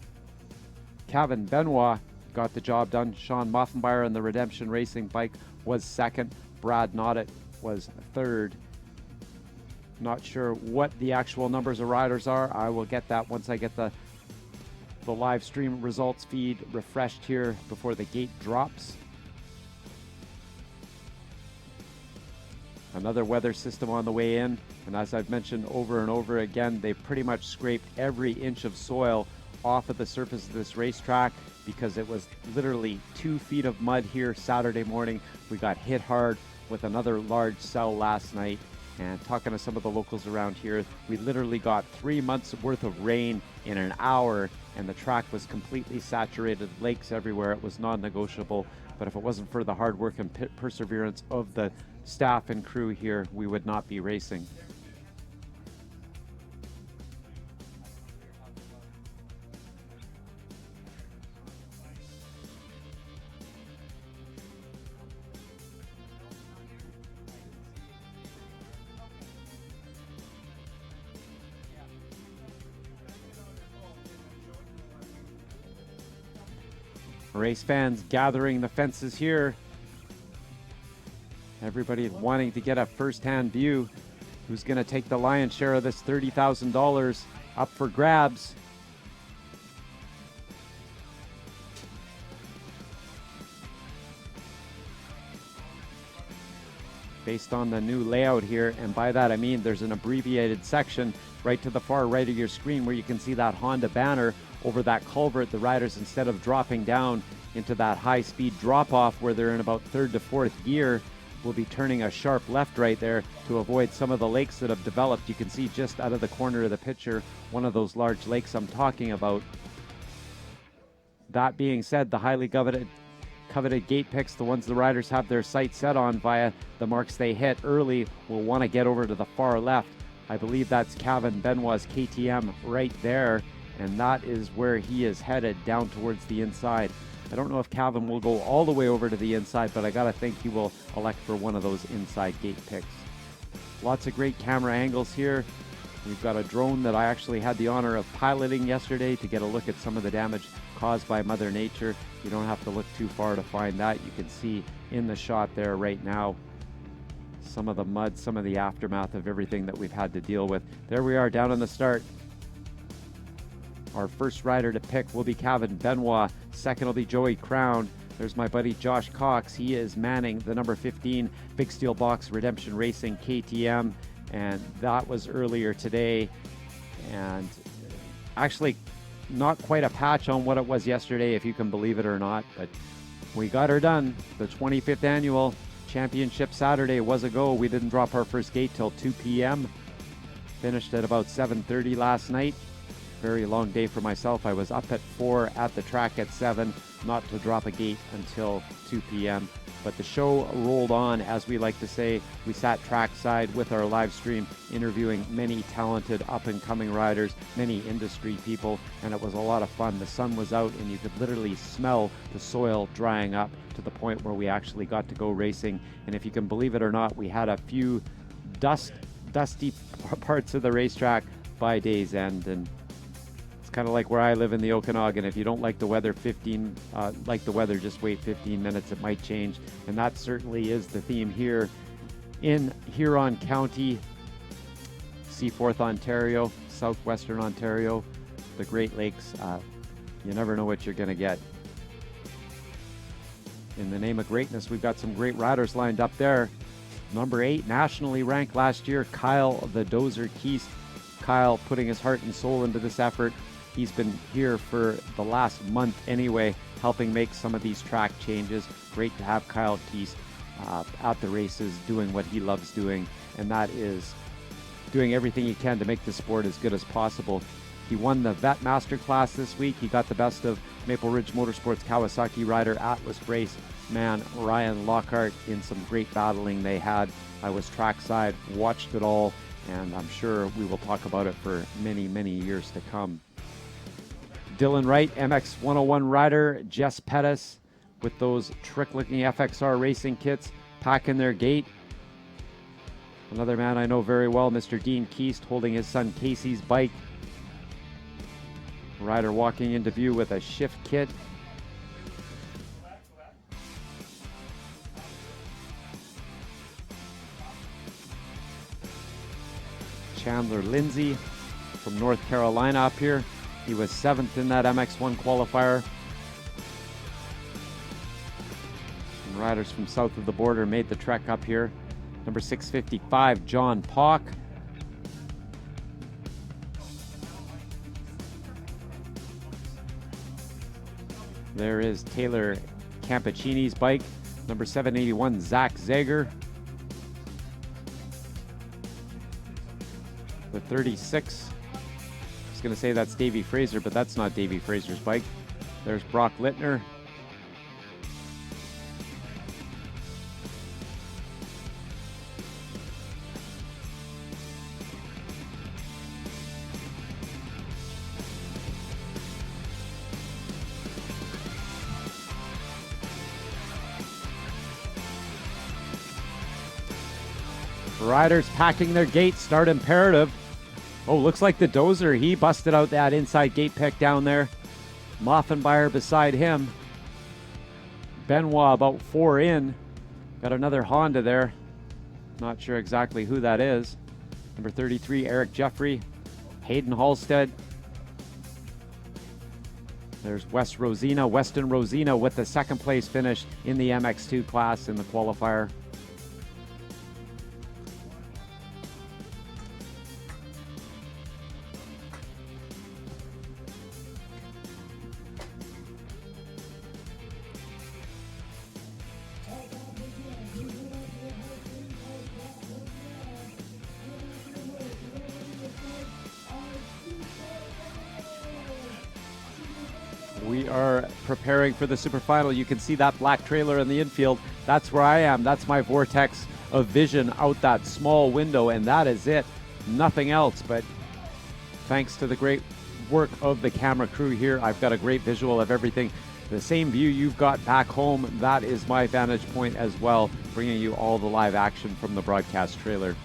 Kevin Benoit. Got the job done. Sean Moffenbauer in the Redemption Racing bike was second. Brad Noddet was third. Not sure what the actual numbers of riders are. I will get that once I get the live stream results feed refreshed here before the gate drops. Another weather system on the way in, and as I've mentioned over and over again, they pretty much scraped every inch of soil off of the surface of this racetrack because it was literally 2 feet of mud here Saturday morning. We got hit hard with another large cell last night. And talking to some of the locals around here, we literally got 3 months worth of rain in an hour, and the track was completely saturated, lakes everywhere. It was non-negotiable, but if it wasn't for the hard work and perseverance of the staff and crew here, we would not be racing. Race fans gathering the fences here. Everybody wanting to get a first-hand view. Who's going to take the lion's share of this $30,000 up for grabs? Based on the new layout here, and by that I mean there's an abbreviated section right to the far right of your screen where you can see that Honda banner over that culvert. The riders, instead of dropping down into that high-speed drop-off where they're in about third to fourth gear, will be turning a sharp left right there to avoid some of the lakes that have developed. You can see just out of the corner of the picture one of those large lakes I'm talking about. That being said, the highly coveted gate picks, the ones the riders have their sights set on via the marks they hit early, will want to get over to the far left. I believe that's Kevin Benoit's KTM right there, and that is where he is headed, down towards the inside. I don't know if Kevin will go all the way over to the inside, but I gotta think he will elect for one of those inside gate picks. Lots of great camera angles here. We've got a drone that I actually had the honor of piloting yesterday to get a look at some of the damage caused by Mother Nature. You don't have to look too far to find that. You can see in the shot there right now some of the mud, some of the aftermath of everything that we've had to deal with. There we are down on the start. Our first rider to pick will be Kevin Benoit. Second will be Joey Crown. There's my buddy Josh Cox. He is manning the number 15 Big Steel Box Redemption Racing KTM. And that was earlier today. And actually not quite a patch on what it was yesterday, if you can believe it or not. But we got her done. The 25th annual championship Saturday was a go. We didn't drop our first gate till 2 p.m. Finished at about 7:30 last night. Very long day for myself. I was up at 4, at the track at 7, not to drop a gate until 2 p.m. But the show rolled on, as we like to say. We sat trackside with our live stream, interviewing many talented up-and-coming riders, many industry people, and it was a lot of fun. The sun was out, and you could literally smell the soil drying up to the point where we actually got to go racing. And if you can believe it or not, we had a few dusty parts of the racetrack by day's end, and it's kind of like where I live in the Okanagan. If you don't like the weather, just wait 15 minutes. It might change. And that certainly is the theme here in Huron County, Seaforth, Ontario, southwestern Ontario, the Great Lakes. You never know what you're going to get. In the name of greatness, we've got some great riders lined up there. Number 8, nationally ranked last year, Kyle the Dozer Keast. Kyle putting his heart and soul into this effort. He's been here for the last month anyway, helping make some of these track changes. Great to have Kyle Keast at the races doing what he loves doing, and that is doing everything he can to make the sport as good as possible. He won the Vet Master Class this week. He got the best of Maple Ridge Motorsports Kawasaki rider Atlas Brace man, Ryan Lockhart, in some great battling they had. I was trackside, watched it all, and I'm sure we will talk about it for many, many years to come. Dylan Wright, MX 101 rider, Jess Pettis with those trick-looking FXR racing kits, packing their gate. Another man I know very well, Mr. Dean Keast, holding his son Casey's bike. Rider walking into view with a shift kit. Chandler Lindsay from North Carolina up here. He was 7th in that MX1 qualifier. And riders from south of the border made the trek up here. Number 655, John Pock. There is Taylor Campicini's bike. Number 781, Zach Zager. The 36. I was going to say that's Davey Fraser, but that's not Davey Fraser's bike. There's Brock Littner. Riders packing their gate, start imperative. Oh, looks like the Dozer, he busted out that inside gate pick down there. Moffenbauer beside him. Benoit about 4 in. Got another Honda there. Not sure exactly who that is. Number 33, Eric Jeffrey. Hayden Halstead. There's Weston Rosina with the 2nd place finish in the MX2 class in the qualifier. We are preparing for the super final. You can see that black trailer in the infield. That's where I am. That's my vortex of vision out that small window, and that is it. Nothing else, but thanks to the great work of the camera crew here, I've got a great visual of everything. The same view you've got back home, that is my vantage point as well, bringing you all the live action from the broadcast trailer.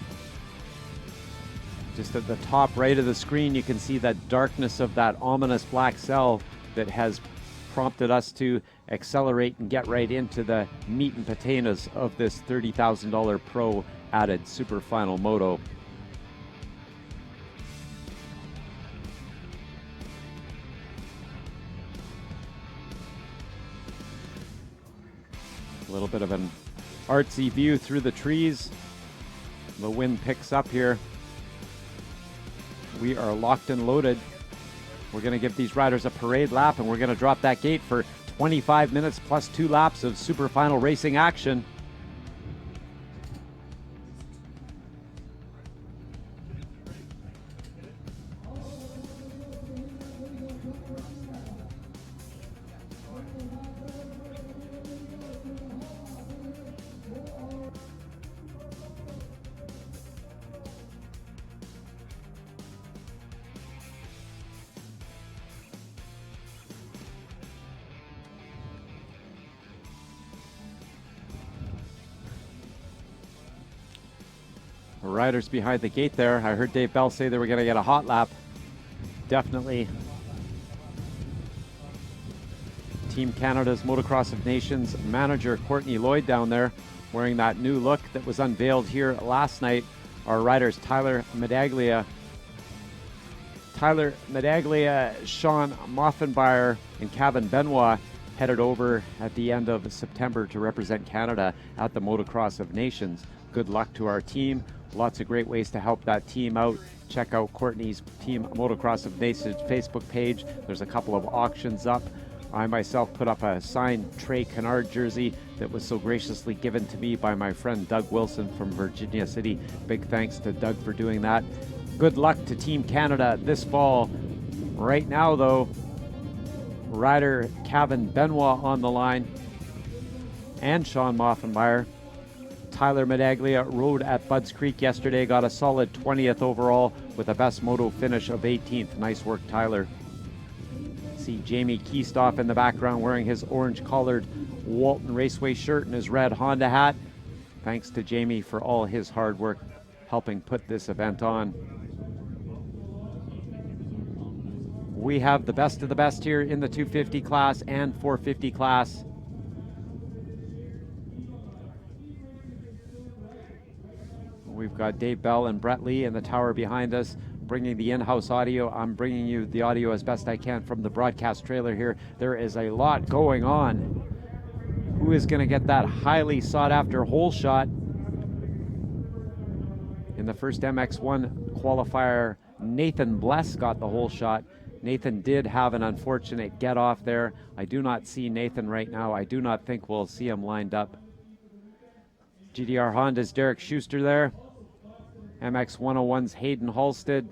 Just at the top right of the screen, you can see that darkness of that ominous black cell that has prompted us to accelerate and get right into the meat and potatoes of this $30,000 pro added super final moto. A little bit of an artsy view through the trees. The wind picks up here. We are locked and loaded. We're going to give these riders a parade lap, and we're going to drop that gate for 25 minutes plus 2 laps of super final racing action. Riders behind the gate there. I heard Dave Bell say they were going to get a hot lap. Definitely. Team Canada's Motocross of Nations manager Courtney Lloyd down there wearing that new look that was unveiled here last night. Our riders Tyler Medaglia, Sean Moffenbauer, and Kevin Benoit headed over at the end of September to represent Canada at the Motocross of Nations. Good luck to our team. Lots of great ways to help that team out. Check out Courtney's Team Motocross of Nations Facebook page. There's a couple of auctions up. I myself put up a signed Trey Kennard jersey that was so graciously given to me by my friend Doug Wilson from Virginia City. Big thanks to Doug for doing that. Good luck to Team Canada this fall. Right now, though, rider Kevin Benoit on the line. and Sean Moffenmeyer. Tyler Medaglia rode at Budds Creek yesterday, got a solid 20th overall with a best moto finish of 18th. Nice work, Tyler. See Jamie Kiestoff in the background wearing his orange collared Walton Raceway shirt and his red Honda hat. Thanks to Jamie for all his hard work helping put this event on. We have the best of the best here in the 250 class and 450 class. We've got Dave Bell and Brett Lee in the tower behind us, bringing the in-house audio. I'm bringing you the audio as best I can from the broadcast trailer here. There is a lot going on. Who is going to get that highly sought-after hole shot? In the first MX1 qualifier, Nathan Bless got the hole shot. Nathan did have an unfortunate get-off there. I do not see Nathan right now. I do not think we'll see him lined up. GDR Honda's Derek Schuster there. MX 101's Hayden Halstead.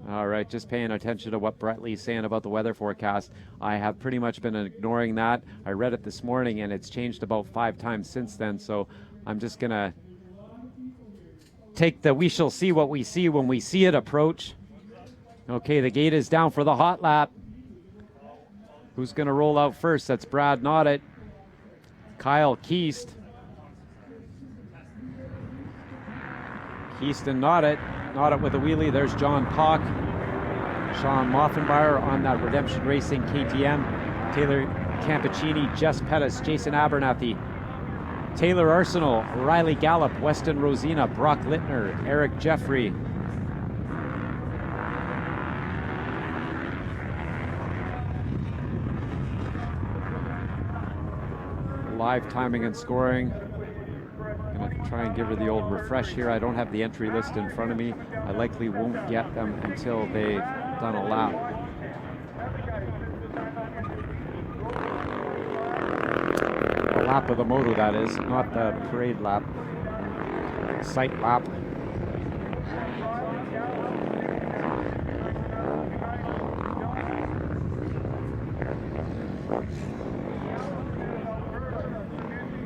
All right, just paying attention to what Brett Lee's saying about the weather forecast. I have pretty much been ignoring that. I read it this morning and it's changed about 5 times since then, so I'm just gonna take the we shall see what we see when we see it approach. Okay, the gate is down for the hot lap. Who's gonna roll out first? That's Brad Noddet. Kyle Keast. Keast and Noddet. Noddet with a wheelie. There's John Pock. Sean Moffenmeyer on that Redemption Racing KTM. Taylor Campicini, Jess Pettis, Jason Abernathy, Taylor Arsenal, Riley Gallup, Weston Rosina, Brock Littner, Eric Jeffrey. Live timing and scoring. I'm going to try and give her the old refresh here. I don't have the entry list in front of me. I likely won't get them until they've done a lap. A lap of the moto, that is, not the parade lap. Sight lap.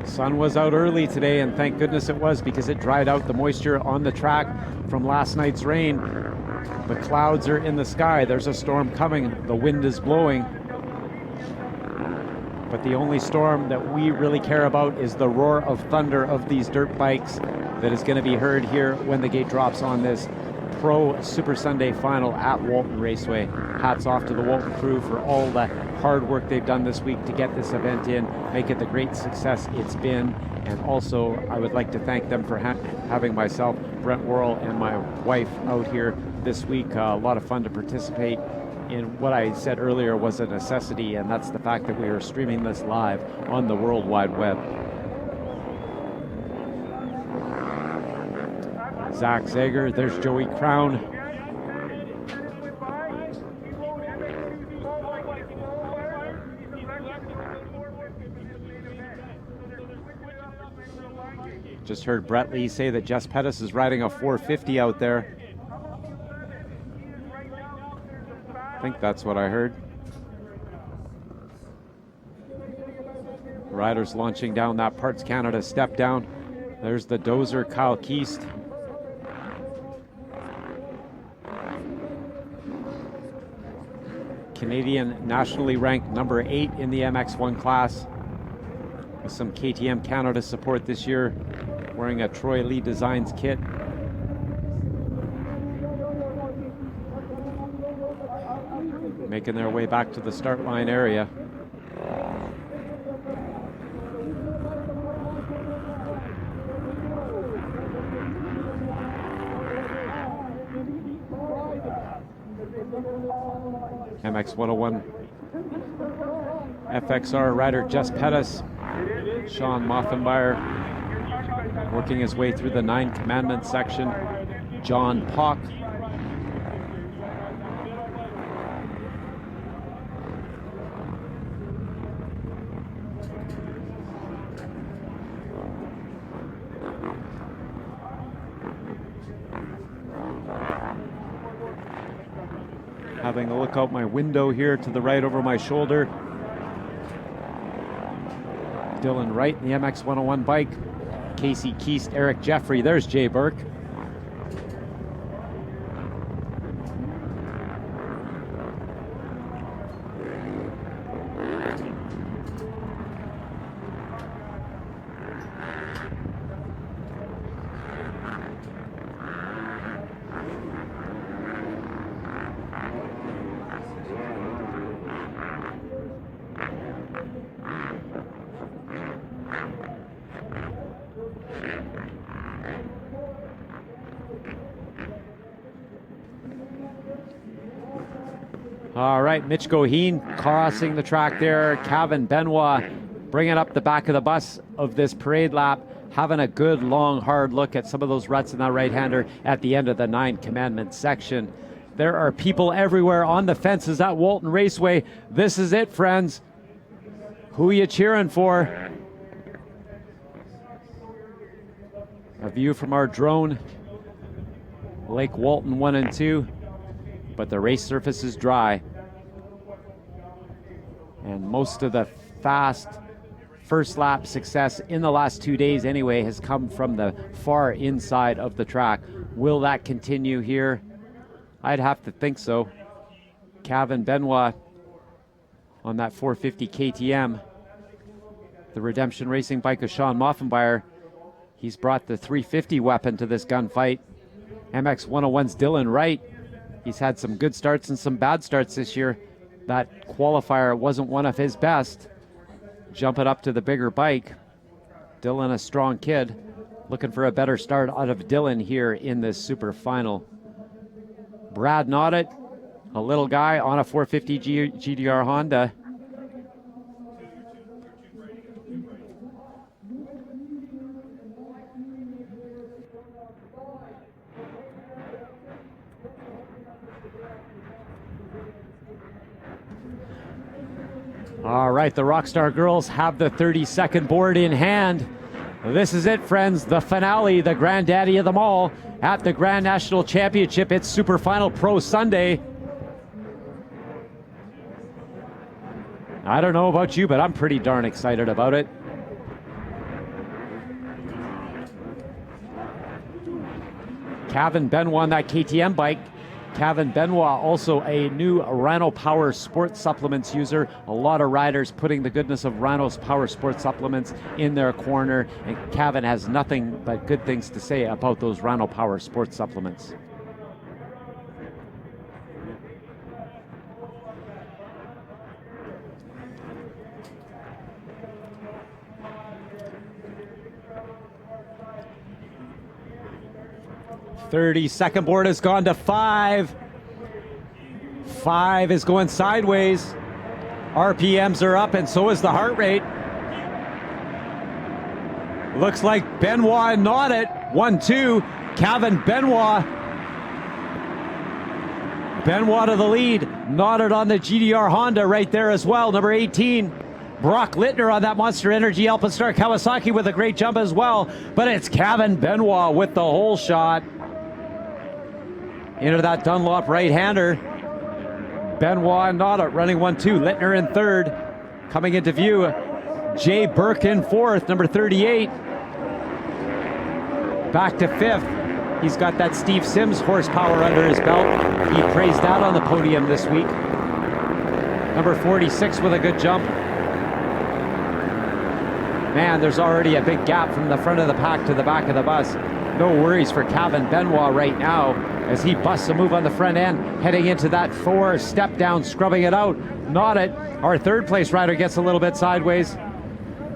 Sun was out early today, and thank goodness it was, because it dried out the moisture on the track from last night's rain. The clouds are in the sky. There's a storm coming. The wind is blowing. But the only storm that we really care about is the roar of thunder of these dirt bikes that is going to be heard here when the gate drops on this Pro Super Sunday final at Walton Raceway. Hats off to the Walton crew for all the hard work they've done this week to get this event in, make it the great success it's been. And also, I would like to thank them for having myself, Brent Worrell, and my wife out here this week. A lot of fun to participate in what I said earlier was a necessity, and that's the fact that we are streaming this live on the World Wide Web. Zach Zager, there's Joey Crown. Just heard Brett Lee say that Jess Pettis is riding a 450 out there. I think that's what I heard. Riders launching down that Parts Canada step down. There's the dozer, Kyle Keast. Canadian nationally ranked number 8 in the MX1 class. With some KTM Canada support this year, wearing a Troy Lee Designs kit. Making their way back to the start line area. MX 101 FXR rider Jess Pettis, Sean Moffenmeyer working his way through the 9 Commandments section, John Pock. Having a look out my window here to the right over my shoulder. Dylan Wright in the MX 101 bike. Casey Keast, Eric Jeffrey. There's Jay Burke. All right, Mitch Goheen crossing the track there. Kevin Benoit bringing up the back of the bus of this parade lap, having a good, long, hard look at some of those ruts in that right-hander at the end of the 9 Commandments section. There are people everywhere on the fences at Walton Raceway. This is it, friends. Who are you cheering for? A view from our drone. Lake Walton 1 and 2. But the race surface is dry. And most of the fast first lap success in the last 2 days anyway has come from the far inside of the track. Will that continue here? I'd have to think so. Kevin Benoit on that 450 KTM. The Redemption Racing bike of Sean Moffenbauer. He's brought the 350 weapon to this gunfight. MX 101's Dylan Wright. He's had some good starts and some bad starts this year. That qualifier wasn't one of his best. Jumping up to the bigger bike. Dylan, a strong kid. Looking for a better start out of Dylan here in this super final. Brad Noddet, a little guy on a 450 GDR Honda. All right, the Rockstar girls have the 30-second board in hand. This is it, friends, the finale, the granddaddy of them all at the Grand National Championship. It's Super Final Pro Sunday. I don't know about you, but I'm pretty darn excited about it. Kevin Benoit on that KTM bike. Kevin Benoit, also a new Rhino Power Sports Supplements user. A lot of riders putting the goodness of Rhino's Power Sports Supplements in their corner, and Kevin has nothing but good things to say about those Rhino Power Sports Supplements. Second board has gone to 5. 5 is going sideways. RPMs are up and so is the heart rate. Looks like Benoit and Noddet. 1-2. Kevin Benoit. Benoit to the lead. Noddet on the GDR Honda right there as well. Number 18. Brock Littner on that Monster Energy Alpenstar Kawasaki with a great jump as well. But it's Kevin Benoit with the whole shot. Into that Dunlop right-hander. Benoit and Noddet running 1-2. Littner in third. Coming into view, Jay Burke in fourth, number 38. Back to fifth. He's got that Steve Sims horsepower under his belt. He praised that on the podium this week. Number 46 with a good jump. Man, there's already a big gap from the front of the pack to the back of the bus. No worries for Kevin Benoit right now as he busts a move on the front end, heading into that 4 step down, scrubbing it out. Noddet, our third place rider, gets a little bit sideways.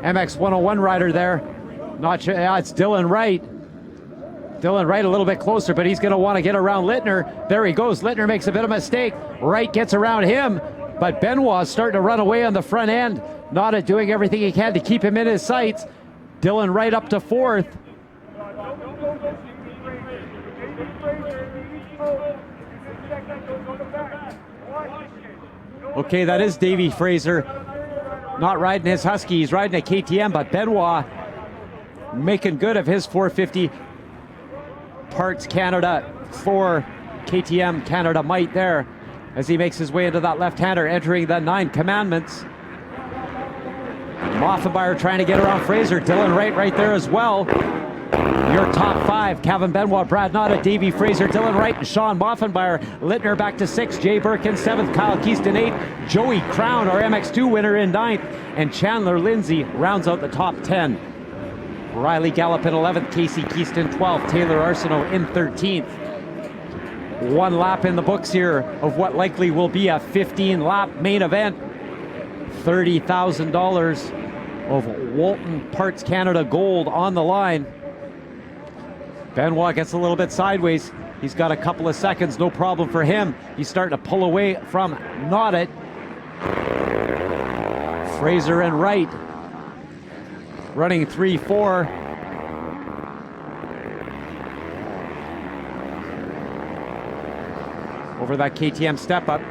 MX 101 rider there. Not sure, yeah, it's Dylan Wright. Dylan Wright a little bit closer, but he's going to want to get around Littner. There he goes. Littner makes a bit of a mistake. Wright gets around him, but Benoit's starting to run away on the front end. Noddet doing everything he can to keep him in his sights. Dylan Wright up to fourth. Okay, that is Davey Fraser. Not riding his Husky, he's riding a KTM, but Benoit making good of his 450 Parts Canada 4 KTM Canada Might there. as he makes his way into that left-hander, entering the 9 commandments. Moffenbauer trying to get around Fraser. Dylan Wright right there as well. Your top 5, Kevin Benoit, Brad Nada, Davey Fraser, Dylan Wright, and Sean Moffenbauer. Littner back to 6, Jay Burke in 7th, Kyle Keaston 8th, Joey Crown, our MX2 winner, in 9th, and Chandler Lindsay rounds out the top 10. Riley Gallup in 11th, Casey Keaston 12th, Taylor Arsenault in 13th. One lap in the books here of what likely will be a 15-lap main event. $30,000 of Walton Parts Canada gold on the line. Benoit gets a little bit sideways. He's got a couple of seconds, no problem for him. He's starting to pull away from Noddet. Fraser and Wright running 3-4. Over that KTM step up.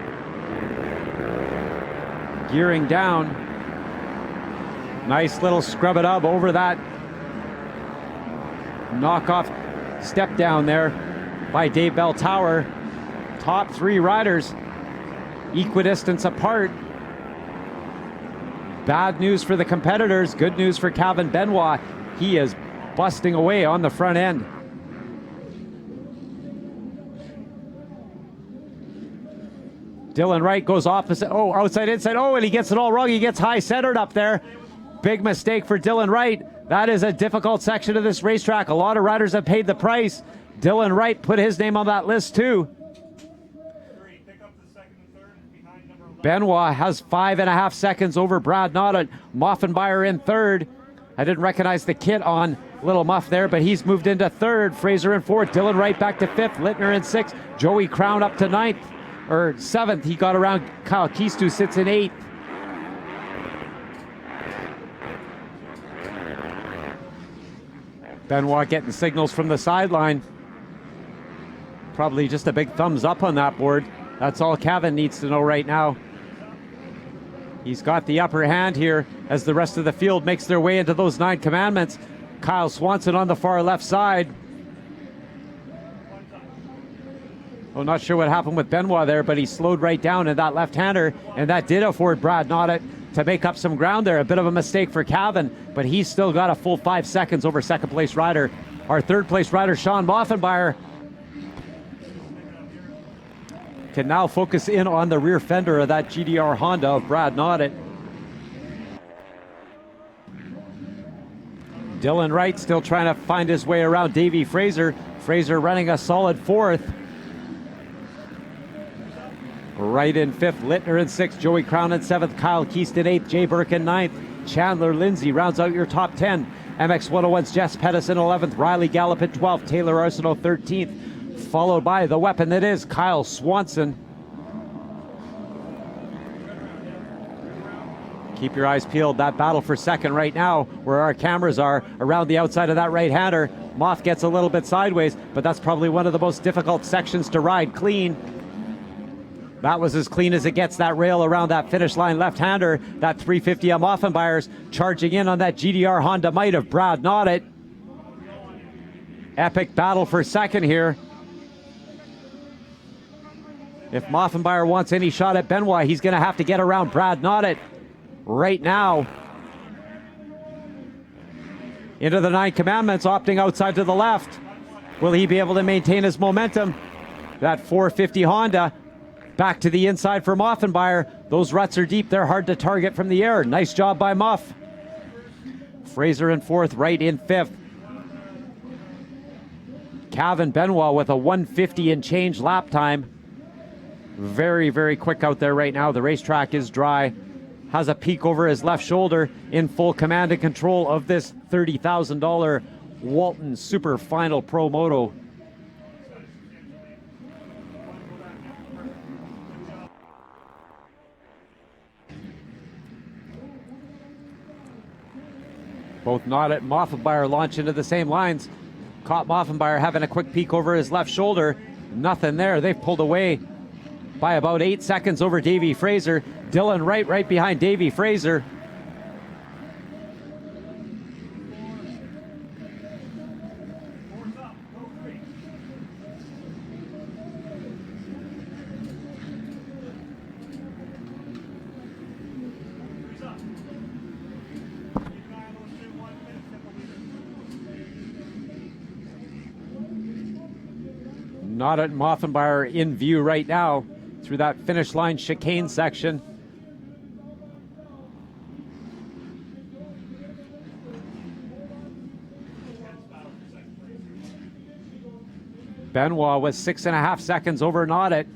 Gearing down. Nice little scrub it up over that knockoff step down there by Dave Bell Tower. Top 3 riders equidistance apart. Bad news for the competitors, good news for Kevin Benoit. He is busting away on the front end. Dylan Wright goes opposite, outside, inside, and he gets it all wrong. He gets high centered up there. Big mistake for Dylan Wright. That is a difficult section of this racetrack. A lot of riders have paid the price. Dylan Wright put his name on that list too. Benoit has 5.5 seconds over Brad Noddet. Moffenbauer in 3rd. I didn't recognize the kit on Little Muff there, but he's moved into 3rd. Fraser in 4th. Dylan Wright back to 5th. Littner in 6th. Joey Crown up to 9th. Or 7th. He got around Kyle Keast, who sits in 8th. Benoit getting signals from the sideline. Probably just a big thumbs up on that board. That's all Kevin needs to know right now. He's got the upper hand here as the rest of the field makes their way into those 9 commandments. Kyle Swanson on the far left side. I'm not sure what happened with Benoit there, but he slowed right down in that left-hander, and that did afford Brad Noddet to make up some ground there. A bit of a mistake for Kevin, but he's still got a full 5 seconds over second-place rider. Our third-place rider, Sean Moffenbauer, can now focus in on the rear fender of that GDR Honda of Brad Noddet. Dylan Wright still trying to find his way around Davey Fraser. Fraser running a solid 4th. Wright in 5th, Littner in 6th, Joey Crown in 7th, Kyle Keaston 8th, Jay Burke in 9th, Chandler Lindsay rounds out your top 10. MX 101's Jess Pettis in 11th, Riley Gallup in 12th, Taylor Arsenault 13th, followed by the weapon that is Kyle Swanson. Keep your eyes peeled. That battle for second right now, where our cameras are, around the outside of that right-hander. Moth gets a little bit sideways, but that's probably one of the most difficult sections to ride clean. That was as clean as it gets, that rail around that finish line left-hander. That 350 of Moffenbauer's charging in on that GDR Honda Might of Brad Noddet. Epic battle for second here. If Moffenbauer wants any shot at Benoit, he's going to have to get around Brad Noddet right now. Into the 9 commandments, opting outside to the left. Will he be able to maintain his momentum? That 450 Honda back to the inside for Moffenbauer. Those ruts are deep. They're hard to target from the air. Nice job by Muff. Fraser in 4th, Wright in 5th. Kevin Benoit with a 150 and change lap time. Very, very quick out there right now. The racetrack is dry. Has a peak over his left shoulder, in full command and control of this $30,000 Walton Super Final Pro Moto. Both Noddet and Moffenbauer launch into the same lines. Caught Moffenbauer having a quick peek over his left shoulder. Nothing there. They've pulled away by about 8 seconds over Davey Fraser. Dylan Wright right behind Davey Fraser. Not at Moffenbauer in view right now through that finish line chicane section. Benoit was 6.5 seconds over Noddet.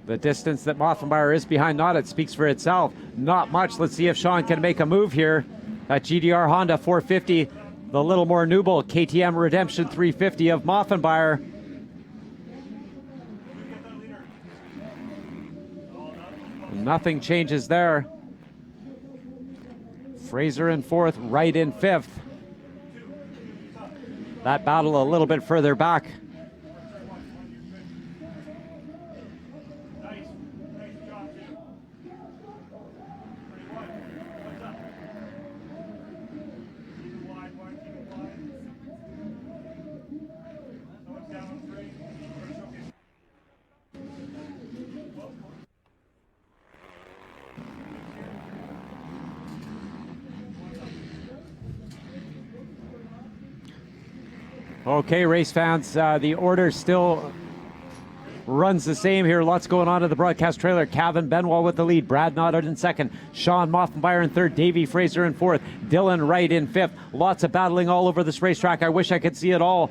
The distance that Moffenbauer is behind Noddet speaks for itself. Not much. Let's see if Sean can make a move here. That GDR Honda 450, the little more nubile KTM Redemption 350 of Moffenbauer. Nothing changes there. Fraser in fourth, Wright in fifth. That battle a little bit further back. Okay, race fans, the order still runs the same here. Lots going on in the broadcast trailer. Kevin Benoit with the lead. Brad Noddet in second. Sean Moffenbauer in third. Davey Fraser in fourth. Dylan Wright in fifth. Lots of battling all over this racetrack. I wish I could see it all.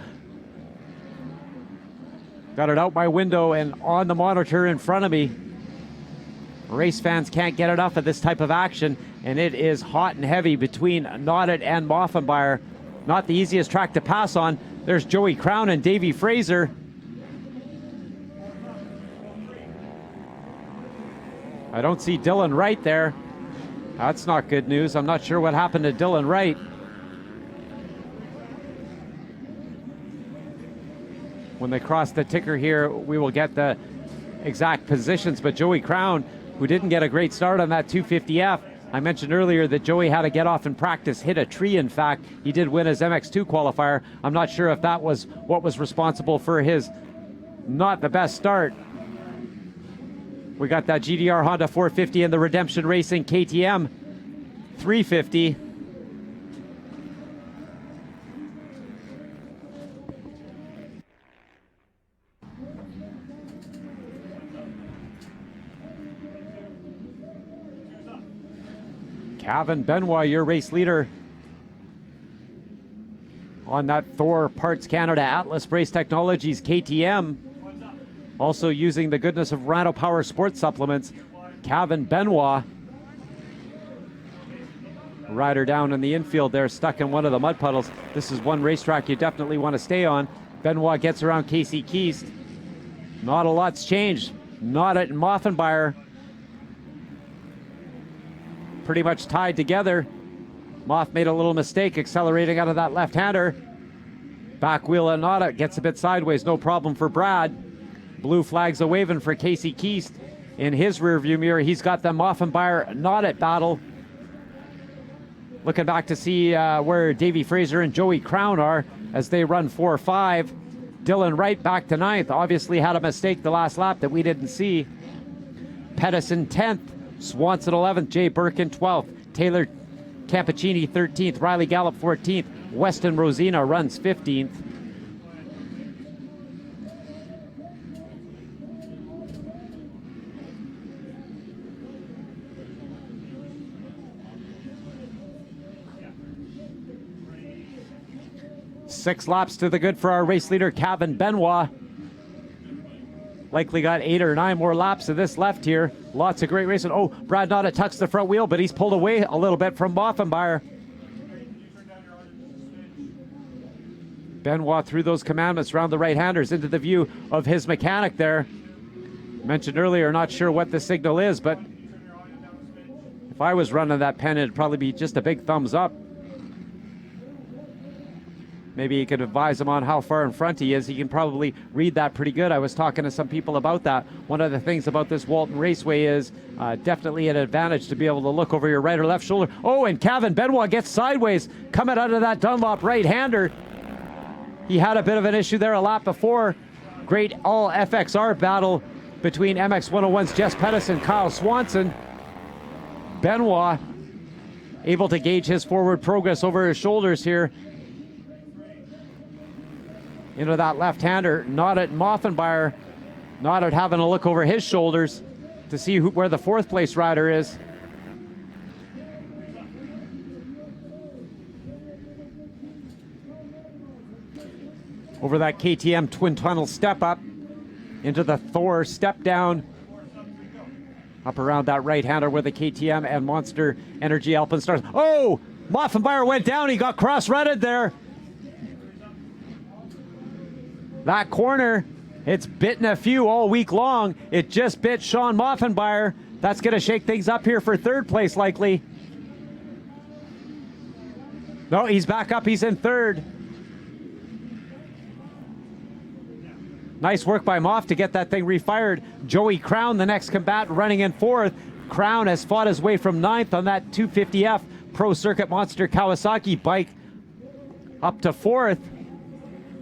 Got it out my window and on the monitor in front of me. Race fans can't get enough of this type of action, and it is hot and heavy between Noddet and Moffenbauer. Not the easiest track to pass on. There's Joey Crown and Davey Fraser. I don't see Dylan Wright there. That's not good news. I'm not sure what happened to Dylan Wright. When they cross the ticker here, we will get the exact positions, but Joey Crown, who didn't get a great start on that 250F, I mentioned earlier that Joey had to get off in practice, hit a tree in fact. He did win his MX2 qualifier. I'm not sure if that was what was responsible for his not the best start. We got that GDR Honda 450 and the Redemption Racing KTM 350. Kevin Benoit, your race leader on that Thor Parts Canada Atlas Brace Technologies KTM. Also using the goodness of Rhino Power Sports Supplements. Kevin Benoit. Rider down in the infield there, stuck in one of the mud puddles. This is one racetrack you definitely want to stay on. Benoit gets around Casey Keast. Not a lot's changed. Noddet and Moffenbauer pretty much tied together. Moff made a little mistake accelerating out of that left-hander. Back wheel and Noddet gets a bit sideways, no problem for Brad. Blue flags a waving for Casey Keast. In his rearview mirror, he's got the Moffenbauer Noddet battle. Looking back to see where Davey Fraser and Joey Crown are as they run 4-5. Dylan Wright back to 9th. Obviously had a mistake the last lap that we didn't see. Pedersen 10th. Swanson 11th, Jay Birkin 12th, Taylor Campicini 13th, Riley Gallup 14th, Weston Rosina runs 15th. Six laps to the good for our race leader, Kevin Benoit. Likely got 8 or 9 more laps of this left here. Lots of great racing. Oh, Brad Noddet tucks the front wheel, but he's pulled away a little bit from Moffenbauer. Benoit threw those commandments around the right-handers into the view of his mechanic there. Mentioned earlier, not sure what the signal is, but if I was running that pen, it'd probably be just a big thumbs up. Maybe you could advise him on how far in front he is. He can probably read that pretty good. I was talking to some people about that. One of the things about this Walton Raceway is definitely an advantage to be able to look over your right or left shoulder. Oh, and Kevin Benoit gets sideways coming out of that Dunlop right-hander. He had a bit of an issue there a lap before. Great all FXR battle between MX101's Jess Pettis and Kyle Swanson. Benoit able to gauge his forward progress over his shoulders here. into that left-hander. Not Moffenbauer, not having a look over his shoulders to see where the fourth place rider is. Over that KTM twin tunnel step up into the Thor step down. Up around that right-hander with the KTM and Monster Energy Alpenstars. Oh! Moffenbauer went down. He got cross-rutted there. That corner, it's bitten a few all week long. It just bit Sean Moffenbauer. That's going to shake things up here for third place, likely. No, he's back up. He's in third. Nice work by Moff to get that thing refired. Joey Crown, the next combatant, running in fourth. Crown has fought his way from ninth on that 250F Pro Circuit Monster Kawasaki bike up to fourth.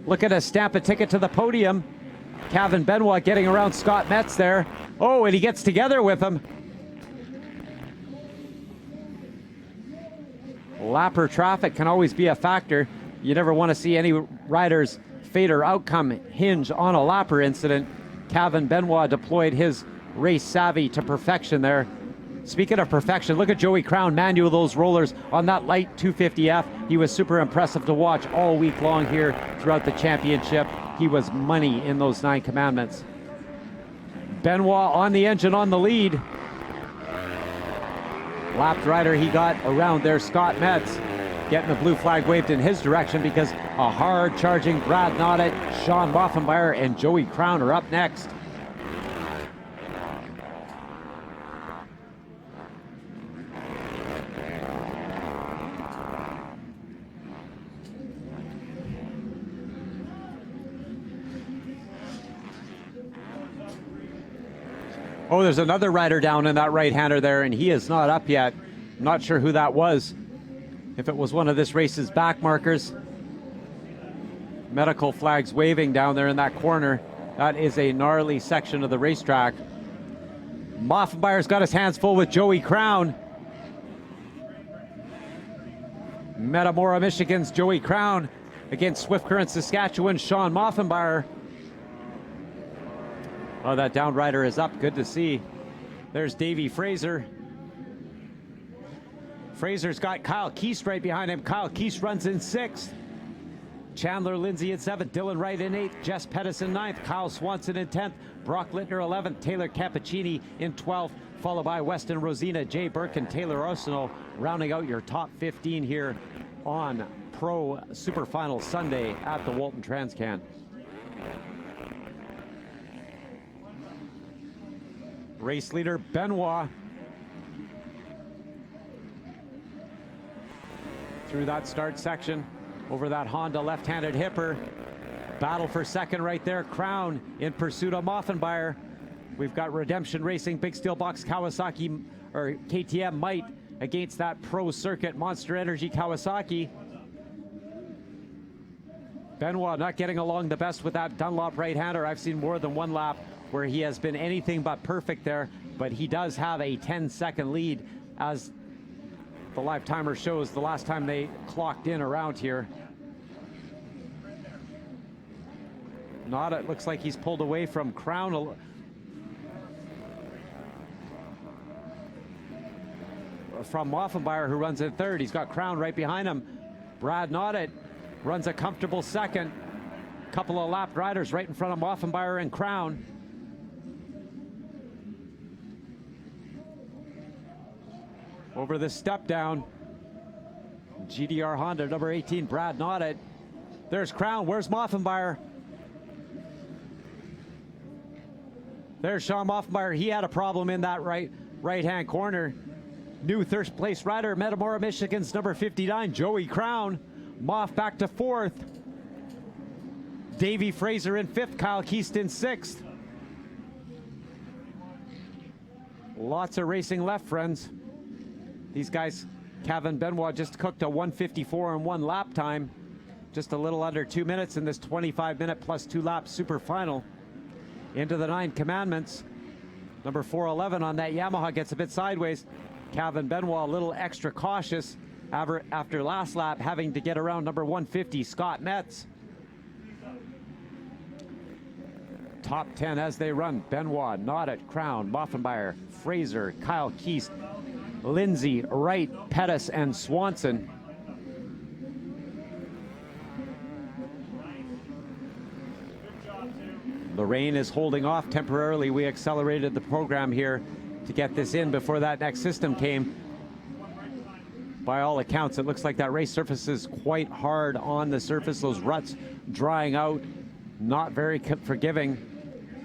Looking to stamp a ticket to the podium. Kevin Benoit getting around Scott Metz there. Oh, and he gets together with him. Lapper traffic can always be a factor. You never want to see any riders' fate or outcome hinge on a lapper incident. Kevin Benoit deployed his race savvy to perfection there. Speaking of perfection, look at Joey Crown manual those rollers on that light 250F. He was super impressive to watch all week long here throughout the championship. He was money in those 9 commandments. Benoit on the engine on the lead. Lapped rider he got around there, Scott Metz, getting the blue flag waved in his direction because a hard-charging Brad Noddet, Sean Moffenbauer, and Joey Crown are up next. Oh, there's another rider down in that right-hander there, and he is not up yet. Not sure who that was. If it was one of this race's back markers. Medical flags waving down there in that corner. That is a gnarly section of the racetrack. Moffenbauer's got his hands full with Joey Crown. Metamora, Michigan's Joey Crown against Swift Current, Saskatchewan, Sean Moffenbauer. Oh, that down rider is up. Good to see. There's Davey Fraser. Fraser's got Kyle Keast right behind him. Kyle Keast runs in 6th. Chandler Lindsay in 7th. Dylan Wright in 8th. Jess Pettis in 9th. Kyle Swanson in 10th. Brock Littner 11th. Taylor Cappuccini in 12th. Followed by Weston Rosina, Jay Burke, and Taylor Arsenal, rounding out your top 15 here on Pro Super Final Sunday at the Walton TransCan. Race leader Benoit through that start section over that Honda left-handed hipper. Battle for second right there. Crown in pursuit of Moffenbauer. We've got Redemption Racing, Big Steel Box Kawasaki, or KTM Might against that Pro Circuit Monster Energy Kawasaki. Benoit not getting along the best with that Dunlop right-hander. I've seen more than one lap where he has been anything but perfect there, but he does have a 10-second lead, as the live timer shows the last time they clocked in around here. Not, it looks like he's pulled away from Crown. From Moffenbauer, who runs in 3rd. He's got Crown right behind him. Brad Noddet runs a comfortable 2nd. Couple of lapped riders right in front of Moffenbauer and Crown. Over the step down, GDR Honda, number 18, Brad Noddet. There's Crown. Where's Moffenbauer? There's Sean Moffenbauer. He had a problem in that right-hand corner. New third place rider, Metamora, Michigan's number 59, Joey Crown. Moff back to 4th. Davey Fraser in 5th, Kyle Keast in 6th. Lots of racing left, friends. These guys, Kevin Benoit just cooked a 1:54 and 1 lap time. Just a little under 2 minutes in this 25-minute plus 2 lap super final. Into the 9 commandments. Number 411 on that Yamaha gets a bit sideways. Kevin Benoit a little extra cautious after last lap, having to get around number 150, Scott Metz. top 10 as they run. Benoit, Noddet, Crown, Moffenbauer, Fraser, Kyle Keast, Lindsay, Wright, Pettis, and Swanson. The rain is holding off temporarily. We accelerated the program here to get this in before that next system came. By all accounts, it looks like that race surface is quite hard on the surface. Those ruts drying out, not very forgiving,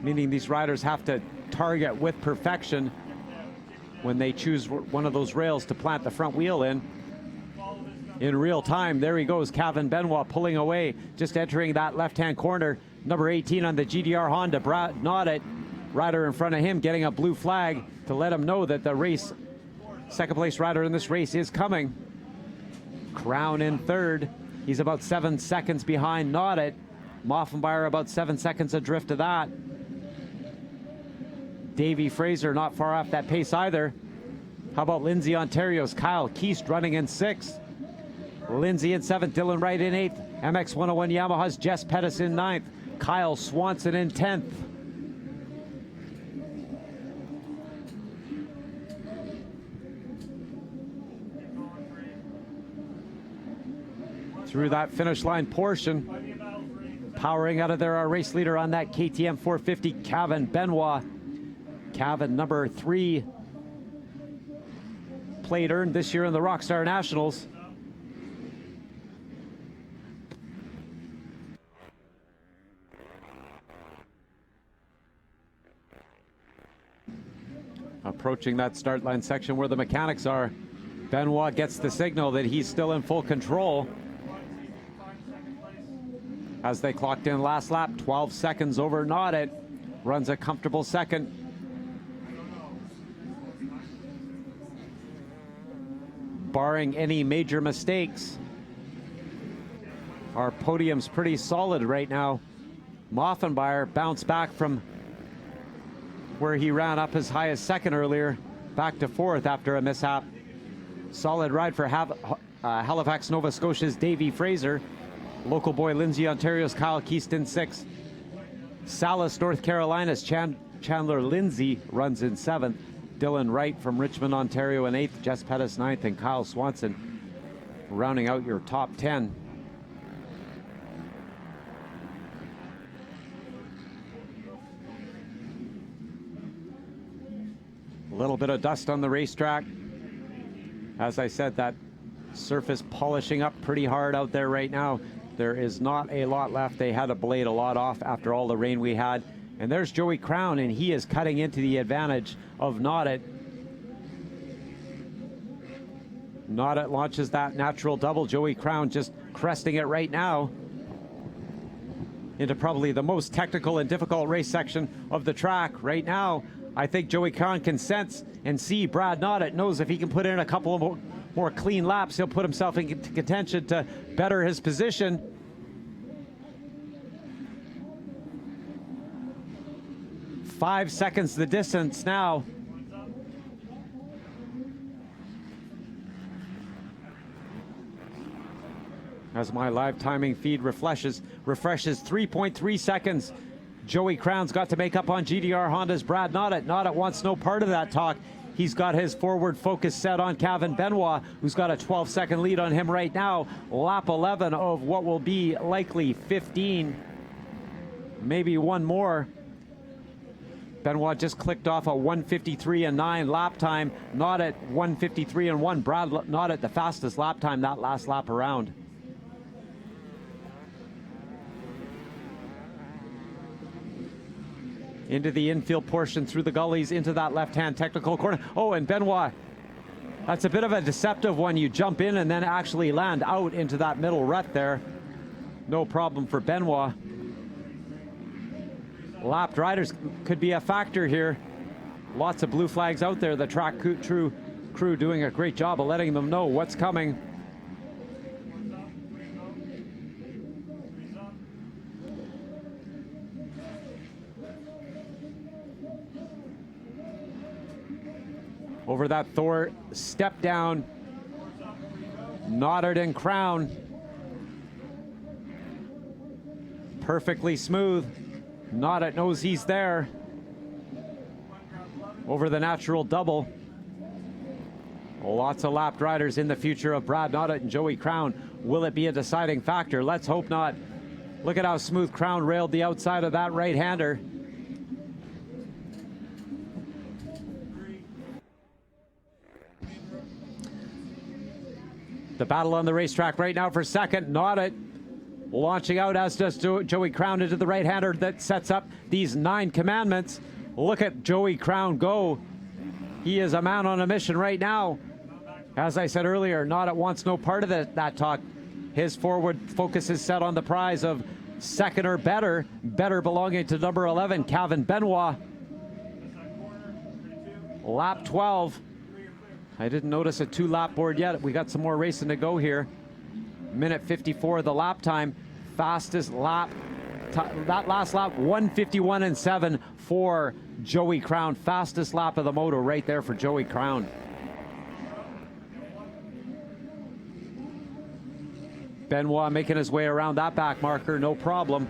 meaning these riders have to target with perfection when they choose one of those rails to plant the front wheel in. In real time, there he goes, Kevin Benoit pulling away, just entering that left-hand corner. Number 18 on the GDR Honda, Brad Noddet, rider in front of him getting a blue flag to let him know that the race, second place rider in this race is coming. Crown in third. He's about 7 seconds behind Noddet. Moffenbauer about 7 seconds adrift of that. Davey Fraser not far off that pace either. How about Lindsay Ontario's Kyle Keast running in sixth? Lindsay in seventh, Dylan Wright in eighth. MX 101 Yamaha's Jess Pettis in ninth. Kyle Swanson in 10th. Through that finish line portion, powering out of there, our race leader on that KTM 450, Kevin Benoit. Kevin, number 3 plate earned this year in the Rockstar Nationals. Approaching that start line section where the mechanics are. Benoit gets the signal that he's still in full control. As they clocked in last lap, 12 seconds over Noddet. Runs a comfortable second. Barring any major mistakes, our podium's pretty solid right now. Moffenbauer bounced back from where he ran up as high as second earlier, back to fourth after a mishap. Solid ride for Halifax, Nova Scotia's Davey Fraser. Local boy Lindsay Ontario's Kyle Keast in sixth. Salis, North Carolina's Chandler Lindsay runs in seventh. Dylan Wright from Richmond, Ontario in eighth. Jess Pettis ninth, and Kyle Swanson rounding out your top 10. A little bit of dust on the racetrack. As I said, that surface polishing up pretty hard out there right now. There is not a lot left. They had to blade a lot off after all the rain we had. And there's Joey Crown, and he is cutting into the advantage of Noddet. Noddet launches that natural double. Joey Crown just cresting it right now into probably the most technical and difficult race section of the track. Right now, I think Joey Crown can sense and see Brad Noddet, knows if he can put in a couple of more clean laps, he'll put himself into contention to better his position. Five seconds the distance now. As my live timing feed refreshes 3.3 seconds. Joey Crown's got to make up on GDR Honda's Brad Noddet. Noddet wants no part of that talk. He's got his forward focus set on Kevin Benoit, who's got a 12-second lead on him right now. Lap 11 of what will be likely 15, maybe one more. Benoit just clicked off a 1:53.9 lap time. Noddet 1:53.1. Brad Noddet the fastest lap time that last lap around. Into the infield portion, through the gullies, into that left-hand technical corner. Oh, and Benoit, that's a bit of a deceptive one. You jump in and then actually land out into that middle rut there. No problem for Benoit. Lapped riders could be a factor here. Lots of blue flags out there. The track crew doing a great job of letting them know what's coming. Over that Thor step down. Noddet and Crown. Perfectly smooth. Noddet knows he's there. Over the natural double. Lots of lapped riders in the future of Brad Noddet and Joey Crown. Will it be a deciding factor? Let's hope not. Look at how smooth Crown railed the outside of that right-hander. The battle on the racetrack right now for second. Noddet launching out, as does Joey Crown, into the right-hander that sets up these 9 commandments. Look at Joey Crown go. He is a man on a mission right now. As I said earlier, Noddet wants no part of that talk. His forward focus is set on the prize of second or better belonging to number 11, Kevin Benoit. Lap 12. I didn't notice a 2-lap board yet. We got some more racing to go here. Minute 54 the lap time. Fastest lap. That last lap, 1:51.7 for Joey Crown. Fastest lap of the moto right there for Joey Crown. Benoit making his way around that back marker, no problem.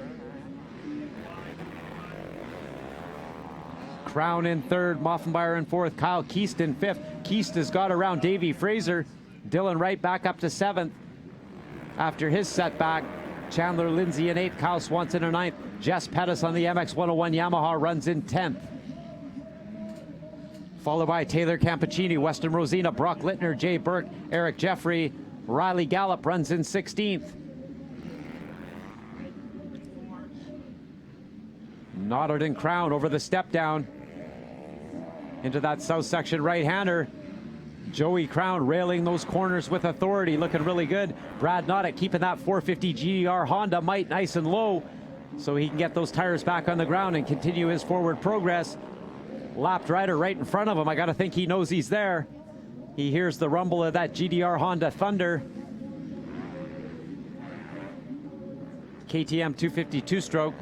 Crown in third, Moffenbauer in fourth, Kyle Keast in fifth. Keast has got around Davey Fraser. Dylan Wright back up to seventh after his setback. Chandler Lindsay in eighth, Kyle Swanson in ninth. Jess Pettis on the MX-101 Yamaha runs in 10th. Followed by Taylor Campicini, Weston Rosina, Brock Littner, Jay Burke, Eric Jeffrey. Riley Gallup runs in 16th. Noddet and Crown over the step down into that south section right-hander. Joey Crown railing those corners with authority, looking really good. Brad Noddet keeping that 450 GDR Honda might nice and low so he can get those tires back on the ground and continue his forward progress. Lapped rider right in front of him. I got to think he knows he's there. He hears the rumble of that GDR Honda Thunder. KTM 252 stroke.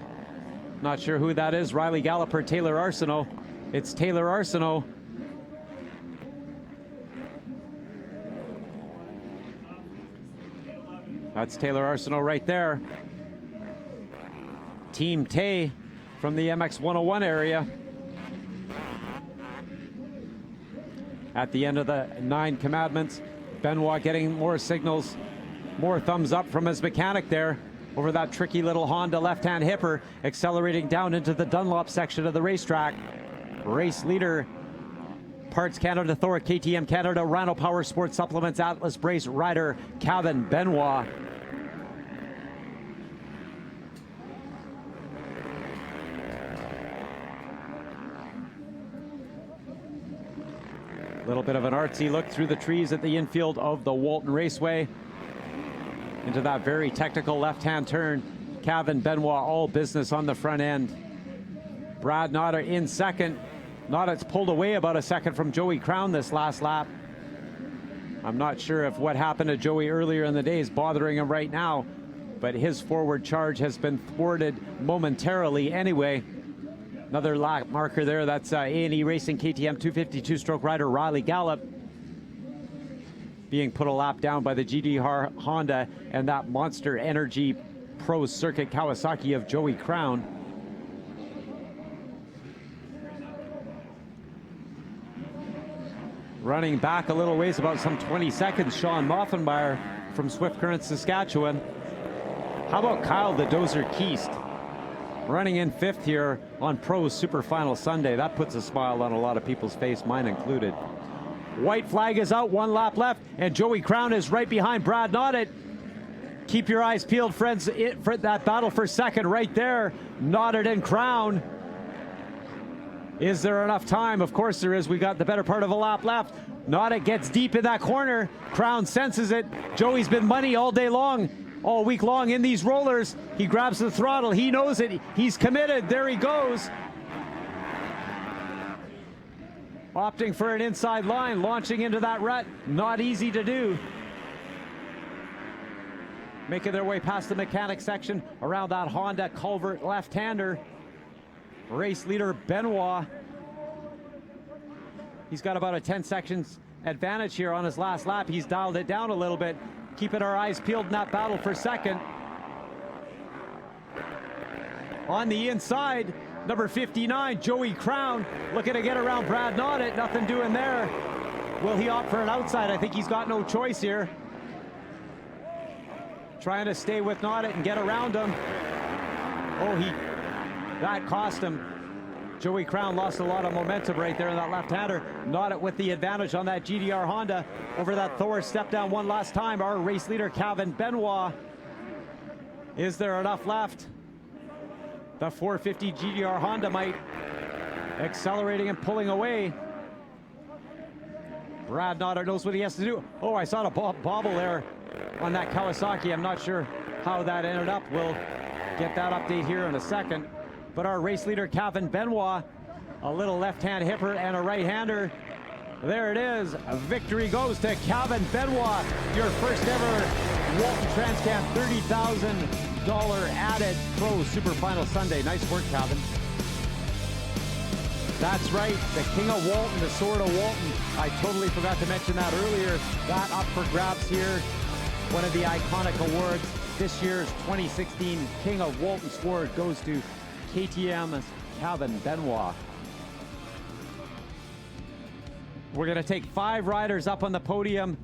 Not sure who that is. Riley Gallup or Taylor Arsenault. It's Taylor Arsenault. That's Taylor Arsenault right there. Team Tay from the MX-101 area. At the end of the 9 commandments, Benoit getting more signals, more thumbs up from his mechanic there over that tricky little Honda left-hand hipper, accelerating down into the Dunlop section of the racetrack. Race leader, Parts Canada, Thor, KTM Canada, Rhino Power Sports Supplements, Atlas Brace rider, Kevin Benoit. A little bit of an artsy look through the trees at the infield of the Walton Raceway. Into that very technical left-hand turn. Kevin Benoit, all business on the front end. Brad Noddet in second. Noddet's pulled away about a second from Joey Crown this last lap. I'm not sure if what happened to Joey earlier in the day is bothering him right now, but his forward charge has been thwarted momentarily anyway. Another lap marker there, that's A&E Racing KTM 252 stroke rider Riley Gallup being put a lap down by the GDR Honda and that Monster Energy Pro Circuit Kawasaki of Joey Crown. Running back a little ways, about some 20 seconds, Sean Moffenbauer from Swift Current, Saskatchewan. How about Kyle the Dozer Keast? Running in 5th here on Pro Super Final Sunday. That puts a smile on a lot of people's face, mine included. White flag is out, 1 lap left, and Joey Crown is right behind Brad Noddet. Keep your eyes peeled, friends, for that battle for second right there. Noddet and Crown. Is there enough time? Of course there is. We got the better part of a lap left. Noddet gets deep in that corner. Crown senses it. Joey's been money all day long, all week long in these rollers. He grabs the throttle. He knows it. He's committed. There he goes. Opting for an inside line, launching into that rut. Not easy to do. Making their way past the mechanic section around that Honda culvert left-hander. Race leader Benoit. He's got about a 10 seconds advantage here on his last lap. He's dialed it down a little bit. Keeping our eyes peeled in that battle for second. On the inside, number 59, Joey Crown, looking to get around Brad Noddet. Nothing doing there. Will he opt for an outside? I think he's got no choice here. Trying to stay with Noddet and get around him. Oh, that cost him. Joey Crown lost a lot of momentum right there in that left-hander. Noddet with the advantage on that GDR Honda over that Thor step down one last time. Our race leader, Kevin Benoit. Is there enough left? The 450 GDR Honda might accelerating and pulling away. Brad Noddet knows what he has to do. Oh, I saw a bobble there on that Kawasaki. I'm not sure how that ended up. We'll get that update here in a second. But our race leader, Kevin Benoit, a little left-hand hipper and a right-hander. There it is. A victory goes to Kevin Benoit, your first ever Walton TransCan $30,000 added Pro Super Final Sunday. Nice work, Kevin. That's right, the King of Walton, the Sword of Walton. I totally forgot to mention that earlier. That up for grabs here. One of the iconic awards. This year's 2016 King of Walton Sword goes to KTM's Kevin Benoit. We're going to take 5 riders up on the podium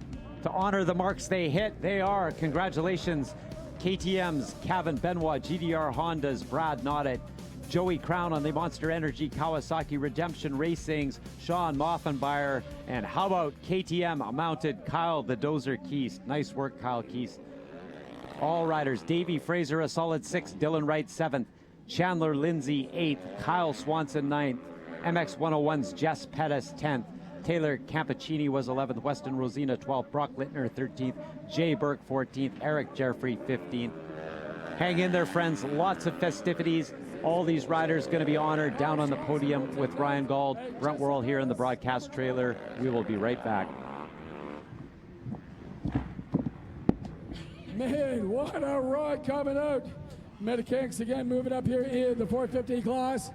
to honor the marks they hit. They are, congratulations, KTM's Kevin Benoit, GDR Honda's Brad Noddet, Joey Crown on the Monster Energy Kawasaki Redemption Racing's Sean Moffenbauer, and how about KTM mounted Kyle the Dozer Keast. Nice work, Kyle Keast. All riders, Davey Fraser a solid 6th, Dylan Wright 7th, Chandler Lindsay 8th, Kyle Swanson 9th, MX 101's Jess Pettis 10th, Taylor Campacini was 11th, Weston Rosina 12th, Brock Littner 13th, Jay Burke 14th, Eric Jeffrey 15th. Hang in there, friends. Lots of festivities. All these riders going to be honored down on the podium with Ryan Gauld. Brent Worrell here in the broadcast trailer. We will be right back. Man, what a ride coming out. Mechanics again moving up here in the 450 class.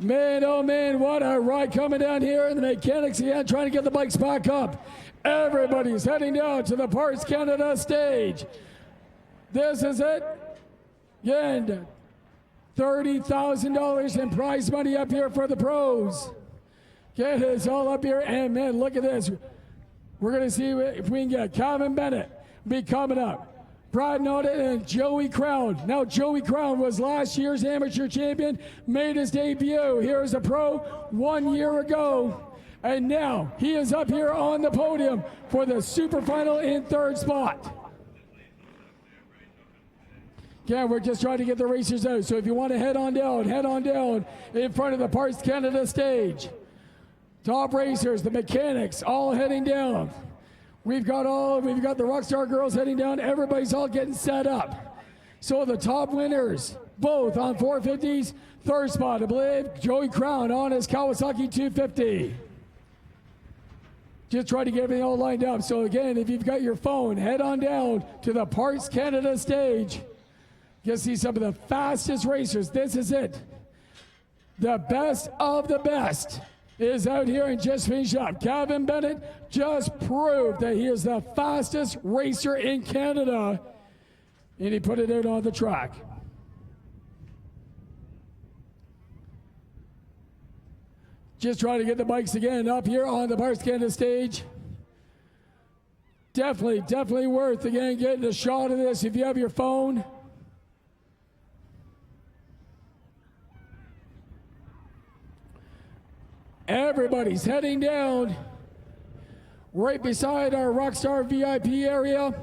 Man, oh man, what a ride coming down here. And the mechanics again trying to get the bikes back up. Everybody's heading down to the Parts Canada stage. This is it. Again, $30,000 in prize money up here for the pros. Get it's all up here. And man, look at this. We're going to see if we can get Kevin Bennett be coming up. Brad Noddet and Joey Crown. Now, Joey Crown was last year's amateur champion, made his debut here as a pro 1 year ago. And now he is up here on the podium for the super final in 3rd spot. Yeah, we're just trying to get the racers out. So if you want to head on down in front of the Parts Canada stage. Top racers, the mechanics, all heading down. We've got the Rockstar girls heading down. Everybody's all getting set up. So the top winners, both on 450s, 3rd spot, I believe, Joey Crown on his Kawasaki 250. Just try to get everything all lined up. So again, if you've got your phone, head on down to the Parts Canada stage. You'll see some of the fastest racers. This is it. The best of the best is out here and just finished up. Kevin Bennett just proved that he is the fastest racer in Canada, and he put it out on the track. Just trying to get the bikes again up here on the Parts Canada stage. Definitely worth, again, getting a shot of this if you have your phone. Everybody's heading down right beside our Rockstar VIP area.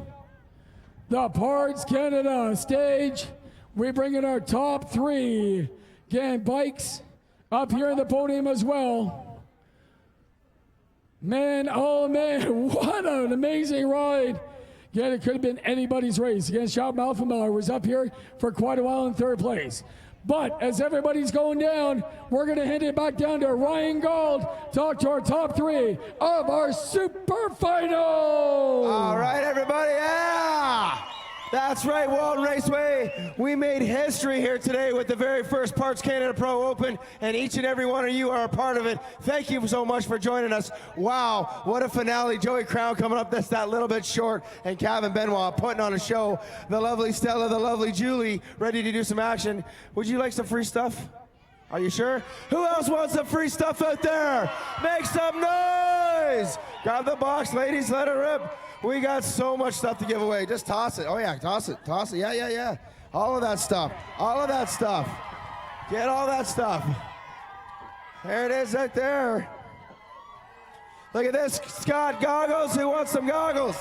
The Parts Canada stage. We bring in our top 3 again bikes up here on the podium as well. Man, oh man, what an amazing ride. Again, it could have been anybody's race. Again, Sean Malfenbauer was up here for quite a while in 3rd place. But as everybody's going down, we're going to hand it back down to Ryan Gold, talk to our top 3 of our Super Final. All right, everybody, yeah! That's right, Walton Raceway. We made history here today with the very first Parts Canada Pro Open, and each and every one of you are a part of it. Thank you so much for joining us. Wow, what a finale. Joey Crown coming up just that little bit short, and Kevin Benoit putting on a show. The lovely Stella, the lovely Julie, ready to do some action. Would you like some free stuff? Are you sure? Who else wants some free stuff out there? Make some noise! Grab the box, ladies, let it rip. We got so much stuff to give away. Just toss it. Oh yeah, toss it. Toss it. Yeah. All of that stuff. All of that stuff. Get all that stuff. There it is right there. Look at this. Scott, goggles. Who wants some goggles?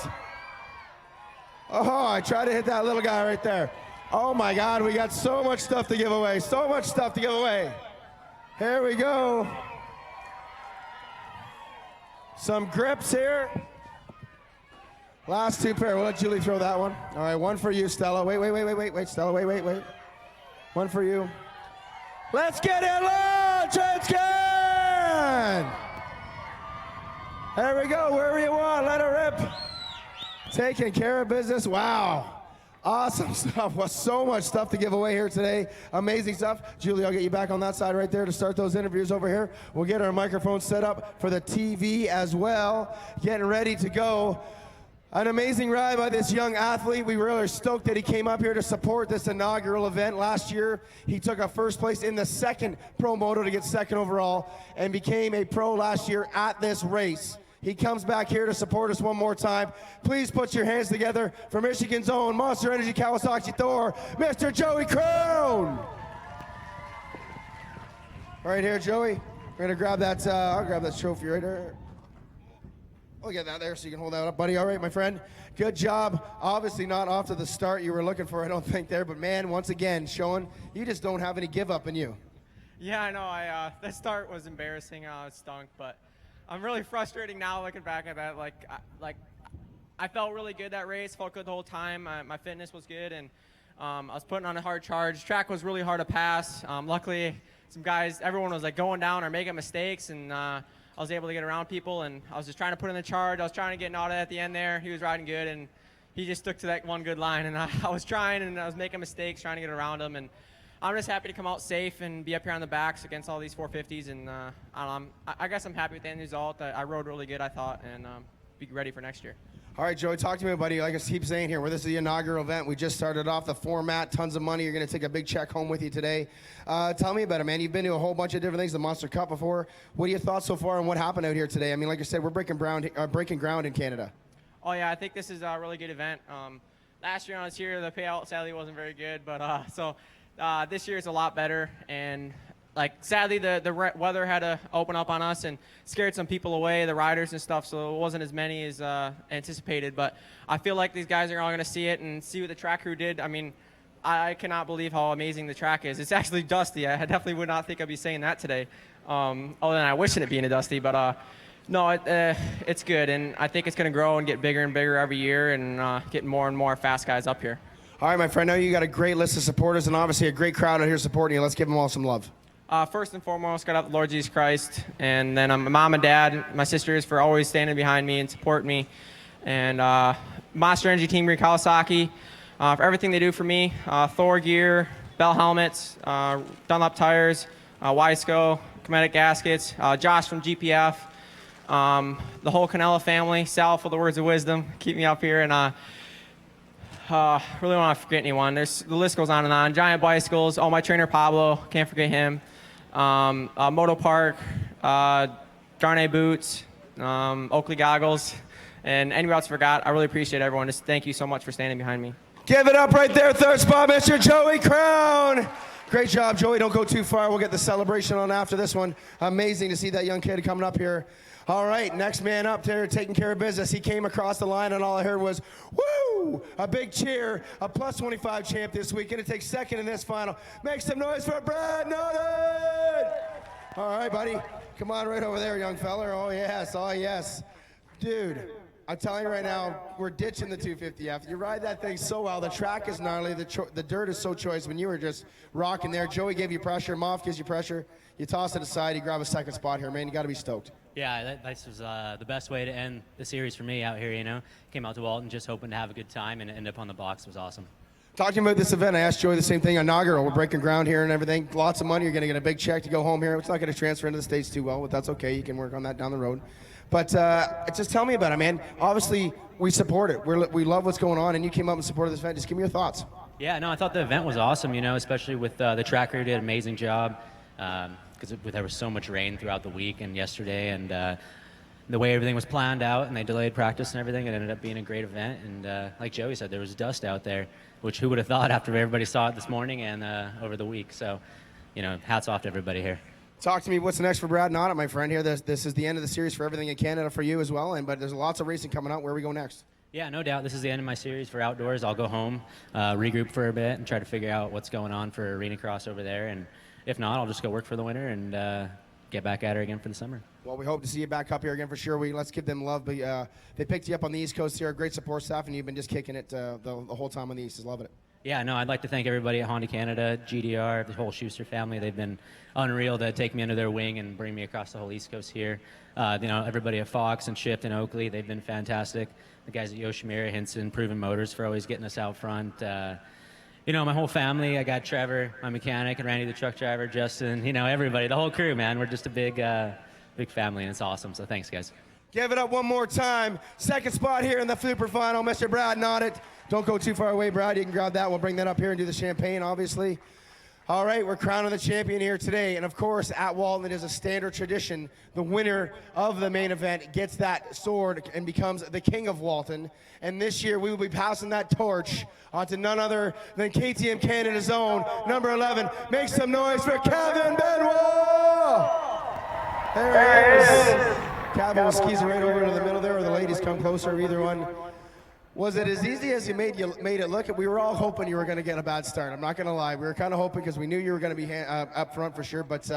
Oh, I tried to hit that little guy right there. Oh my God, we got so much stuff to give away. So much stuff to give away. Here we go. Some grips here. Last 2 pair. We'll let Julie throw that one. All right, one for you, Stella. Wait, Stella. Wait. One for you. Let's get it on, TransCan! There we go. Wherever you want, let it rip. Taking care of business. Wow. Awesome stuff. Well, so much stuff to give away here today. Amazing stuff. Julie, I'll get you back on that side right there to start those interviews over here. We'll get our microphones set up for the TV as well. Getting ready to go. An amazing ride by this young athlete. We really are stoked that he came up here to support this inaugural event. Last year, he took a first place in the second Pro Moto to get second overall and became a pro last year at this race. He comes back here to support us one more time. Please put your hands together for Michigan's own Monster Energy Kawasaki Thor, Mr. Joey Crown. Right here, Joey. We're gonna grab that, I'll grab that trophy right there. We'll get that there so you can hold that up, buddy. All right, my friend. Good job. Obviously not off to the start you were looking for, I don't think, there. But, man, once again, showing you just don't have any give up in you. Yeah, I know. That start was embarrassing. It stunk. But I'm really frustrating now looking back at that. I felt really good that race. Felt good the whole time. My fitness was good. And I was putting on a hard charge. Track was really hard to pass. Luckily, some guys, everyone was, going down or making mistakes. And I was able to get around people, and I was just trying to put in the charge. I was trying to get Nada at the end there. He was riding good, and he just stuck to that one good line. And I was trying, and I was making mistakes, trying to get around him. And I'm just happy to come out safe and be up here on the backs against all these 450s. And I guess I'm happy with the end result. I rode really good, I thought, and be ready for next year. All right, Joey, talk to me, buddy. Like I keep saying here, this is the inaugural event. We just started off the format, tons of money. You're going to take a big check home with you today. Tell me about it, man. You've been to a whole bunch of different things, the Monster Cup before. What are your thoughts so far on what happened out here today? I mean, like I said, we're breaking ground in Canada. Oh, yeah, I think this is a really good event. Last year I was here, the payout sadly wasn't very good, but so this year is a lot better. And sadly, the weather had to open up on us and scared some people away, the riders and stuff, so it wasn't as many as anticipated. But I feel like these guys are all going to see it and see what the track crew did. I mean, I cannot believe how amazing the track is. It's actually dusty. I definitely would not think I'd be saying that today, other than I wish it being a dusty. But no, it's good, and I think it's going to grow and get bigger and bigger every year and get more and more fast guys up here. All right, my friend, I know you got a great list of supporters and obviously a great crowd out here supporting you. Let's give them all some love. First and foremost, got to have the Lord Jesus Christ, and then my mom and dad, my sisters for always standing behind me and supporting me, and Monster Energy Team Green Kawasaki for everything they do for me. Thor gear, Bell helmets, Dunlop tires, Wiseco, Cometic gaskets, Josh from GPF, the whole Canella family, Sal for the words of wisdom, keep me up here, and really want to forget anyone. The list goes on and on. Giant Bicycles, my trainer Pablo, can't forget him. Moto Park, Darnay Boots, Oakley Goggles, and anybody else forgot. I really appreciate everyone. Just thank you so much for standing behind me. Give it up right there, third spot, Mr. Joey Crown. Great job, Joey. Don't go too far. We'll get the celebration on after this one. Amazing to see that young kid coming up here. All right, next man up there taking care of business. He came across the line, and all I heard was, woo! A big cheer, a plus 25 champ this week. Going to take second in this final. Make some noise for Brad Nolan! All right, buddy. Come on right over there, young fella. Oh, yes. Oh, yes. Dude, I'm telling you right now, we're ditching the 250F. You ride that thing so well. The track is gnarly. The dirt is so choice. When you were just rocking there, Joey gave you pressure. Moff gives you pressure. You toss it aside. You grab a second spot here, man. You got to be stoked. Yeah, this was the best way to end the series for me out here, you know. Came out to Walton just hoping to have a good time and end up on the box. It was awesome. Talking about this event, I asked Joey the same thing. Inaugural, we're breaking ground here and everything. Lots of money. You're going to get a big check to go home here. It's not going to transfer into the States too well, but that's okay. You can work on that down the road. But just tell me about it, man. Obviously, we support it. We love what's going on, and you came up and supported this event. Just give me your thoughts. Yeah, no, I thought the event was awesome, you know, especially with the track crew did an amazing job because there was so much rain throughout the week and yesterday, and the way everything was planned out, and they delayed practice and everything, it ended up being a great event. And like Joey said, there was dust out there, which who would have thought after everybody saw it this morning and over the week. So, you know, hats off to everybody here. Talk to me. What's next for Brad Noddet, my friend here? This is the end of the series for everything in Canada for you as well. But there's lots of racing coming out. Where we go next? Yeah, no doubt. This is the end of my series for outdoors. I'll go home, regroup for a bit, and try to figure out what's going on for arena cross over there. And if not, I'll just go work for the winter and get back at her again for the summer. Well, we hope to see you back up here again for sure. Let's give them love. But they picked you up on the East Coast here, great support staff, and you've been just kicking it the whole time on the East. Is loving it. Yeah, no, I'd like to thank everybody at Honda Canada, GDR, the whole Schuster family. They've been unreal to take me under their wing and bring me across the whole East Coast here. You know, everybody at Fox and Shift and Oakley, they've been fantastic. The guys at Yoshimura, Hinson, Proven Motors for always getting us out front. You know, my whole family, I got Trevor, my mechanic, and Randy, the truck driver, Justin, you know, everybody, the whole crew, man. We're just a big family, and it's awesome. So thanks, guys. Give it up one more time. Second spot here in the Super Final, Mr. Brad Noddet. Don't go too far away, Brad. You can grab that. We'll bring that up here and do the champagne, obviously. All right, we're crowning the champion here today. And, of course, at Walton, it is a standard tradition. The winner of the main event gets that sword and becomes the king of Walton. And this year, we will be passing that torch on to none other than KTM Canada's own, number 11. Make some noise for Kevin Benoit! There he is. Kevin will skis right over to the middle there, or the ladies come closer, either one. Was it as easy as you made it look? We were all hoping you were going to get a bad start. I'm not going to lie. We were kind of hoping because we knew you were going to be up front for sure. But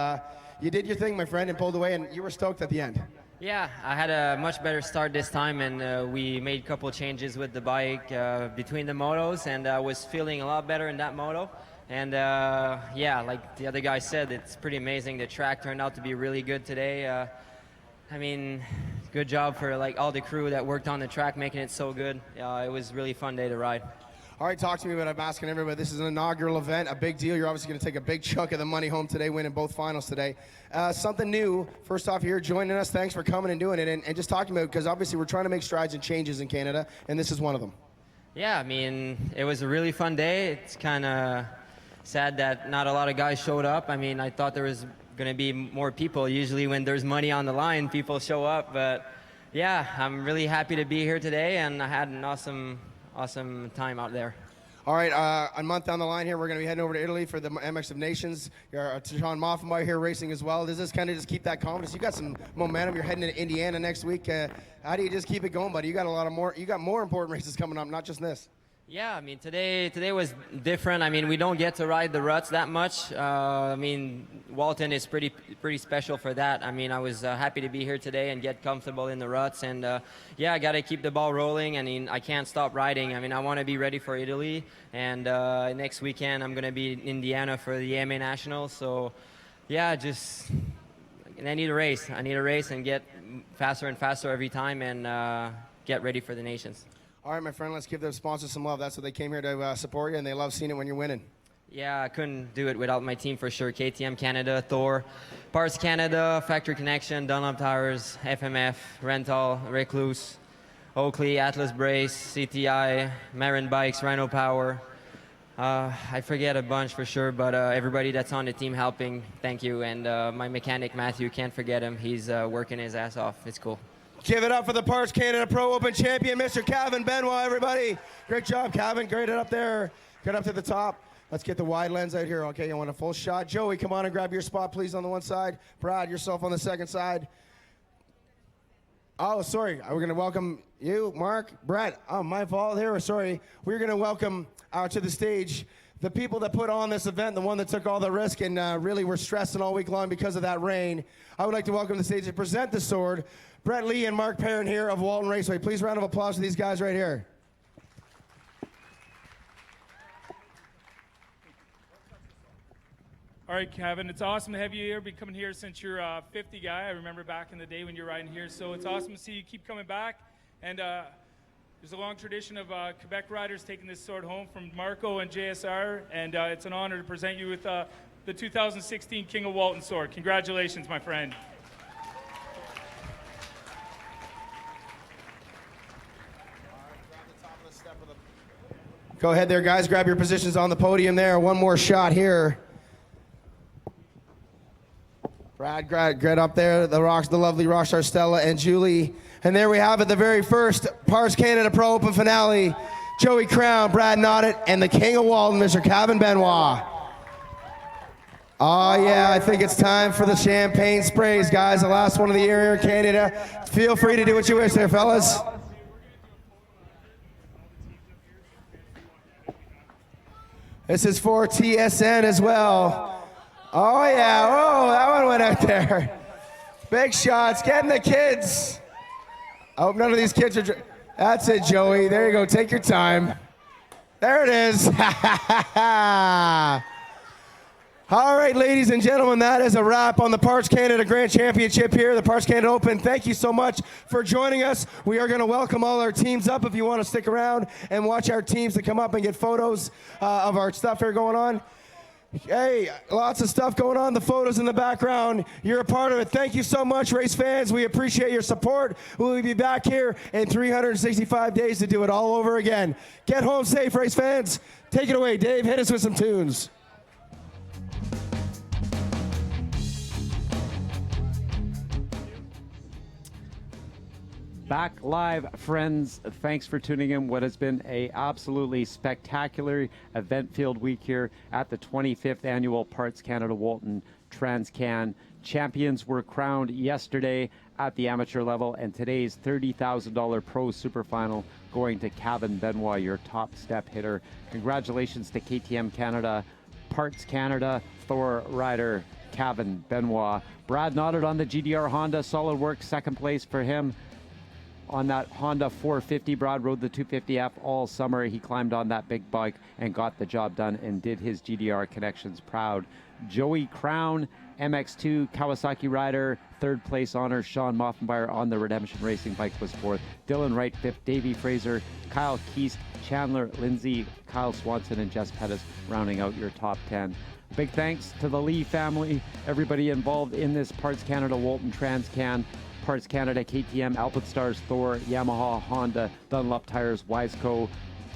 you did your thing, my friend, and pulled away, and you were stoked at the end. Yeah, I had a much better start this time, and we made a couple changes with the bike between the motos, and I was feeling a lot better in that moto. And yeah, like the other guy said, it's pretty amazing. The track turned out to be really good today. I mean, good job for like all the crew that worked on the track, making it so good. It was a really fun day to ride. All right, talk to me about. I'm asking everybody. This is an inaugural event, a big deal. You're obviously going to take a big chunk of the money home today, winning both finals today. Something new. First off, here joining us. Thanks for coming and doing it, and just talking about, because obviously we're trying to make strides and changes in Canada, and this is one of them. Yeah, I mean, it was a really fun day. It's kind of sad that not a lot of guys showed up. I mean, I thought there was going to be more people. Usually when there's money on the line, people show up. But yeah, I'm really happy to be here today, and I had an awesome time out there. All right, a month down the line here, we're going to be heading over to Italy for the MX of Nations. Sean Moffenbauer here racing as well. Does this kind of just keep that confidence? You got some momentum. You're heading to Indiana next week. How do you just keep it going, buddy? You got you got more important races coming up, not just this. Yeah, I mean, today was different. I mean, we don't get to ride the ruts that much. I mean, Walton is pretty special for that. I mean, I was happy to be here today and get comfortable in the ruts. And yeah, I got to keep the ball rolling. I mean, I can't stop riding. I mean, I want to be ready for Italy. And next weekend, I'm going to be in Indiana for the AMA Nationals. So yeah, I need a race. I need a race and get faster and faster every time and get ready for the nations. All right, my friend, let's give the sponsors some love. That's what they came here to support you, and they love seeing it when you're winning. Yeah, I couldn't do it without my team for sure. KTM Canada, Thor, Parts Canada, Factory Connection, Dunlop Towers, FMF, Rental, Recluse, Oakley, Atlas Brace, CTI, Marin Bikes, Rhino Power. I forget a bunch for sure, but everybody that's on the team helping, thank you. And my mechanic, Matthew, can't forget him. He's working his ass off. It's cool. Give it up for the Parts Canada Pro Open champion, Mr. Kevin Benoit, everybody. Great job, Kevin. Great up there. Get up to the top. Let's get the wide lens out here. Okay, you want a full shot? Joey, come on and grab your spot, please, on the one side. Brad, yourself on the second side. Oh, sorry. We're going to welcome you, Mark, Brett. Oh, my fault here. Sorry. We're going to welcome to the stage the people that put on this event, the one that took all the risk and really were stressing all week long because of that rain. I would like to welcome to the stage to present the sword, Brett Lee and Mark Perrin here of Walton Raceway. Please, round of applause for these guys right here. All right, Kevin, it's awesome to have you here. Been coming here since you're a 50 guy. I remember back in the day when you were riding here, so it's awesome to see you keep coming back. And there's a long tradition of Quebec riders taking this sword home from Marco and JSR, and it's an honor to present you with the 2016 King of Walton sword. Congratulations, my friend. Go ahead there, guys. Grab your positions on the podium there. One more shot here. Brad, get up there, the lovely Rockstar Stella and Julie. And there we have it, the very first Pars Canada Pro Open finale. Joey Crown, Brad Noddet, and the King of Walton, Mr. Kevin Benoit. Oh yeah, I think it's time for the champagne sprays, guys. The last one of the year here in Canada. Feel free to do what you wish there, fellas. This is for TSN as well. Oh yeah, oh, that one went out there. Big shots, getting the kids. I hope none of these kids are, that's it, Joey. There you go, take your time. There it is. All right, ladies and gentlemen, that is a wrap on the Pars Canada Grand Championship here, the Pars Canada Open. Thank you so much for joining us. We are going to welcome all our teams up if you want to stick around and watch our teams to come up and get photos of our stuff here going on. Hey, lots of stuff going on, the photos in the background. You're a part of it. Thank you so much, race fans. We appreciate your support. We'll be back here in 365 days to do it all over again. Get home safe, race fans. Take it away, Dave. Hit us with some tunes. Back live, friends. Thanks for tuning in. What has been a absolutely spectacular event-filled week here at the 25th annual Parts Canada Walton TransCan. Champions were crowned yesterday at the amateur level, and today's $30,000 Pro Super Final going to Kevin Benoit, your top step hitter. Congratulations to KTM Canada, Parts Canada, Thor rider Kevin Benoit. Brad Noddet on the GDR Honda, solid work, second place for him. On that Honda 450, Brad rode the 250F all summer. He climbed on that big bike and got the job done and did his GDR connections proud. Joey Crown, MX2 Kawasaki rider, third place honor. Sean Moffenbauer on the Redemption Racing bike was fourth. Dylan Wright fifth. Davey Fraser, Kyle Keast, Chandler Lindsay, Kyle Swanson, and Jess Pettis rounding out your top 10. Big thanks to the Lee family, everybody involved in this Parts Canada Walton TransCan. Parts Canada, KTM, Alpenstars, Thor, Yamaha, Honda, Dunlop Tires, Wiseco,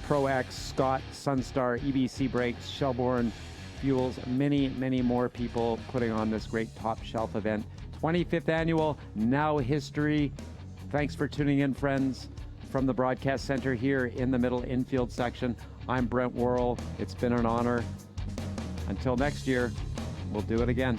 Pro X, Scott, Sunstar, EBC Brakes, Shelbourne Fuels, many, many more people putting on this great top shelf event. 25th annual, now history. Thanks for tuning in, friends. From the broadcast center here in the middle infield section, I'm Brent Worrell. It's been an honor. Until next year, we'll do it again.